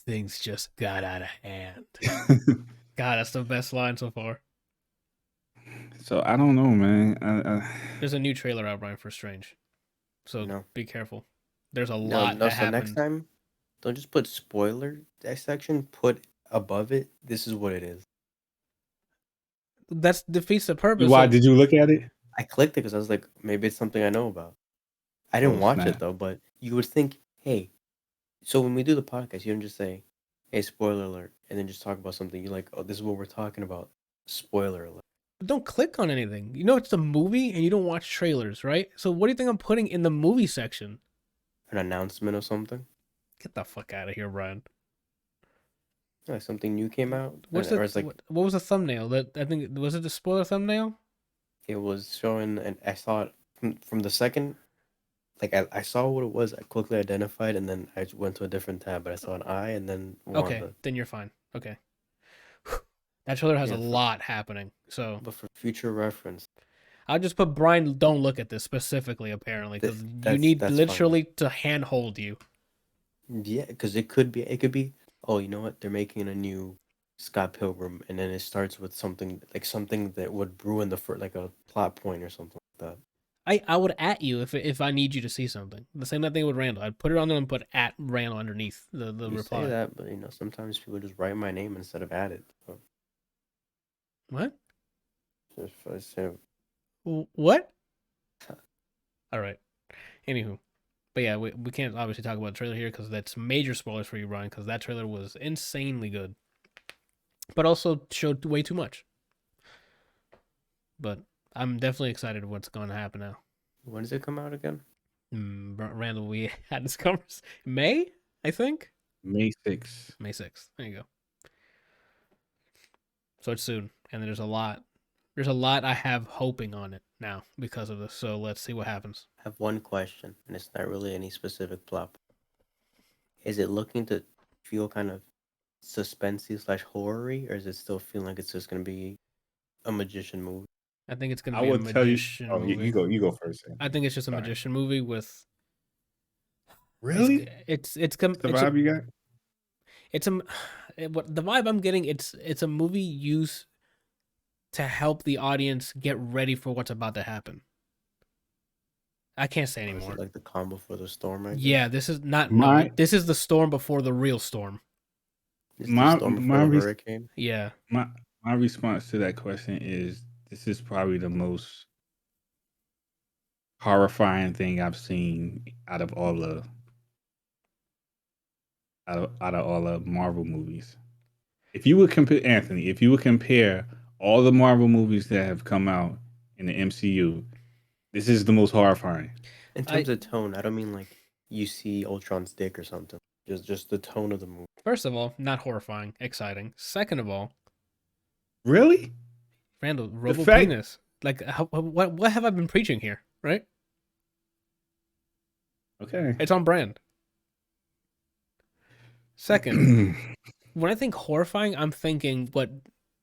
Things just got out of hand. God, that's the best line so far. So I don't know, man. There's a new trailer out, Brian, for Strange. So No. be careful. There's a No, lot no. that So next happened. time, don't just put spoiler section. Put above it. This is what it is. That defeats the purpose. Why did you look at it? I clicked it because I was like, maybe it's something I know about. I Oh, didn't watch snap. it though, but you would think, hey, so when we do the podcast, you don't just say, hey, spoiler alert, and then just talk about something. You're like, oh, this is what we're talking about. Spoiler alert. But don't click on anything. You know it's a movie and you don't watch trailers, right? So what do you think I'm putting in the movie section? An announcement or something. Get the fuck out of here, Brian. Like something new came out. What's or it's like what was the thumbnail? That I think was it the spoiler thumbnail? it was showing, and I saw it from the second. Like I saw what it was. I quickly identified, and then I went to a different tab. But I saw an eye, and then Wanda. Okay, then you're fine. Okay. That trailer has a lot happening. So, but for future reference, I'll just put Brian. Don't look at this specifically, apparently, because you need that's literally to handhold you. Yeah, because it could be. Oh, you know what? They're making a new Scott Pilgrim, and then it starts with something that would ruin the like a plot point or something like that. I would at you if I need you to see something. The same thing with Randall. I'd put it on there and put at Randall underneath the You reply. say that, but sometimes people just write my name instead of add it. So What? if I say, What? All right. Anywho, but yeah, we can't obviously talk about the trailer here because that's major spoilers for you, Brian. Because that trailer was insanely good, but also showed way too much. But I'm definitely excited what's going to happen now. when does it come out again? Randall, we had this conversation May, I think. May 6th. May 6th. There you go. So it's soon, and there's a lot. There's a lot I have hoping on it now because of this. So let's see what happens. I have one question, and it's not really any specific plot. Is it looking to feel kind of suspensey / horror-y, or is it still feeling like it's just going to be a magician movie? I think it's gonna I be a would tell you. magician Oh, movie. you go first. Sam. I think it's just a Sorry. magician movie with. Really? It's the vibe you got? It's what the vibe I'm getting. It's a movie used to help the audience get ready for what's about to happen. I can't say Or is anymore. it like the calm before the storm? I guess? Yeah, this is not. My- No, this is the storm before the real storm. It's my- the storm before my the re- hurricane. Yeah, My response to that question is this is probably the most horrifying thing I've seen out of all the Marvel movies. If you would compare Anthony, if you would compare all the Marvel movies that have come out in the MCU, this is the most horrifying. In terms of tone, I don't mean like you see Ultron's dick or something. Just the tone of the movie. First of all, not horrifying, exciting. Second of all, Really? Randall, fact- robo-penis. Like, what have I been preaching here, right? Okay. It's on brand. Second, when I think horrifying, I'm thinking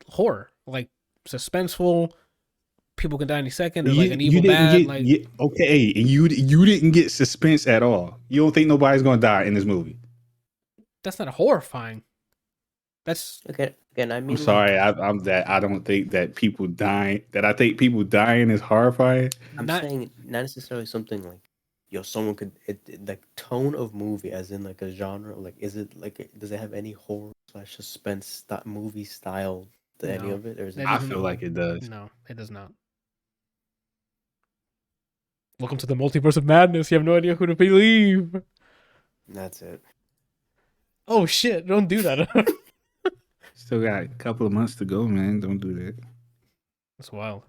horror, like suspenseful. People can die any second. There's like an evil bad. Okay, and you didn't get suspense at all. You don't think nobody's gonna die in this movie? That's not horrifying. That's Okay, again, I mean, I'm sorry. I don't think that people dying. That I think people dying is horrifying. I'm saying not necessarily something like, someone could like tone of movie, as in like a genre. Like, is it like, does it have any horror / suspense movie style to any No. of it, or is it? That I doesn't- feel like it does. No, it does not. Welcome to the multiverse of madness. You have no idea who to believe. That's it. Oh shit! Don't do that. Still got a couple of months to go, man. Don't do that. That's wild.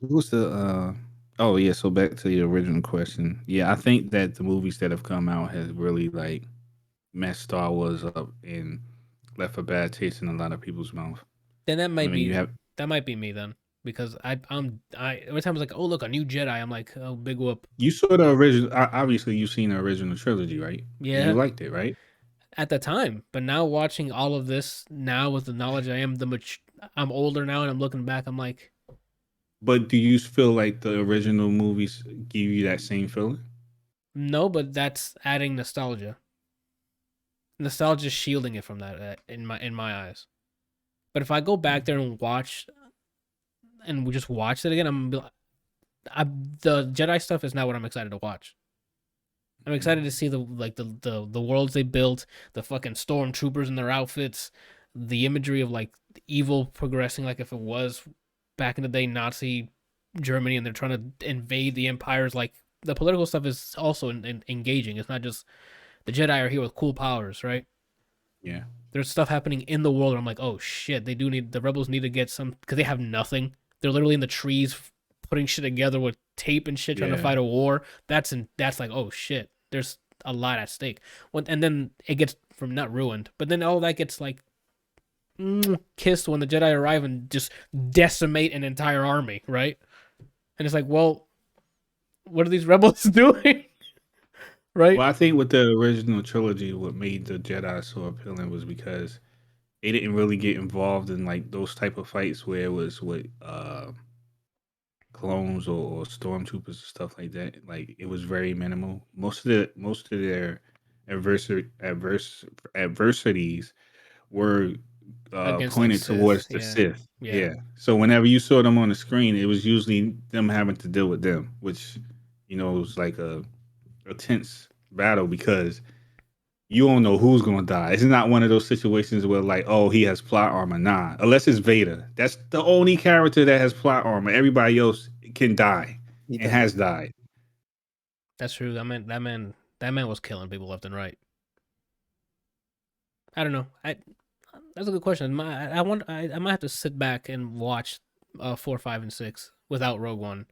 Who's the? Oh yeah. So back to the original question. Yeah, I think that the movies that have come out has really like messed Star Wars up and left a bad taste in a lot of people's mouth. Then that might be have that might be me then, because I every time it's like, oh look, a new Jedi, I'm like, oh, big whoop. you saw the original. Obviously, you've seen the original trilogy, right? Yeah. You liked it, right? At the time, but now watching all of this now with the knowledge I am, I'm older now, and I'm looking back, I'm like, But do you feel like the original movies give you that same feeling? no, but that's adding nostalgia. Nostalgia shielding it from that in my eyes. But if I go back there and watch, and we just watch it again, the Jedi stuff is not what I'm excited to watch. I'm excited to see the worlds they built, the fucking stormtroopers in their outfits, the imagery of like evil progressing like if it was back in the day Nazi Germany and they're trying to invade the empires. Like the political stuff is also engaging. It's not just the Jedi are here with cool powers, right? Yeah. There's stuff happening in the world where I'm like, oh shit, the rebels need to get some, because they have nothing. They're literally in the trees putting shit together with tape and shit, trying to fight a war. That's like, oh shit, there's a lot at stake. And then it gets from not ruined, but then all that gets like kissed when the Jedi arrive and just decimate an entire army, right? And it's like, well, what are these rebels doing? Right? Well, I think with the original trilogy, what made the Jedi so appealing was because they didn't really get involved in like those type of fights where it was with clones or stormtroopers and stuff like that. Like it was very minimal. Most of their adversities were against like pointed Sith. towards the Yeah, Sith. yeah. Yeah. So whenever you saw them on the screen, it was usually them having to deal with them, which was like a tense battle because you don't know who's gonna die. It's not one of those situations where like, oh, he has plot armor. Nah, unless it's Vader. That's the only character that has plot armor. Everybody else can die He and has doesn't. died. That's true. That man was killing people left and right. I don't know. That's a good question. I want. I might have to sit back and watch 4, 5, and 6 without Rogue One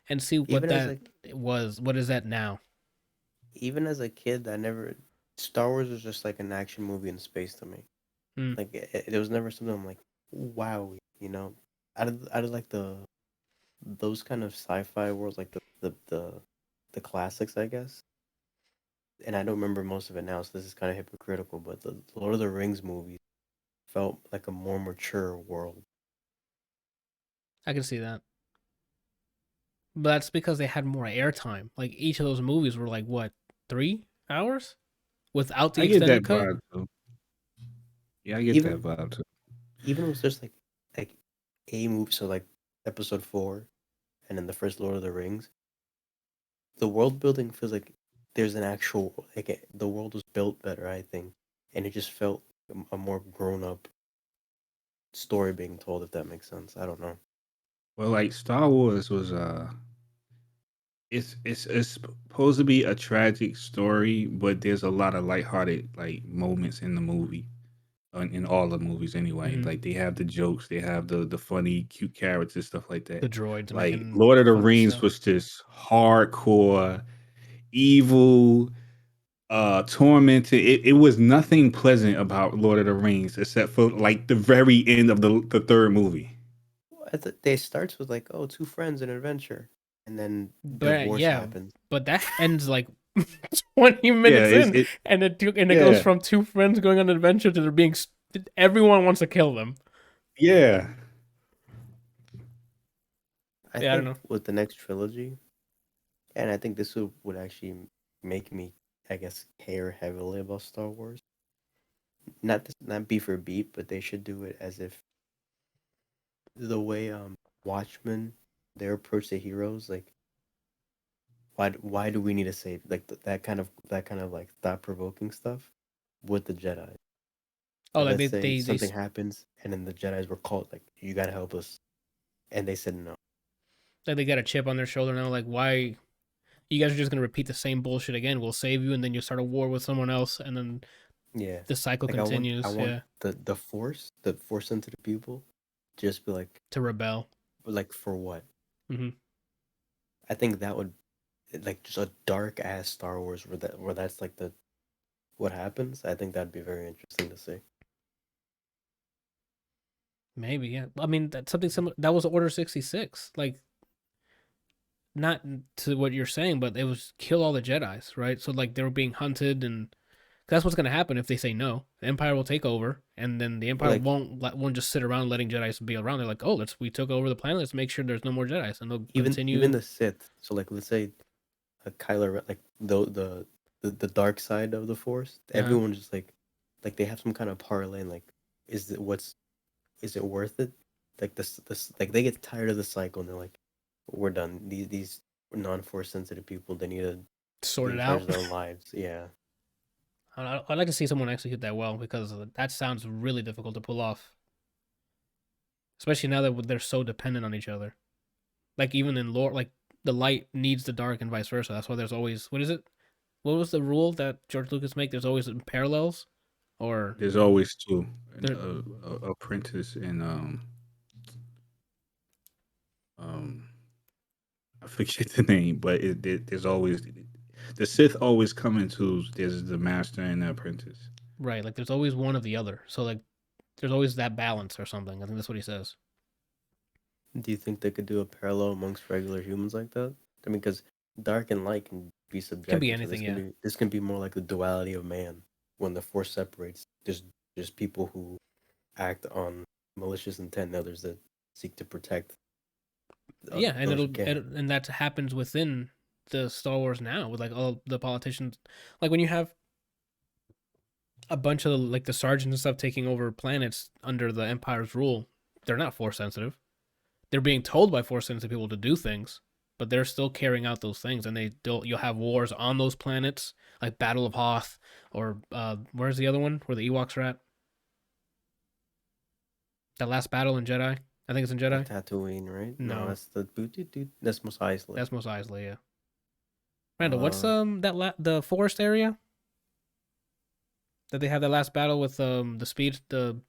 and see what Even as that a was. What is that now? even as a kid, I never Star Wars was just like an action movie in space to me. Hmm. Like it was never something I'm like, wow, out of like those kind of sci-fi worlds, like the classics, I guess. And I don't remember most of it now, so this is kind of hypocritical. But the Lord of the Rings movies felt like a more mature world. I can see that. But that's because they had more airtime. Like each of those movies were like what 3 hours without the I get extended that cut. vibe too. Yeah, I get that Even vibe too. even it was just like a movie, so like Episode 4, and then the first Lord of the Rings. The world building feels like there's an actual the world was built better, I think, and it just felt a more grown up story being told. If that makes sense, I don't know. Well, like Star Wars was it's supposed to be a tragic story, but there's a lot of lighthearted like moments in the movie. In all the movies anyway. Hmm. Like they have the jokes, they have the funny, cute characters, stuff like The that. droids Like making Lord of the funny Rings stuff. was just hardcore, evil, tormented. It was nothing pleasant about Lord of the Rings except for like the very end of the third movie. They starts with like, oh, two friends in adventure, and then But divorce yeah, happens. but that ends like 20 Yeah, minutes it's in, it and it goes yeah, from two friends going on an adventure to there being everyone wants to kill them. yeah. I Yeah, I don't think know. with the next trilogy, and I think this would actually make me, I guess, care heavily about Star Wars. Not beat for beat, but they should do it as if the way Watchmen their approach to heroes, like why do we need to save like that kind of like thought provoking stuff with the Jedi? Oh, Like like let's they say they they something happens and then the Jedi's were called like you gotta help us, and they said no. like they got a chip on their shoulder now. Like, why you guys are just gonna repeat the same bullshit again? We'll save you, and then you start a war with someone else, and then Yeah, the cycle like I continues. want Yeah, the force sensitive people just be to rebel. like for what? Hmm. I think that would like just a dark ass Star Wars where that's like the what happens. I think that'd be very interesting to see. Maybe, yeah. I mean, that's something similar. That was Order 66. Like, not to what you're saying, but it was kill all the Jedi's, right? So like they were being hunted, and 'cause that's what's gonna happen if they say no. The Empire will take over, and then the Or Empire like won't just sit around letting Jedi's be around. They're like, oh, we took over the planet. Let's make sure there's no more Jedi's, and they'll even continue the Sith. So like let's say a Kylo Ren, like the dark side of the Force. uh, Everyone just like they have some kind of parlay. And, like, is it worth it? Like this like they get tired of the cycle and they're like, we're done. These non-force sensitive people, they need to be sort in it charge out. of their own lives. Yeah. I'd like to see someone execute that well because that sounds really difficult to pull off, especially now that they're so dependent on each other. Like even in lore, like the light needs the dark and vice versa. That's why there's always what is it? What was the rule that George Lucas make? There's always parallels, or There's always two, there. apprentice and um I forget the name, but there's always the Sith always come in twos. There's the master and the apprentice. Right, like there's always one or the other. So like there's always that balance or something. I think that's what he says. Do you think they could do a parallel amongst regular humans like that? I mean, because dark and light can be Can be subjective, so anything, yeah. this can be more like the duality of man when the force separates. There's people who act on malicious intent, and others that seek to protect Yeah, and those who can. and that happens within the Star Wars now with like all the politicians. Like when you have a bunch of like the sergeants and stuff taking over planets under the Empire's rule, they're not force sensitive. They're being told by force sensitive people to do things, but they're still carrying out those things, and you'll have wars on those planets, like Battle of Hoth, or where's the other one where the Ewoks are at? That last battle in Jedi, I think it's in Jedi. Tatooine, right? No, that's the that's Mos Eisley. That's Mos Eisley, yeah. Randall, what's the forest area that they have that last battle with the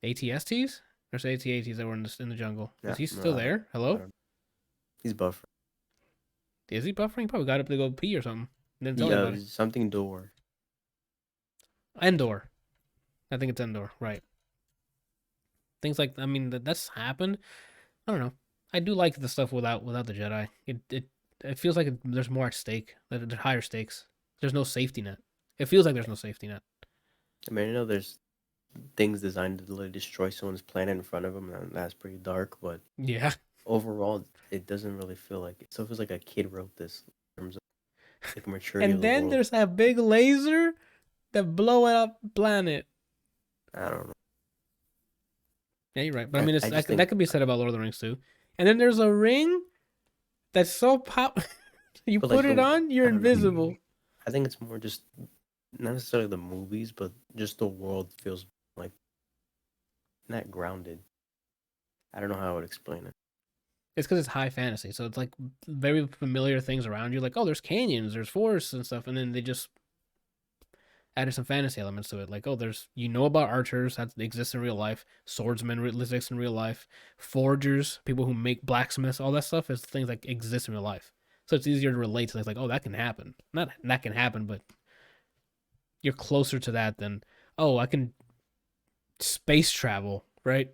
ATSTs? There's AT-ATs that were in the jungle. Is he still there? Hello? He's buffering. Is he buffering? Probably got up to go pee or something. Didn't tell anybody. Something door. Endor. I think it's Endor, right. Things like, I mean, that's happened. I don't know. I do like the stuff without the Jedi. It feels like there's more at stake. There's higher stakes. There's no safety net. It feels like there's no safety net. I mean, I know there's things designed to literally destroy someone's planet in front of them, and that's pretty dark, but yeah, overall, it doesn't really feel like it. So it feels like a kid wrote this in terms of like maturity. And then there's that big laser that blow up planet. I don't know. Yeah, you're right. But I mean, that could be said about Lord of the Rings too. And then there's a ring that's so pop. You put it on, you're invisible. I think it's more just not necessarily the movies, but just the world feels like not grounded. I don't know how I would explain it. It's because it's high fantasy, so it's like very familiar things around you. Like, oh, there's canyons, there's forests and stuff, and then they just added some fantasy elements to it. Like, oh, there's about archers that exist in real life, swordsmen exist in real life, forgers, people who make blacksmiths, all that stuff is things that exist in real life. So it's easier to relate to things like, oh, that can happen. Not that can happen, but you're closer to that than, oh, I can space travel, right?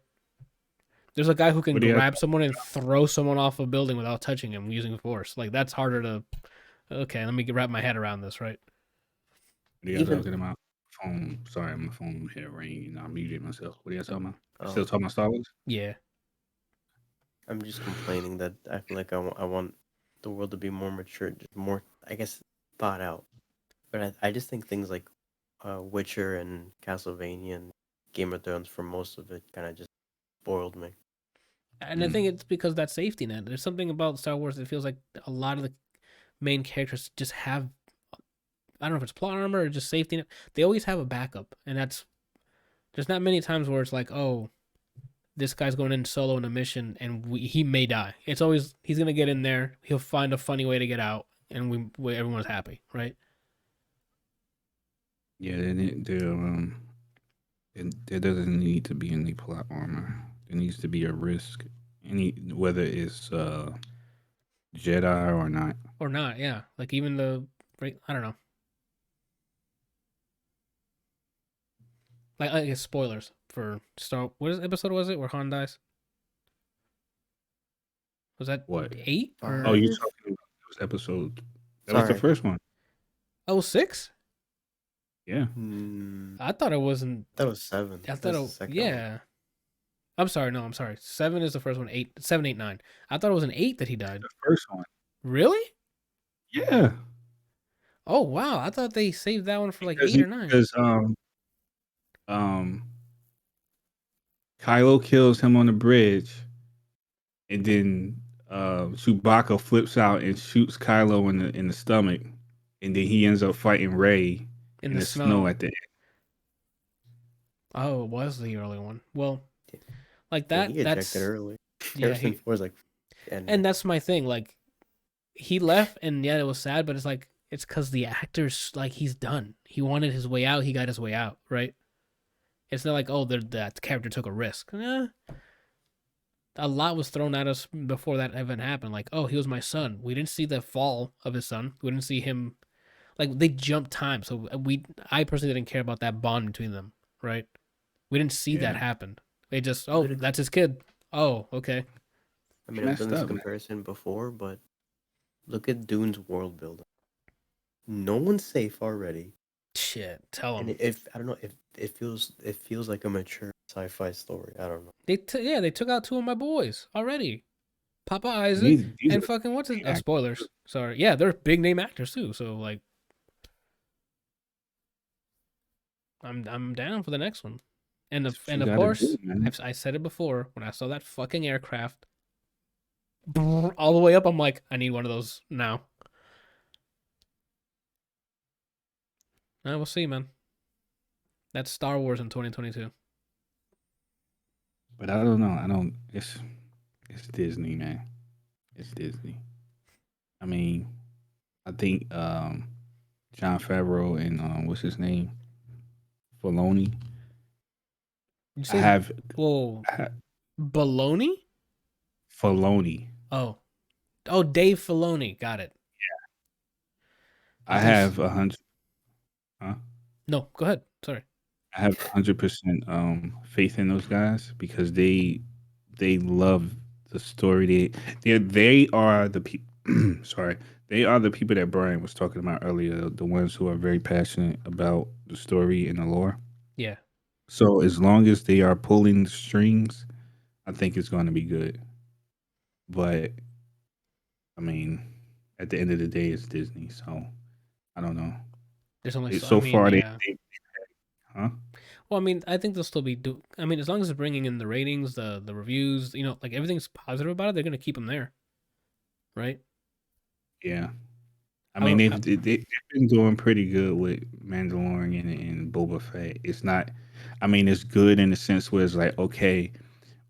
There's a guy who can grab someone and throw someone off a building without touching him using force. Like, that's harder to, okay, let me wrap my head around this, right? What are you talking about? Phone. Sorry, my phone had ring. I muted myself. What are you talking about? Still talking about Star Wars? Yeah. I'm just complaining that I feel like I want the world to be more mature, just more, I guess, thought out. But I just think things like Witcher and Castlevania and Game of Thrones, for most of it, kind of just spoiled me. And I think it's because that safety net. There's something about Star Wars that feels like a lot of the main characters just have, I don't know if it's plot armor or just safety net. They always have a backup, and there's not many times where it's like, oh, this guy's going in solo in a mission and he may die. It's always, he's gonna get in there, he'll find a funny way to get out, and everyone's happy, right? Yeah, there doesn't need to be any plot armor. There needs to be a risk, whether it's Jedi or not. Or not, yeah. Like even I don't know. Like, I guess spoilers for what episode was it where Han dies? Was that what 8? Oh, you're talking about those episodes. That was the first one. Oh, 6? Yeah. I thought it wasn't. That was 7. I thought it. Yeah. One. I'm sorry. No, I'm sorry. 7 is the first one. 8, 7, 8, 9. I thought it was an 8 that he died. The first one. Really? Yeah. Oh wow! I thought they saved that one for like 8 or 9. Because Kylo kills him on the bridge, and then Chewbacca flips out and shoots Kylo in the stomach, and then he ends up fighting Rey in the snow at the end. Oh, it was the early one. Well, like that. He ejected early. Yeah, and that's my thing. Like, he left, and yeah, it was sad, but it's because the actor's like, he's done. He wanted his way out. He got his way out, right? It's not like, oh, that character took a risk. A lot was thrown at us before that event happened. Like, oh, he was my son. We didn't see the fall of his son. We didn't see him. Like, they jumped time. So I personally didn't care about that bond between them, right? We didn't see that happen. They just, oh, that's his kid. Oh, okay. I mean, I've done this comparison before, but look at Dune's world building. No one's safe already. Shit, tell him. And I don't know, if it feels like a mature sci-fi story. I don't know. They took out 2 of my boys already. Papa Isaac and fucking what's his spoilers. Sorry. Yeah, they're big name actors too. So like, I'm down for the next one. And That's what and you of gotta do, course, man. I said it before when I saw that fucking aircraft all the way up. I'm like, I need one of those now. We'll see, man. That's Star Wars in 2022. But I don't know. I don't. It's Disney, man. It's Disney. I mean, I think John Favreau and what's his name, Filoni. You I say, have, whoa, I have baloney? Filoni. Oh, oh, Dave Filoni. Got it. I I think. have 100. Huh? No, go ahead. Sorry. I have 100% faith in those guys because they love the story. They are the people. Sorry, they are the people that Brian was talking about earlier. The ones who are very passionate about the story and the lore. Yeah. So as long as they are pulling the strings, I think it's going to be good. But I mean, at the end of the day, it's Disney, so I don't know. There's only so. I So mean, far, yeah. huh? Well, I mean, I think they'll still be I mean, as long as it's bringing in the ratings, the reviews, like everything's positive about it, they're gonna keep them there, right? Yeah. I mean, How, they've been doing pretty good with Mandalorian and Boba Fett. It's not, I mean, it's good in the sense where it's like, okay,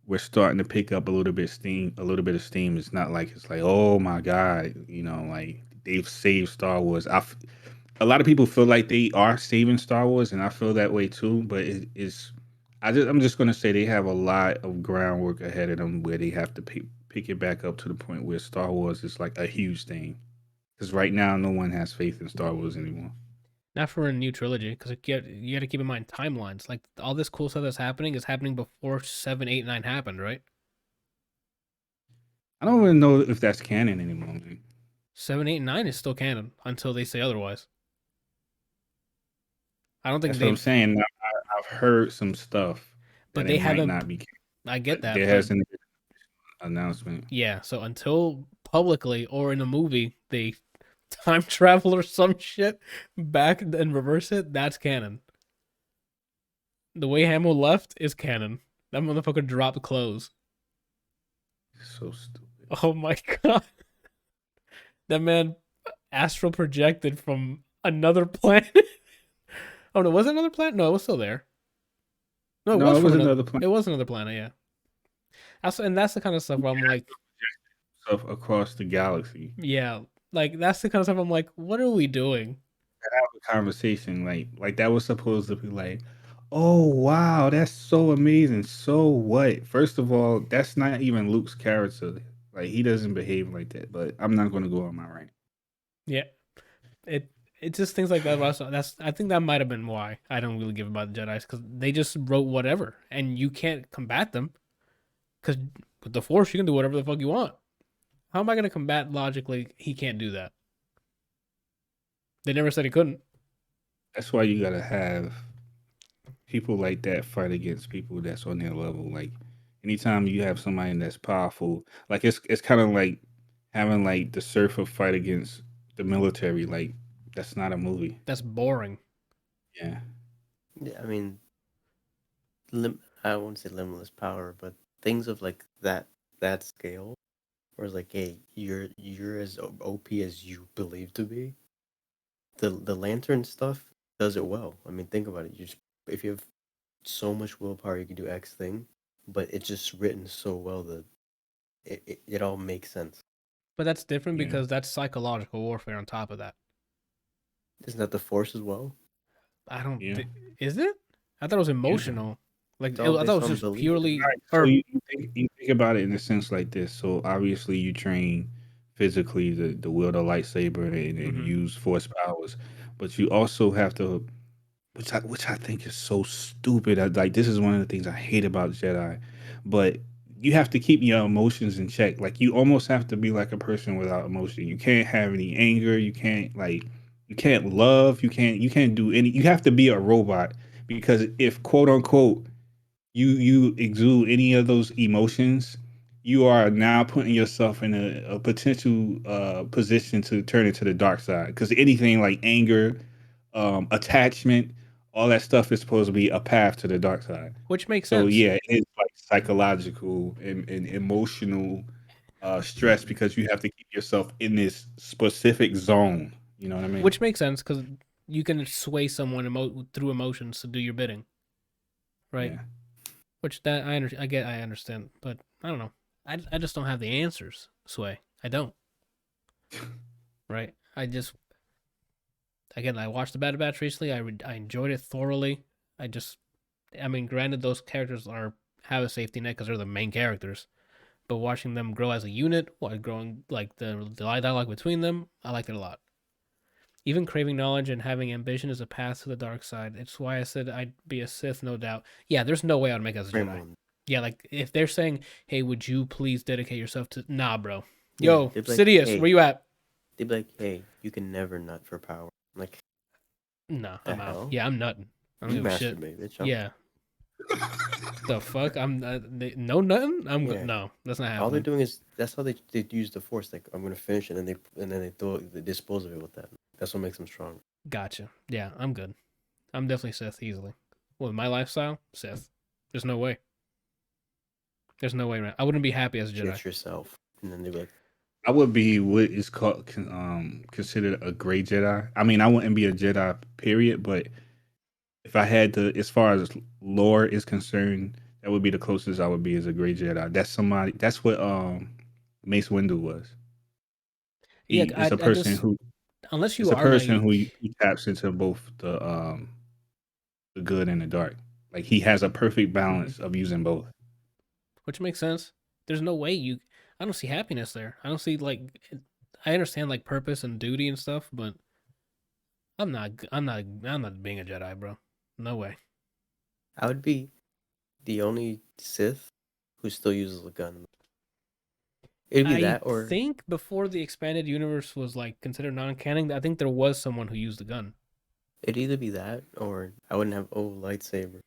we're starting to pick up a little bit of steam. It's not like it's like, oh my god, like they've saved Star Wars. A lot of people feel like they are saving Star Wars, and I feel that way too. But I'm just gonna say they have a lot of groundwork ahead of them where they have to pick it back up to the point where Star Wars is like a huge thing. Because right now, no one has faith in Star Wars anymore. not for a new trilogy, because you got to keep in mind timelines. Like all this cool stuff that's happening is happening before 7, 8, 9 happened, right? I don't even know if that's canon anymore, man. 7, 8, and 9 is still canon until they say otherwise. I don't think That's what I'm they've, saying. Now, I've heard some stuff but that they it might haven't. not be canon, I get but that, there but hasn't been an announcement. yeah. So until publicly or in a movie they time travel or some shit back and reverse it, that's canon. The way Hamill left is canon. That motherfucker dropped clothes. So stupid. Oh my god. That man astral projected from another planet. Oh no, was it another planet? No, it was still there. No, it No, was it from was another. another planet It was another planet. Yeah. And that's the kind of stuff where I'm like, stuff across the galaxy. yeah, like that's the kind of stuff I'm like, what are we doing? Have a conversation like that was supposed to be like, oh wow, that's so amazing. So what? First of all, that's not even Luke's character. Like he doesn't behave like that. But I'm not going to go on my rant. Yeah, it it's just things like that. That's I think that might have been why I don't really give about the Jedi's because they just wrote whatever, and you can't combat them because with the Force you can do whatever the fuck you want. How am I gonna combat logically? He can't do that. They never said he couldn't. That's why you gotta have people like that fight against people that's on their level. Like anytime you have somebody that's powerful, like it's kind of like having like the surfer fight against the military. Like that's not a movie. That's boring. Yeah, Yeah, I mean, I won't say limitless power, but things of like that scale, where it's like, hey, you're as OP as you believe to be. The lantern stuff does it well. I mean, think about it. If you have so much willpower, you can do X thing, but it's just written so well that it all makes sense. But that's different yeah. because that's psychological warfare on top of that. Isn't that the Force as well? I don't. Yeah. Is it? I thought it was Yeah. emotional. Like It's all I thought it based was on just belief. purely. Right. So Or you think about it in a sense like this. So obviously you train physically to wield a lightsaber and mhm. use force powers, but you also have to, which I think is so stupid. Like this is one of the things I hate about Jedi, but you have to keep your emotions in check. Like you almost have to be like a person without emotion. You can't have any anger. You can't love. You can't do any. You have to be a robot because if quote unquote you exude any of those emotions, you are now putting yourself in a potential position to turn into the dark side. Because anything like anger, attachment, all that stuff is supposed to be a path to the dark side. Which makes So sense. yeah, it's like psychological and emotional stress because you have to keep yourself in this specific zone. You know what I mean? Which makes sense because you can sway someone through emotions to do your bidding, right? Yeah. Which that I understand, but I don't know. I just don't have the answers. Sway, I don't. Right? I watched the Bad Batch recently. I enjoyed it thoroughly. I mean, granted, those characters have a safety net because they're the main characters, but watching them grow as a unit, while growing like the dialogue between them, I liked it a lot. Even craving knowledge and having ambition is a path to the dark side. It's why I said I'd be a Sith, no doubt. Yeah, there's no way I'd make it as a Jedi. Yeah, like if they're saying, "Hey, would you please dedicate yourself to?" Nah, bro. Yo, like, Sidious, hey, where you at? They'd be like, "Hey, you can never nut for power." I'm like, nah, I'm out. Hell? Yeah, I'm nutting. I don't you give a shit. masturbate, bitch. Yeah. The fuck? I'm no nothing. No, that's not happening. All they're doing is that's how they use the force. Like I'm gonna finish it, and then they dispose of it with that. That's what makes them strong. Gotcha. Yeah, I'm good. I'm definitely Sith easily. With my lifestyle, Sith. There's no way. There's no way, man. I wouldn't be happy as a Jedi. Get yourself, and then they'd be like, I would be what is called considered a gray Jedi. I mean, I wouldn't be a Jedi, period. But if I had to, as far as lore is concerned, that would be the closest I would be as a gray Jedi. That's somebody. That's what Mace Windu was. It's a person who, unless you it's a are person like, who taps into both the good and the dark. Like he has a perfect balance of using both. Which makes sense. There's no way I don't see happiness there. I don't see like, I understand like purpose and duty and stuff, but I'm not being a Jedi, bro. No way. I would be the only Sith who still uses a gun. It'd be that, or I think before the expanded universe was like considered non-canon, I think there was someone who used a gun. it'd either be that, or I wouldn't have lightsaber.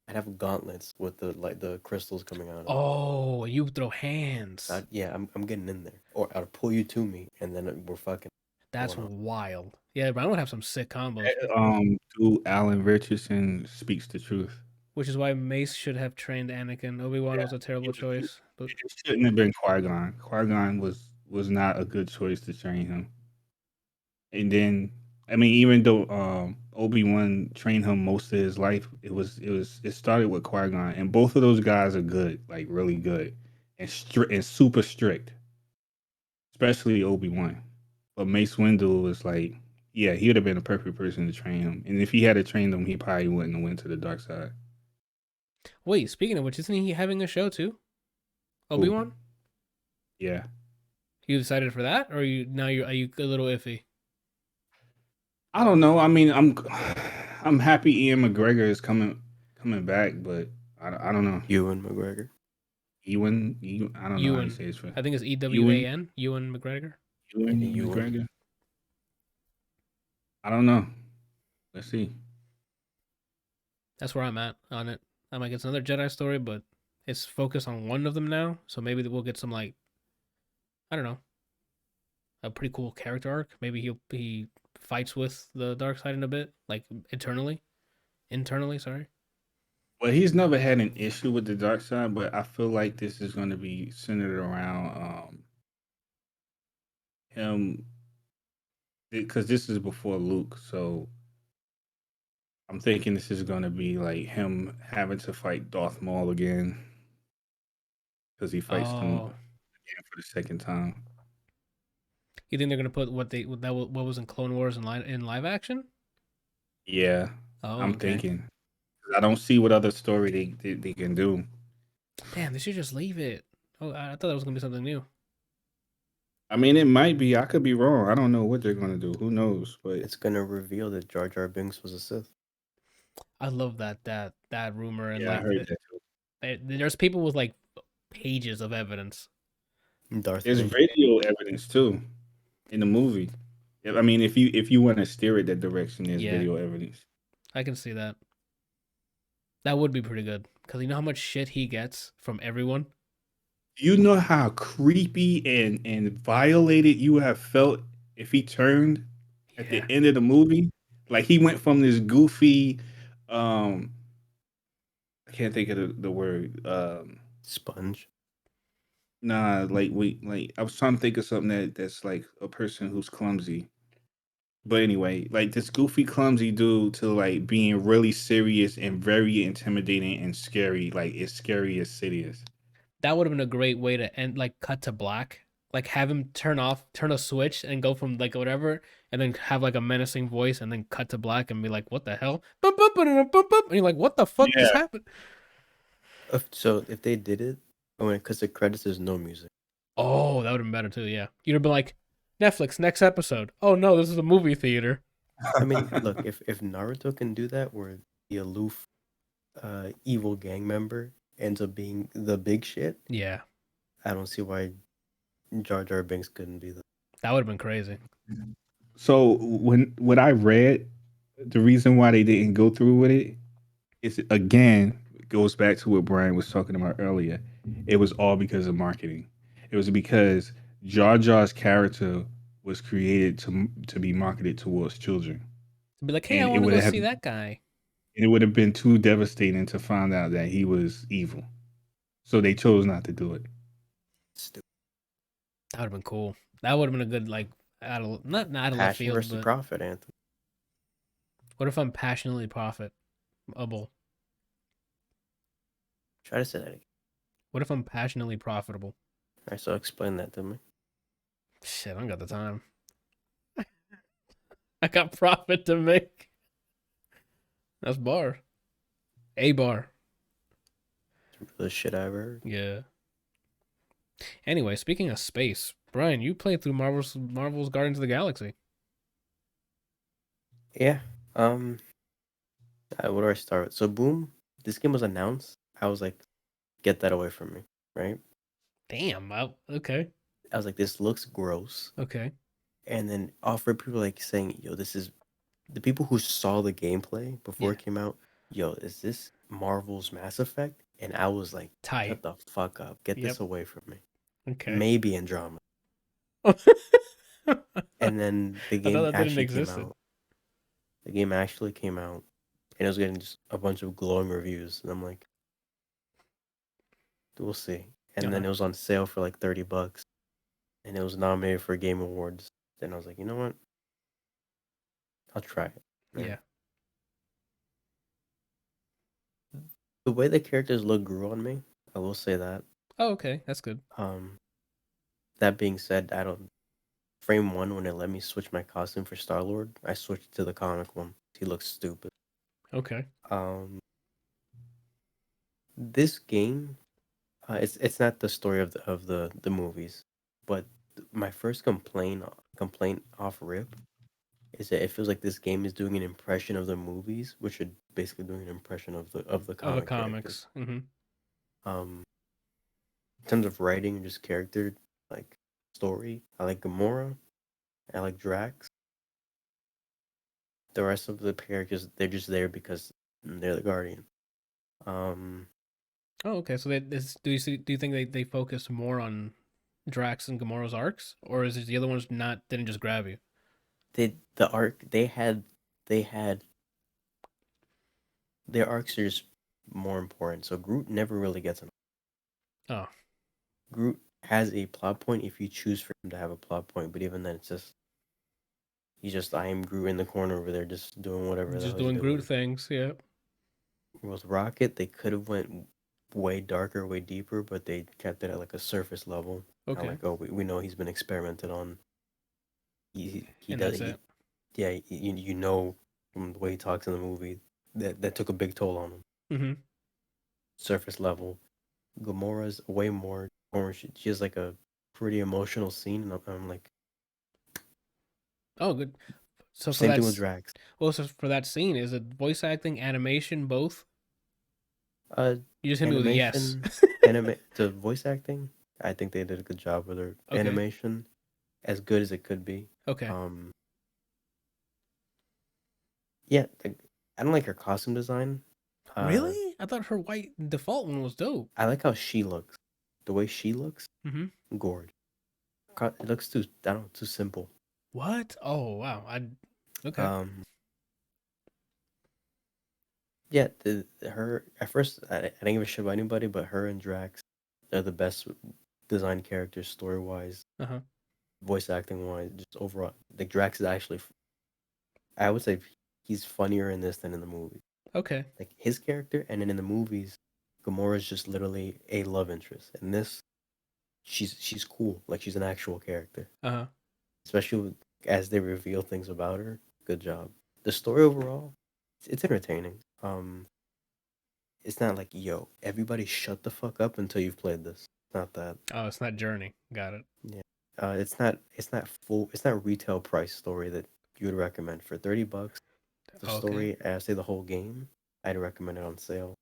I'd have gauntlets with the crystals coming out. Oh, you throw hands. Yeah, I'm getting in there, or I'll pull you to me, and then we're fucking. That's wild. Yeah, but I would have some sick combos. Dude, Alan Richardson speaks the truth. Which is why Mace should have trained Anakin. Obi-Wan was a terrible choice. It shouldn't have been Qui-Gon. Qui-Gon was not a good choice to train him. And then, I mean, even though Obi-Wan trained him most of his life, it started with Qui-Gon, and both of those guys are good, like really good, and super strict. Especially Obi-Wan. But Mace Windu was like, yeah, he would have been a perfect person to train him. And if he had trained him, he probably wouldn't have went to the dark side. Wait, speaking of which, isn't he having a show too? Obi-Wan? Yeah. You decided for that, or are you a little iffy? I don't know. I mean, I'm happy Ian McGregor is coming back, but I don't know. Ewan McGregor. Ewan, I don't know how you say his first. I think it's EWAN. Ewan McGregor. Ewan McGregor. I don't know. Let's see. That's where I'm at on it. I'm like, it's another Jedi story, but it's focused on one of them now. So maybe we'll get some like, I don't know, a pretty cool character arc. Maybe he fights with the dark side in a bit, like internally. Sorry. Well, he's never had an issue with the dark side, but I feel like this is going to be centered around him, because this is before Luke, so I'm thinking this is going to be like him having to fight Darth Maul again, because he fights him again for the second time. You think they're gonna put what was in Clone Wars in live action? Yeah, I'm thinking. I don't see what other story they can do. Damn, they should just leave it. Oh, I thought that was gonna be something new. I mean, it might be. I could be wrong. I don't know what they're gonna do. Who knows? But it's gonna reveal that Jar Jar Binks was a Sith. I love that rumor, and yeah, like I heard that too. There's people with like pages of evidence. There's video evidence too in the movie. I mean, if you want to steer it that direction, there's video evidence. I can see that. That would be pretty good, because you know how much shit he gets from everyone. You know how creepy and violated you have felt if he turned at the end of the movie? Like he went from this goofy Um, I can't think of the word. Sponge. Nah, like I was trying to think of something that's like a person who's clumsy. But anyway, like this goofy, clumsy dude to like being really serious and very intimidating and scary. Like it's scary as Sidious. That would have been a great way to end, like cut to black. Like have him turn a switch and go from like whatever, and then have like a menacing voice, and then cut to black and be like, "What the hell?" And you're like, "What the fuck Yeah. just happened?" So if they did it, because the credits there's no music. Oh, that would have been better too. Yeah, you'd have been like, "Netflix next episode." Oh no, this is a movie theater. I mean, look, if Naruto can do that, where the aloof, evil gang member ends up being the big shit, Yeah, I don't see why Jar Jar Binks couldn't be the. that would have been crazy. So when what I read, the reason why they didn't go through with it is again it goes back to what Brian was talking about earlier. It was all because of marketing. It was because Jar Jar's character was created to be marketed towards children, Be like, "Hey, I and want to go see that guy." it would have been too devastating to find out that he was evil. So they chose not to do it. Stupid. That would have been cool. That would have been a good like out of not out of left Passion field, versus but profit, Anthony. what if I'm passionately profitable? Try to say that again. What if I'm passionately profitable? All right, so explain that to me. Shit, I don't got the time. I got profit to make. That's bar. A bar. The shit I ever heard. Yeah. Anyway, speaking of space, Brian, you played through Marvel's Guardians of the Galaxy. Yeah. What do I start with? So boom, this game was announced. I was like, get that away from me, right? Damn. Okay. I was like, this looks gross. Okay. And then offered people like saying, yo, this is the people who saw the gameplay before Yeah. it came out. Yo, is this Marvel's Mass Effect? And I was like, Tight. shut the fuck up. Get Yep. this away from me. Okay. Maybe Andromeda. And then the I game thought that didn't actually came exist. out. The game actually came out, and it was getting just a bunch of glowing reviews. And I'm like, we'll see. And then it was on sale for like $30, and it was nominated for Game Awards. Then I was like, you know what? I'll try it. Right? Yeah. The way the characters look grew on me. I will say that. Oh, okay. That's good. That being said, I don't. Frame 1, when it let me switch my costume for Star-Lord, I switched to the comic one. He looks stupid. Okay. This game, it's not the story of the movies, but my first complaint off rip is that it feels like this game is doing an impression of the movies, which are basically doing an impression of the comic comics. Mm-hmm. In terms of writing and just character, like story, I like Gamora, I like Drax. The rest of the characters, they're just there because they're the Guardian. Oh, okay. So do you think they focus more on Drax and Gamora's arcs, or is it the other ones didn't just grab you? The arc they had their arcs are just more important. So Groot never really gets an. Oh. Groot has a plot point if you choose for him to have a plot point, but even then, it's just I am Groot in the corner over there, just doing whatever. Just doing Groot things. Yeah. With Rocket, they could have went way darker, way deeper, but they kept it at like a surface level. Okay. Like, oh, we know he's been experimented on. He and does that's it. Yeah, you know from the way he talks in the movie that took a big toll on him. Mm-hmm. Surface level. Gamora's way more. She has like a pretty emotional scene, and I'm like, oh, good. So same thing with Drax. Well, so for that scene, is it voice acting, animation, both? You just hit me with a yes. The voice acting, I think they did a good job with her. Okay. Animation, as good as it could be. Okay. Yeah, I don't like her costume design. Really? I thought her white default one was dope. I like how she looks. The way she looks, Mm-hmm. gorgeous. It looks too simple. What? Oh wow! Okay. Yeah, her at first I didn't give a shit about anybody, but her and Drax are the best designed characters story wise, Uh-huh. voice acting wise, just overall. Like Drax is actually, I would say he's funnier in this than in the movie. Okay. Like his character, and then in the movies, Gamora is just literally a love interest. In this, she's cool, like she's an actual character. Uh-huh. Especially as they reveal things about her. Good job. The story overall, it's entertaining. It's not like, yo, everybody shut the fuck up until you've played this. It's not that. Oh, it's not Journey. Got it. Yeah. It's not full. It's not retail price story that you would recommend for $30. The Okay. story, I say the whole game, I'd recommend it on sale.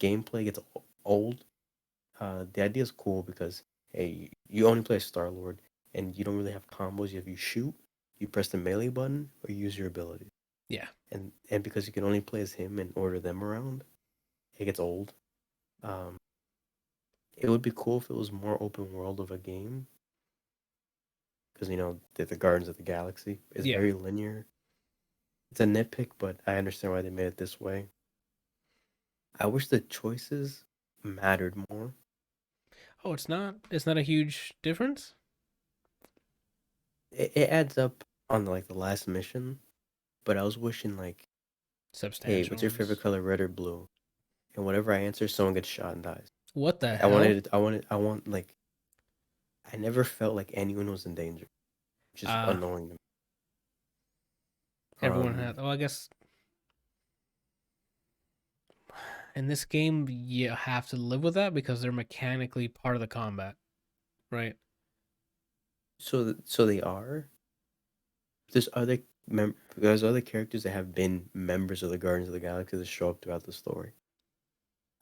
Gameplay gets old. The idea is cool because hey, you only play Star Lord, and you don't really have combos. You shoot, you press the melee button, or you use your ability. Yeah. And because you can only play as him and order them around, it gets old. Um, it would be cool if it was more open world of a game, because the Guardians of the Galaxy is Yeah. very linear. It's a nitpick, but I understand why they made it this way. I wish the choices mattered more. Oh, it's not a huge difference? It adds up on the last mission, but I was wishing like, hey, Substantial. what's your favorite color, red or blue? And whatever I answer, someone gets shot and dies. What the I hell? wanted, I wanted, I want like, I never felt like anyone was in danger, which is annoying to me. Everyone had. Oh, I guess in this game you have to live with that because they're mechanically part of the combat, right? So they are. There's other characters that have been members of the Guardians of the Galaxy that show up throughout the story.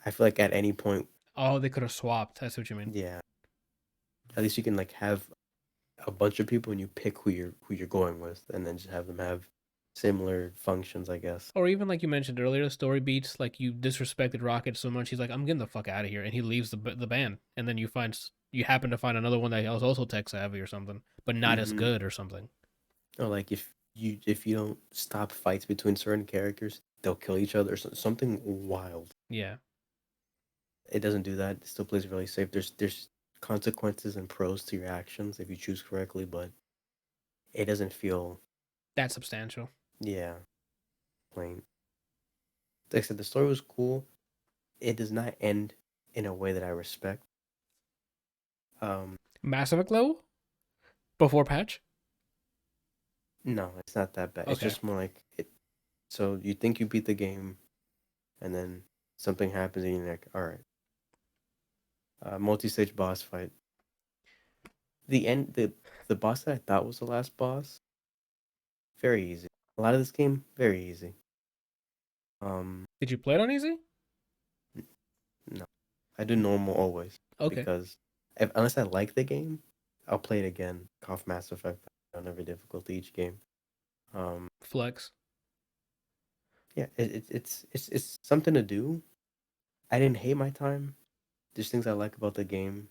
I feel like at any point, Oh, they could have swapped. That's what you mean. yeah, at least you can like have a bunch of people and you pick who you're going with, and then just have them have similar functions, I guess. Or even like you mentioned earlier, story beats like you disrespected Rocket so much, he's like, "I'm getting the fuck out of here," and he leaves the band, and then you happen to find another one that was also tech savvy or something, but not as good or something. Or like if you don't stop fights between certain characters, they'll kill each other or something wild. Yeah. It doesn't do that. It still plays really safe. There's consequences and pros to your actions if you choose correctly, but it doesn't feel That's substantial. yeah plain. Like I said, the story was cool. It does not end in a way that I respect. Mass Effect level before patch. No, it's not that bad. It's Okay. just more like it. So you think you beat the game, and then something happens, and you're like, all right. Multi-stage boss fight. The boss that I thought was the last boss, very easy. A lot of this game, very easy. Did you play it on easy? No, I do normal always. Okay. Because unless I like the game, I'll play it again. Off Mass Effect on every difficulty each game. Flex. Yeah, it's something to do. I didn't hate my time. There's things I like about the game.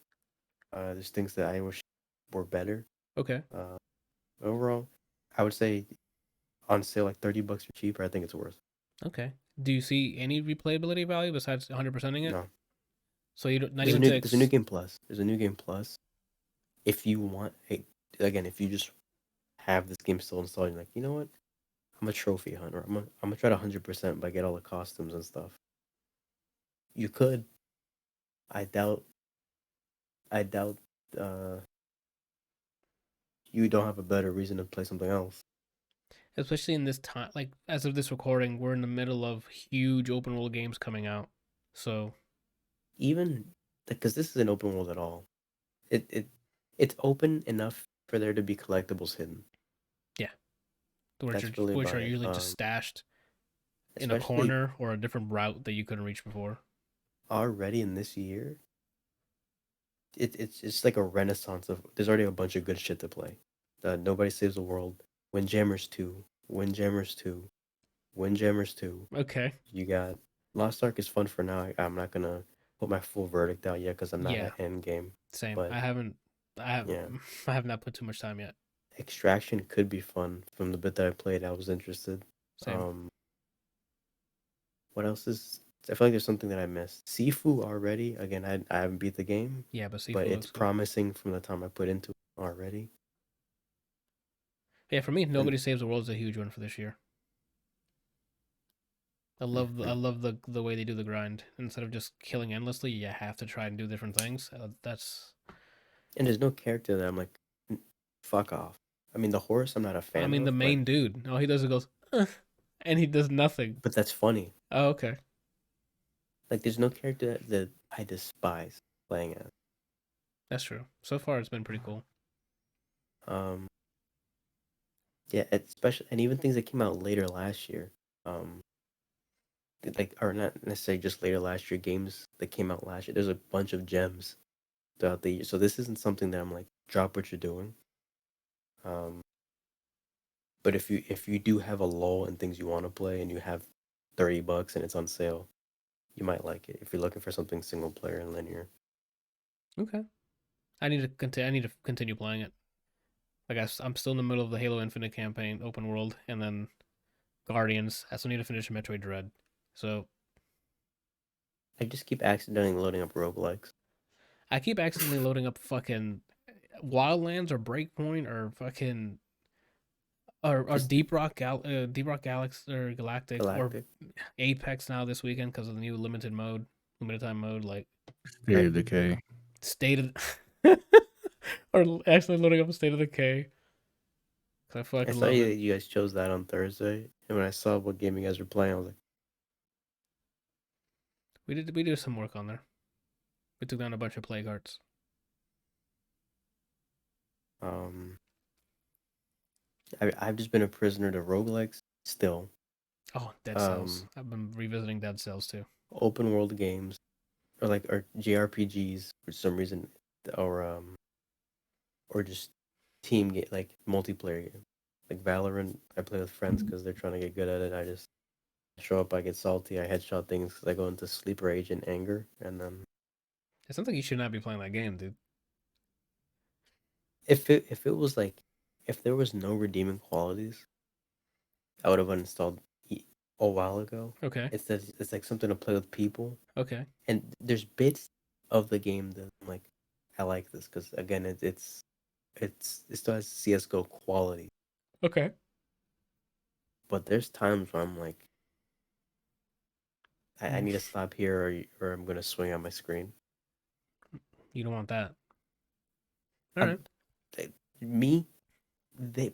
There's things that I wish were better. Okay. Overall, I would say on sale like $30 or cheaper. I think it's worth. Okay. Do you see any replayability value besides 100%ing it? No. So you don't. There's a new game plus. There's a new game plus. If you want, if you just have this game still installed, you're like, you know what? I'm a trophy hunter. I'm gonna try to 100% by get all the costumes and stuff. You could. I doubt. You don't have a better reason to play something else. Especially in this time, like as of this recording, we're in the middle of huge open world games coming out. So Even because this isn't open world at all. It's open enough for there to be collectibles hidden. yeah, That's really which about are it. usually just stashed in a Especially corner or a different route that you couldn't reach before. already in this year, it's like a renaissance of. There's already a bunch of good shit to play. Nobody Saves the World, Windjammers 2, Windjammers 2, Windjammers 2. Okay. You got Lost Ark is fun for now. I'm not gonna put my full verdict out yet because I'm not at end game. Same. But I haven't. yeah, I have not put too much time yet. Extraction could be fun. From the bit that I played, I was interested. Same. What else is? I feel like there's something that I missed. Sifu already. Again, I haven't beat the game, Yeah, but Sifu but it's looks good. promising from the time I put into it already. Yeah, for me, And Nobody Saves the World is a huge one for this year. I love the way they do the grind. Instead of just killing endlessly, you have to try and do different things. That's. and there's no character that I'm like, fuck off. I mean, the horse I'm not a I fan mean, the of, but main dude. All he does is goes, and he does nothing. that's funny. Oh, okay. Like, there's no character that I despise playing as. That's true. So far, it's been pretty cool. Um, yeah, especially and even things that came out later last year. Um, like or not necessarily just later last year. Games that came out last year. There's a bunch of gems throughout the year. So this isn't something that I'm like drop what you're doing. Um, but if you do have a lull and things you want to play and you have $30 and it's on sale, you might like it if you're looking for something single player and linear. Okay. I need to continue playing it. Like I'm still in the middle of the Halo Infinite campaign, open world, and then Guardians. I still need to finish Metroid Dread. So I just keep accidentally loading up roguelikes. I keep accidentally loading up fucking Wildlands or Breakpoint or fucking or Just Deep Rock Galaxy or Galactic or Galactic. Apex now this weekend because of the new limited time mode, like State of Decay. State of or actually loading up a State of Decay. Cause I I fucking saw love you, it. you guys chose that on Thursday, and when I saw what game you guys were playing, I was like, We did some work on there. We took down a bunch of plague hearts. um, I've just been a prisoner to roguelikes still. Oh, Dead Cells. I've been revisiting Dead Cells too. Open world games, or JRPGs for some reason, or just team game like multiplayer game, like Valorant. I play with friends because they're trying to get good at it. I just show up, I get salty, I headshot things because I go into sleep rage and anger, and then It sounds like you should not be playing that game, dude. if it was like if there was no redeeming qualities, I would have uninstalled a while ago. Okay. It's like something to play with people, Okay. and there's bits of the game that I'm like, I like this because again, it still has CS:GO quality, Okay. but there's times where I'm like, I need to stop here or I'm gonna swing on my screen. You don't want that. All I'm, right. me,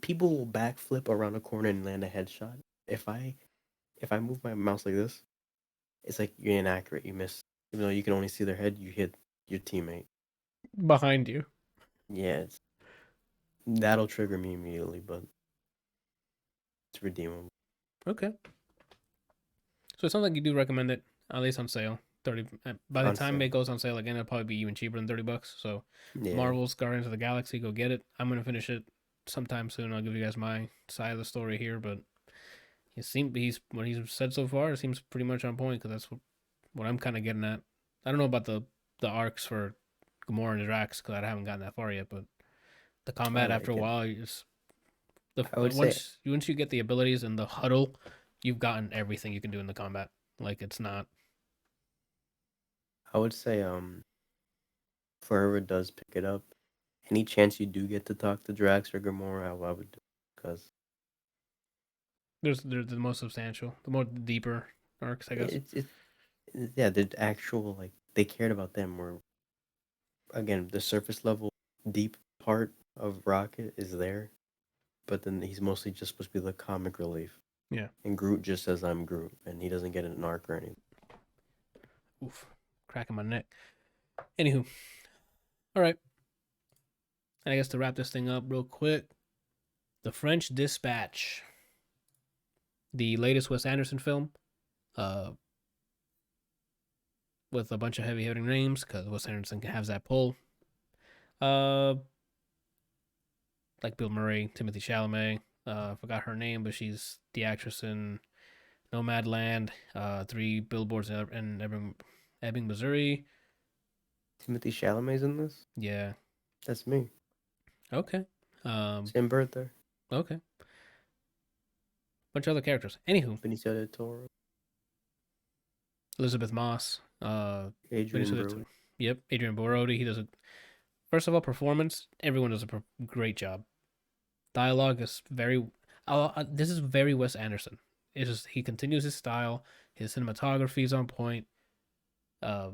people will backflip around a corner and land a headshot. If I move my mouse like this, it's like you're inaccurate. You miss, even though you can only see their head. You hit your teammate. Behind you. Yeah, that'll trigger me immediately, but it's redeemable. Okay. So it sounds like you do recommend it, at least on sale. 30. By the On time sale. it goes on sale again, it'll probably be even cheaper than $30. So Yeah. Marvel's Guardians of the Galaxy, go get it. I'm gonna finish it sometime soon. I'll give you guys my side of the story here, but what he's said so far seems pretty much on point because that's what I'm kind of getting at. I don't know about the arcs for Gamora and Drax because I haven't gotten that far yet, but the combat like after a it. while, you just I would say once you get the abilities and the huddle, you've gotten everything you can do in the combat. Like it's not. I would say for whoever does pick it up, any chance you do get to talk to Drax or Gamora, I would do because There's the most substantial, the more deeper arcs, I guess. yeah, the actual like they cared about them. Where again, the surface level deep part of Rocket is there, but then he's mostly just supposed to be the comic relief. Yeah. And Groot just says I'm Groot, and he doesn't get an arc or anything. Oof, cracking my neck. Anywho, all right. And I guess to wrap this thing up real quick, The French Dispatch, the latest Wes Anderson film, with a bunch of heavy hitting names because Wes Anderson has that pull. Like Bill Murray, Timothy Chalamet. I forgot her name, but she's the actress in Nomadland, Three Billboards in Ebbing, Missouri. Timothy Chalamet's in this. Yeah. That's me. Okay. Same birthday. Okay. Bunch of other characters. Anywho. Benicio del Toro. Elizabeth Moss. Adrian producer. Brody. Yep, Adrian Brody. He does a first of all performance. Everyone does a great job. Dialogue is very. This is very Wes Anderson. It's just he continues his style. His cinematography is on point. Uh,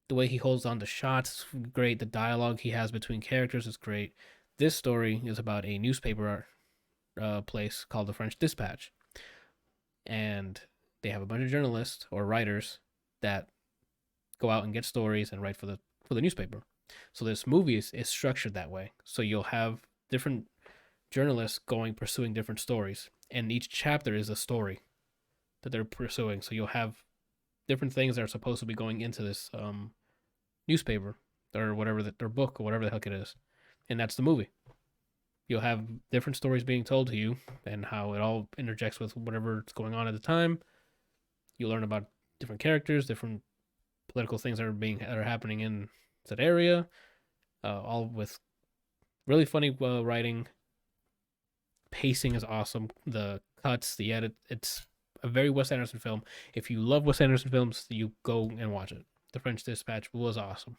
the way he holds on to shots is great. The dialogue he has between characters is great. This story is about a newspaper place called the French Dispatch, and they have a bunch of journalists or writers that go out and get stories and write for the newspaper. So this movie is structured that way. So you'll have different journalists pursuing different stories, and each chapter is a story that they're pursuing. So you'll have different things that are supposed to be going into this newspaper or whatever their book or whatever the heck it is, and that's the movie. You'll have different stories being told to you and how it all interjects with whatever's going on at the time. You learn about different characters, different political things that are happening in that area, all with really funny writing. Pacing is awesome. The cuts, the edit, it's a very Wes Anderson film. If you love Wes Anderson films, you go and watch it. The French Dispatch was awesome.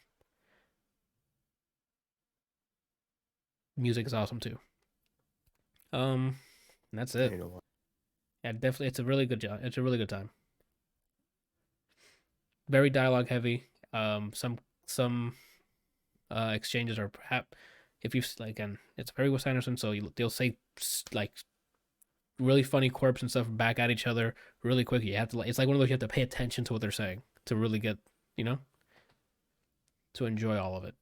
Music is awesome too. That's it. Yeah, definitely, it's a really good job. It's a really good time. Very dialogue heavy. Some exchanges are perhaps, if you like, again, it's very Wes Anderson, so they'll say like really funny quirks and stuff back at each other really quick. You have to, it's like one of those you have to pay attention to what they're saying to really get, to enjoy all of it.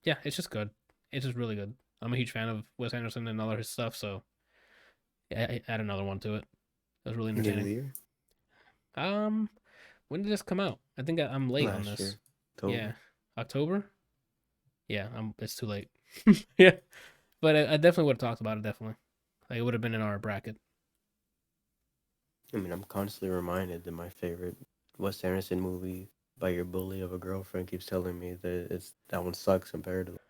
Yeah, it's just good. It's just really good. I'm a huge fan of Wes Anderson and all of his stuff, so I add another one to it. It was really entertaining. Year? When did this come out? I think I'm late on this. Year. October. Yeah, October. Yeah, it's too late. Yeah, but I definitely would have talked about it. Definitely, like, it would have been in our bracket. I mean, I'm constantly reminded that my favorite Wes Anderson movie, By Your Bully of a Girlfriend, keeps telling me that that one sucks comparatively.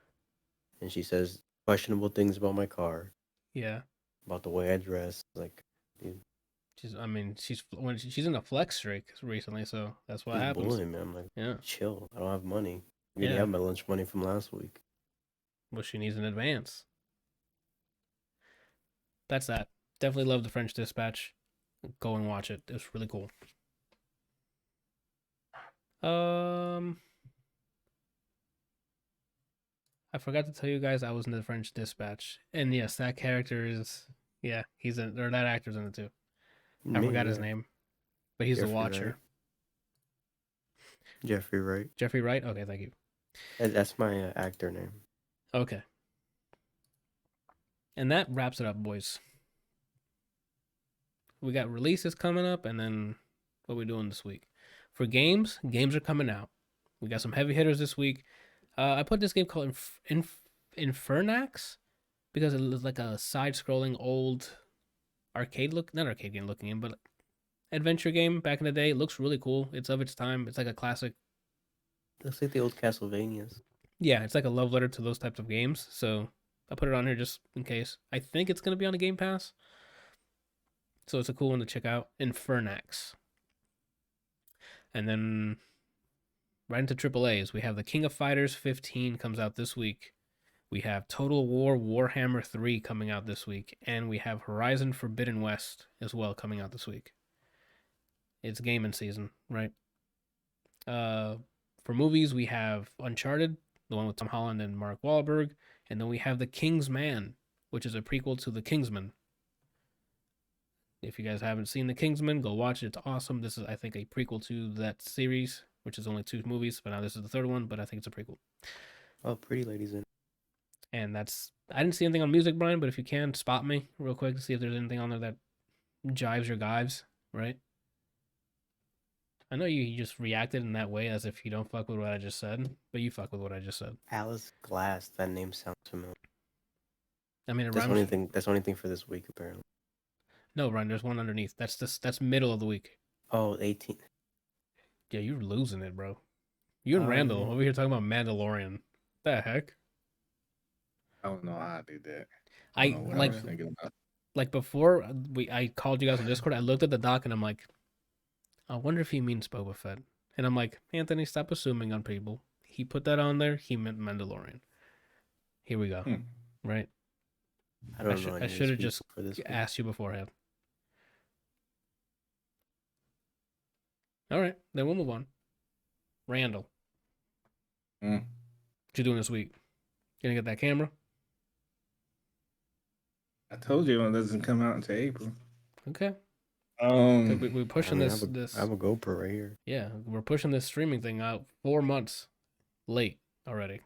And she says questionable things about my car. Yeah. About the way I dress, like. Dude. She's in a flex streak recently, so that's what happens. Bullying me. I'm like, yeah, chill. I don't have money. You didn't have my lunch money from last week. Well, she needs an advance. That's that. Definitely love The French Dispatch. Go and watch it. It's really cool. I forgot to tell you guys I was in The French Dispatch, and yes, that character is he's in, or that actor's in it too. I forgot his name, but he's the Watcher. Wright. Jeffrey Wright. Jeffrey Wright. Okay, thank you. That's my actor name. Okay. And that wraps it up, boys. We got releases coming up, and then what are we doing this week? For games are coming out. We got some heavy hitters this week. I put this game called Infernax because it was like a side-scrolling old not arcade game looking in, but adventure game back in the day. It looks really cool. It's of its time. It's like a classic. Looks like the old Castlevanias. Yeah, it's like a love letter to those types of games. So I put it on here just in case. I think it's going to be on the Game Pass. So it's a cool one to check out. Infernax. And then right into AAAs. We have the King of Fighters 15 comes out this week. We have Total War Warhammer 3 coming out this week. And we have Horizon Forbidden West as well coming out this week. It's gaming season, right? For movies, we have Uncharted, the one with Tom Holland and Mark Wahlberg. And then we have The King's Man, which is a prequel to The Kingsman. If you guys haven't seen The Kingsman, go watch it. It's awesome. This is, I think, a prequel to that series, which is only 2 movies. But now this is the 3rd one, but I think it's a prequel. Oh, Pretty Ladies in. And that's... I didn't see anything on music, Brian, but if you can, spot me real quick to see if there's anything on there that jives your gyves, right? I know you just reacted in that way as if you don't fuck with what I just said, but you fuck with what I just said. Alice Glass, that name sounds familiar. I mean, that's the only thing for this week, apparently. No, Ryan, there's one underneath. That's middle of the week. Oh, 18. Yeah, you're losing it, bro. You and Randall over here talking about Mandalorian. What the heck? I don't know how I did that. I like before I called you guys on Discord. I looked at the doc and I'm like, I wonder if he means Boba Fett. And I'm like, Anthony, stop assuming on people. He put that on there. He meant Mandalorian. Here we go. Right? I don't know. I should have just for this one. asked you beforehand. All right, then we'll move on. Randall, what you doing this week? Gonna get that camera? I told you it doesn't come out until April. Okay. We're pushing I this. have a GoPro right here. Yeah, we're pushing this streaming thing out 4 months late already.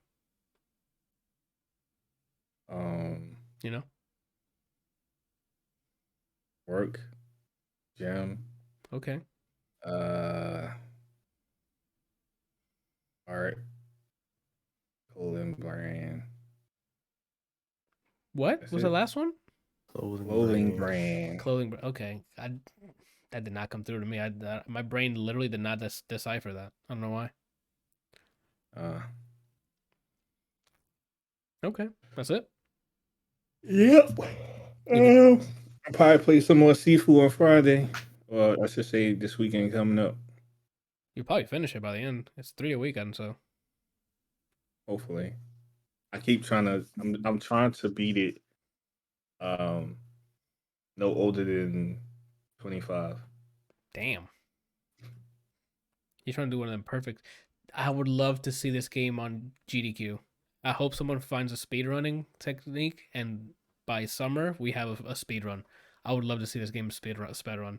You know? Work, gym. Okay. Art, clothing brand. What That's was it. the last one? Clothing brand. Clothing brand. Okay, that did not come through to me. My brain literally did not decipher that. I don't know why. Okay, that's it. Yep. I'll probably play some more Sifu on Friday. Well, I should say this weekend coming up. You'll probably finish it by the end. It's 3 a weekend, so Hopefully. I keep trying to. I'm trying to beat it. No older than 25. damn. You're trying to do one of them perfect. I would love to see this game on GDQ. I hope someone finds a speedrunning technique, and by summer we have a speedrun. I would love to see this game speedrun.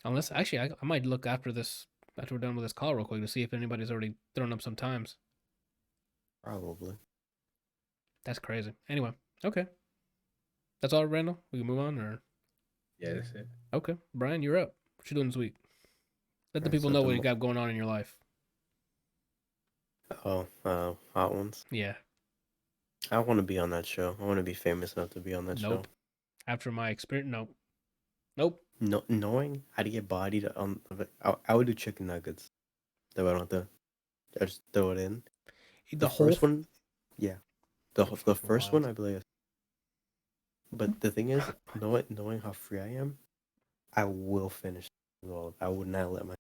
Unless, actually, I might look after we're done with this call real quick to see if anybody's already thrown up some times. Probably. That's crazy. Anyway, okay. That's all, Randall? We can move on, or? Yeah, that's it. Okay. Brian, you're up. What you doing this week? Let the Alright, people so know what you got going on in your life. Oh, Hot Ones. Yeah. I want to be on that show. I want to be famous enough to be on that show. After my experience, nope. No, knowing how to get bodied on, I would do chicken nuggets. That I don't have to. I just throw it in. The first one, yeah. The first one, I believe. But the thing is, knowing how free I am, I will finish it all. I would not let my.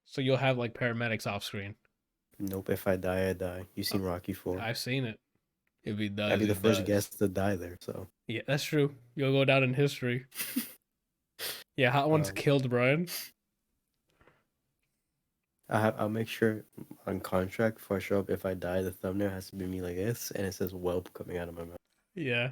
So you'll have like paramedics off screen. Nope. If I die, I die. You seen Rocky 4? I've seen it. If he does, I'd be the first guest to die there. So yeah, that's true. You'll go down in history. Yeah, Hot Ones killed Brian. I'll make sure on contract before I show up. If I die, the thumbnail has to be me like this, and it says "whelp" coming out of my mouth. Yeah,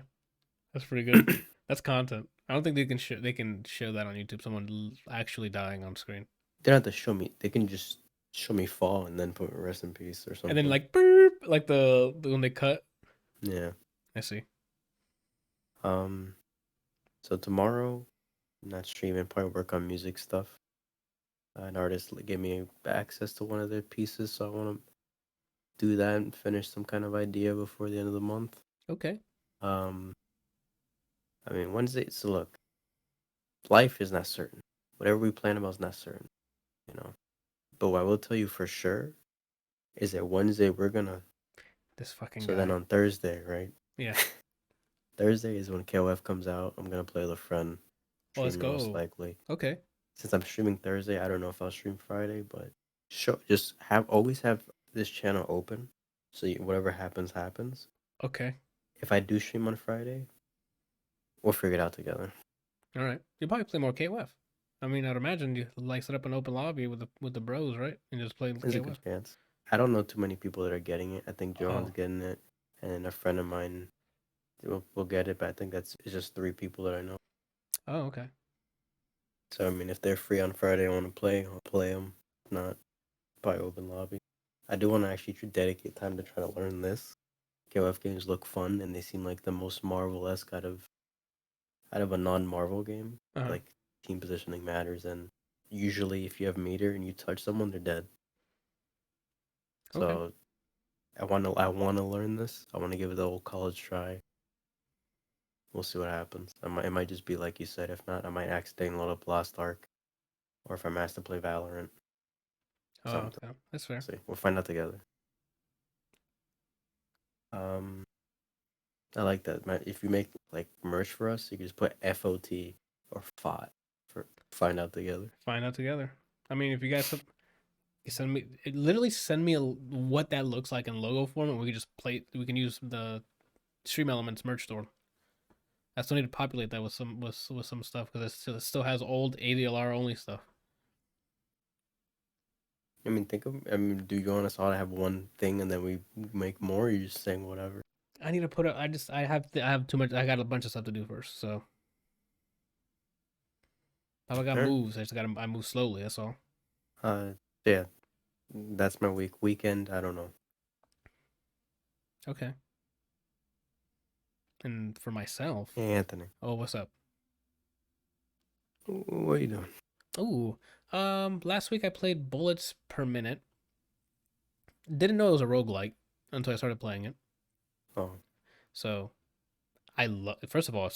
that's pretty good. That's content. I don't think they can show that on YouTube. Someone actually dying on screen. They don't have to show me. They can just show me fall and then put "rest in peace" or something. And then like burp, like the when they cut. Yeah, I see. So tomorrow, I'm not streaming. Probably work on music stuff. An artist gave me access to one of their pieces, so I want to do that and finish some kind of idea before the end of the month. Okay. I mean, Wednesday. So look, life is not certain. Whatever we plan about is not certain, you know. But what I will tell you for sure is that Wednesday we're gonna. This fucking. So guy. then on Thursday, right? Yeah. Thursday is when KOF comes out. I'm gonna play with a friend. Well, let's go. Most likely. Okay. Since I'm streaming Thursday, I don't know if I'll stream Friday, but always have this channel open, so whatever happens. Okay. If I do stream on Friday, we'll figure it out together. All right. You'll probably play more KOF. I mean, I'd imagine you like set up an open lobby with the bros, right? And just play There's a good chance. I don't know too many people that are getting it. I think Johan's getting it, and a friend of mine will get it, but I think it's just 3 people that I know. Oh, okay. So, I mean, if they're free on Friday, I want to play, I'll play them. If not, probably open lobby. I do want to actually dedicate time to try to learn this. KOF games look fun, and they seem like the most Marvel-esque out of a non-Marvel game. Like, team positioning matters, and usually if you have meter and you touch someone, they're dead. So, I want to learn this. I want to give it the old college try. We'll see what happens. It might just be like you said. If not, I might accidentally load up Lost Ark, or if I'm asked to play Valorant. Oh, okay. That's fair. See, we'll find out together. I like that. If you make like merch for us, you can just put FOT or fought for find out together. Find out together. I mean, if you guys send me, literally send me what that looks like in logo form, and we can just play. We can use the Stream Elements merch store. I still need to populate that with some stuff because it still has old ADLR only stuff. I mean, do you want us all to have one thing and then we make more? Or you just saying whatever? I need to put it. I have too much. I got a bunch of stuff to do first. So I got moves. I move slowly. That's all. Yeah, that's my weekend. I don't know. Okay. And for myself. Hey, Anthony. Oh, what's up? What are you doing? Ooh. Last week I played Bullets Per Minute. Didn't know it was a roguelike until I started playing it. Oh. So, first of all,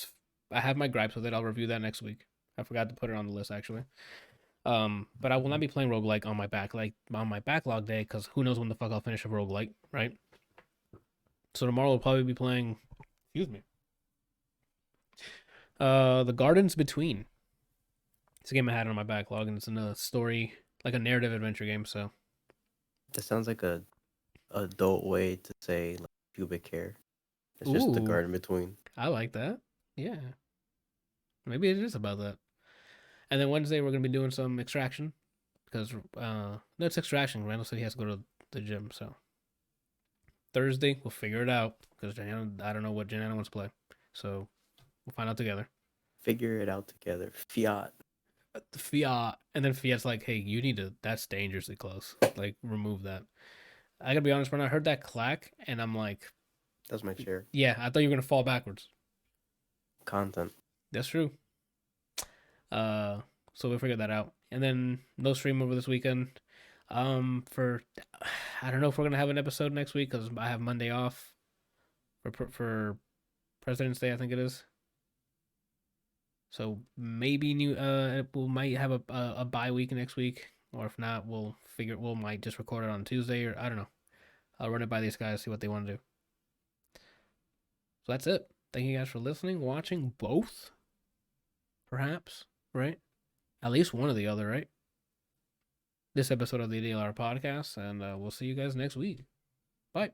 I have my gripes with it. I'll review that next week. I forgot to put it on the list actually. But I will not be playing roguelike on my backlog day because who knows when the fuck I'll finish a roguelike, right? So tomorrow we'll probably be playing. Excuse me. The Gardens Between. It's a game I had on my backlog, and it's a story, like a narrative adventure game. So that sounds like a adult way to say like pubic hair. It's just the garden between. I like that. Yeah. Maybe it is about that. And then Wednesday we're gonna be doing some extraction because no, it's extraction. Randall said he has to go to the gym. So Thursday we'll figure it out because I don't know what Janiana wants to play. So we'll find out together. Figure it out together. Fiat. And then Fiat's like, hey, that's dangerously close. Like, remove that. I gotta be honest, when I heard that clack, and I'm like, that's my chair. Yeah, I thought you were gonna fall backwards. Content. That's true. So we'll figure that out. And then no stream over this weekend. I don't know if we're gonna have an episode next week because I have Monday off for President's Day, I think it is. So maybe we might have a bye week next week, or if not, we might just record it on Tuesday, or I don't know. I'll run it by these guys, see what they want to do. So that's it. Thank you guys for listening, watching, both. Perhaps, right? At least one or the other, right? This episode of the ADLR Podcast, and we'll see you guys next week. Bye.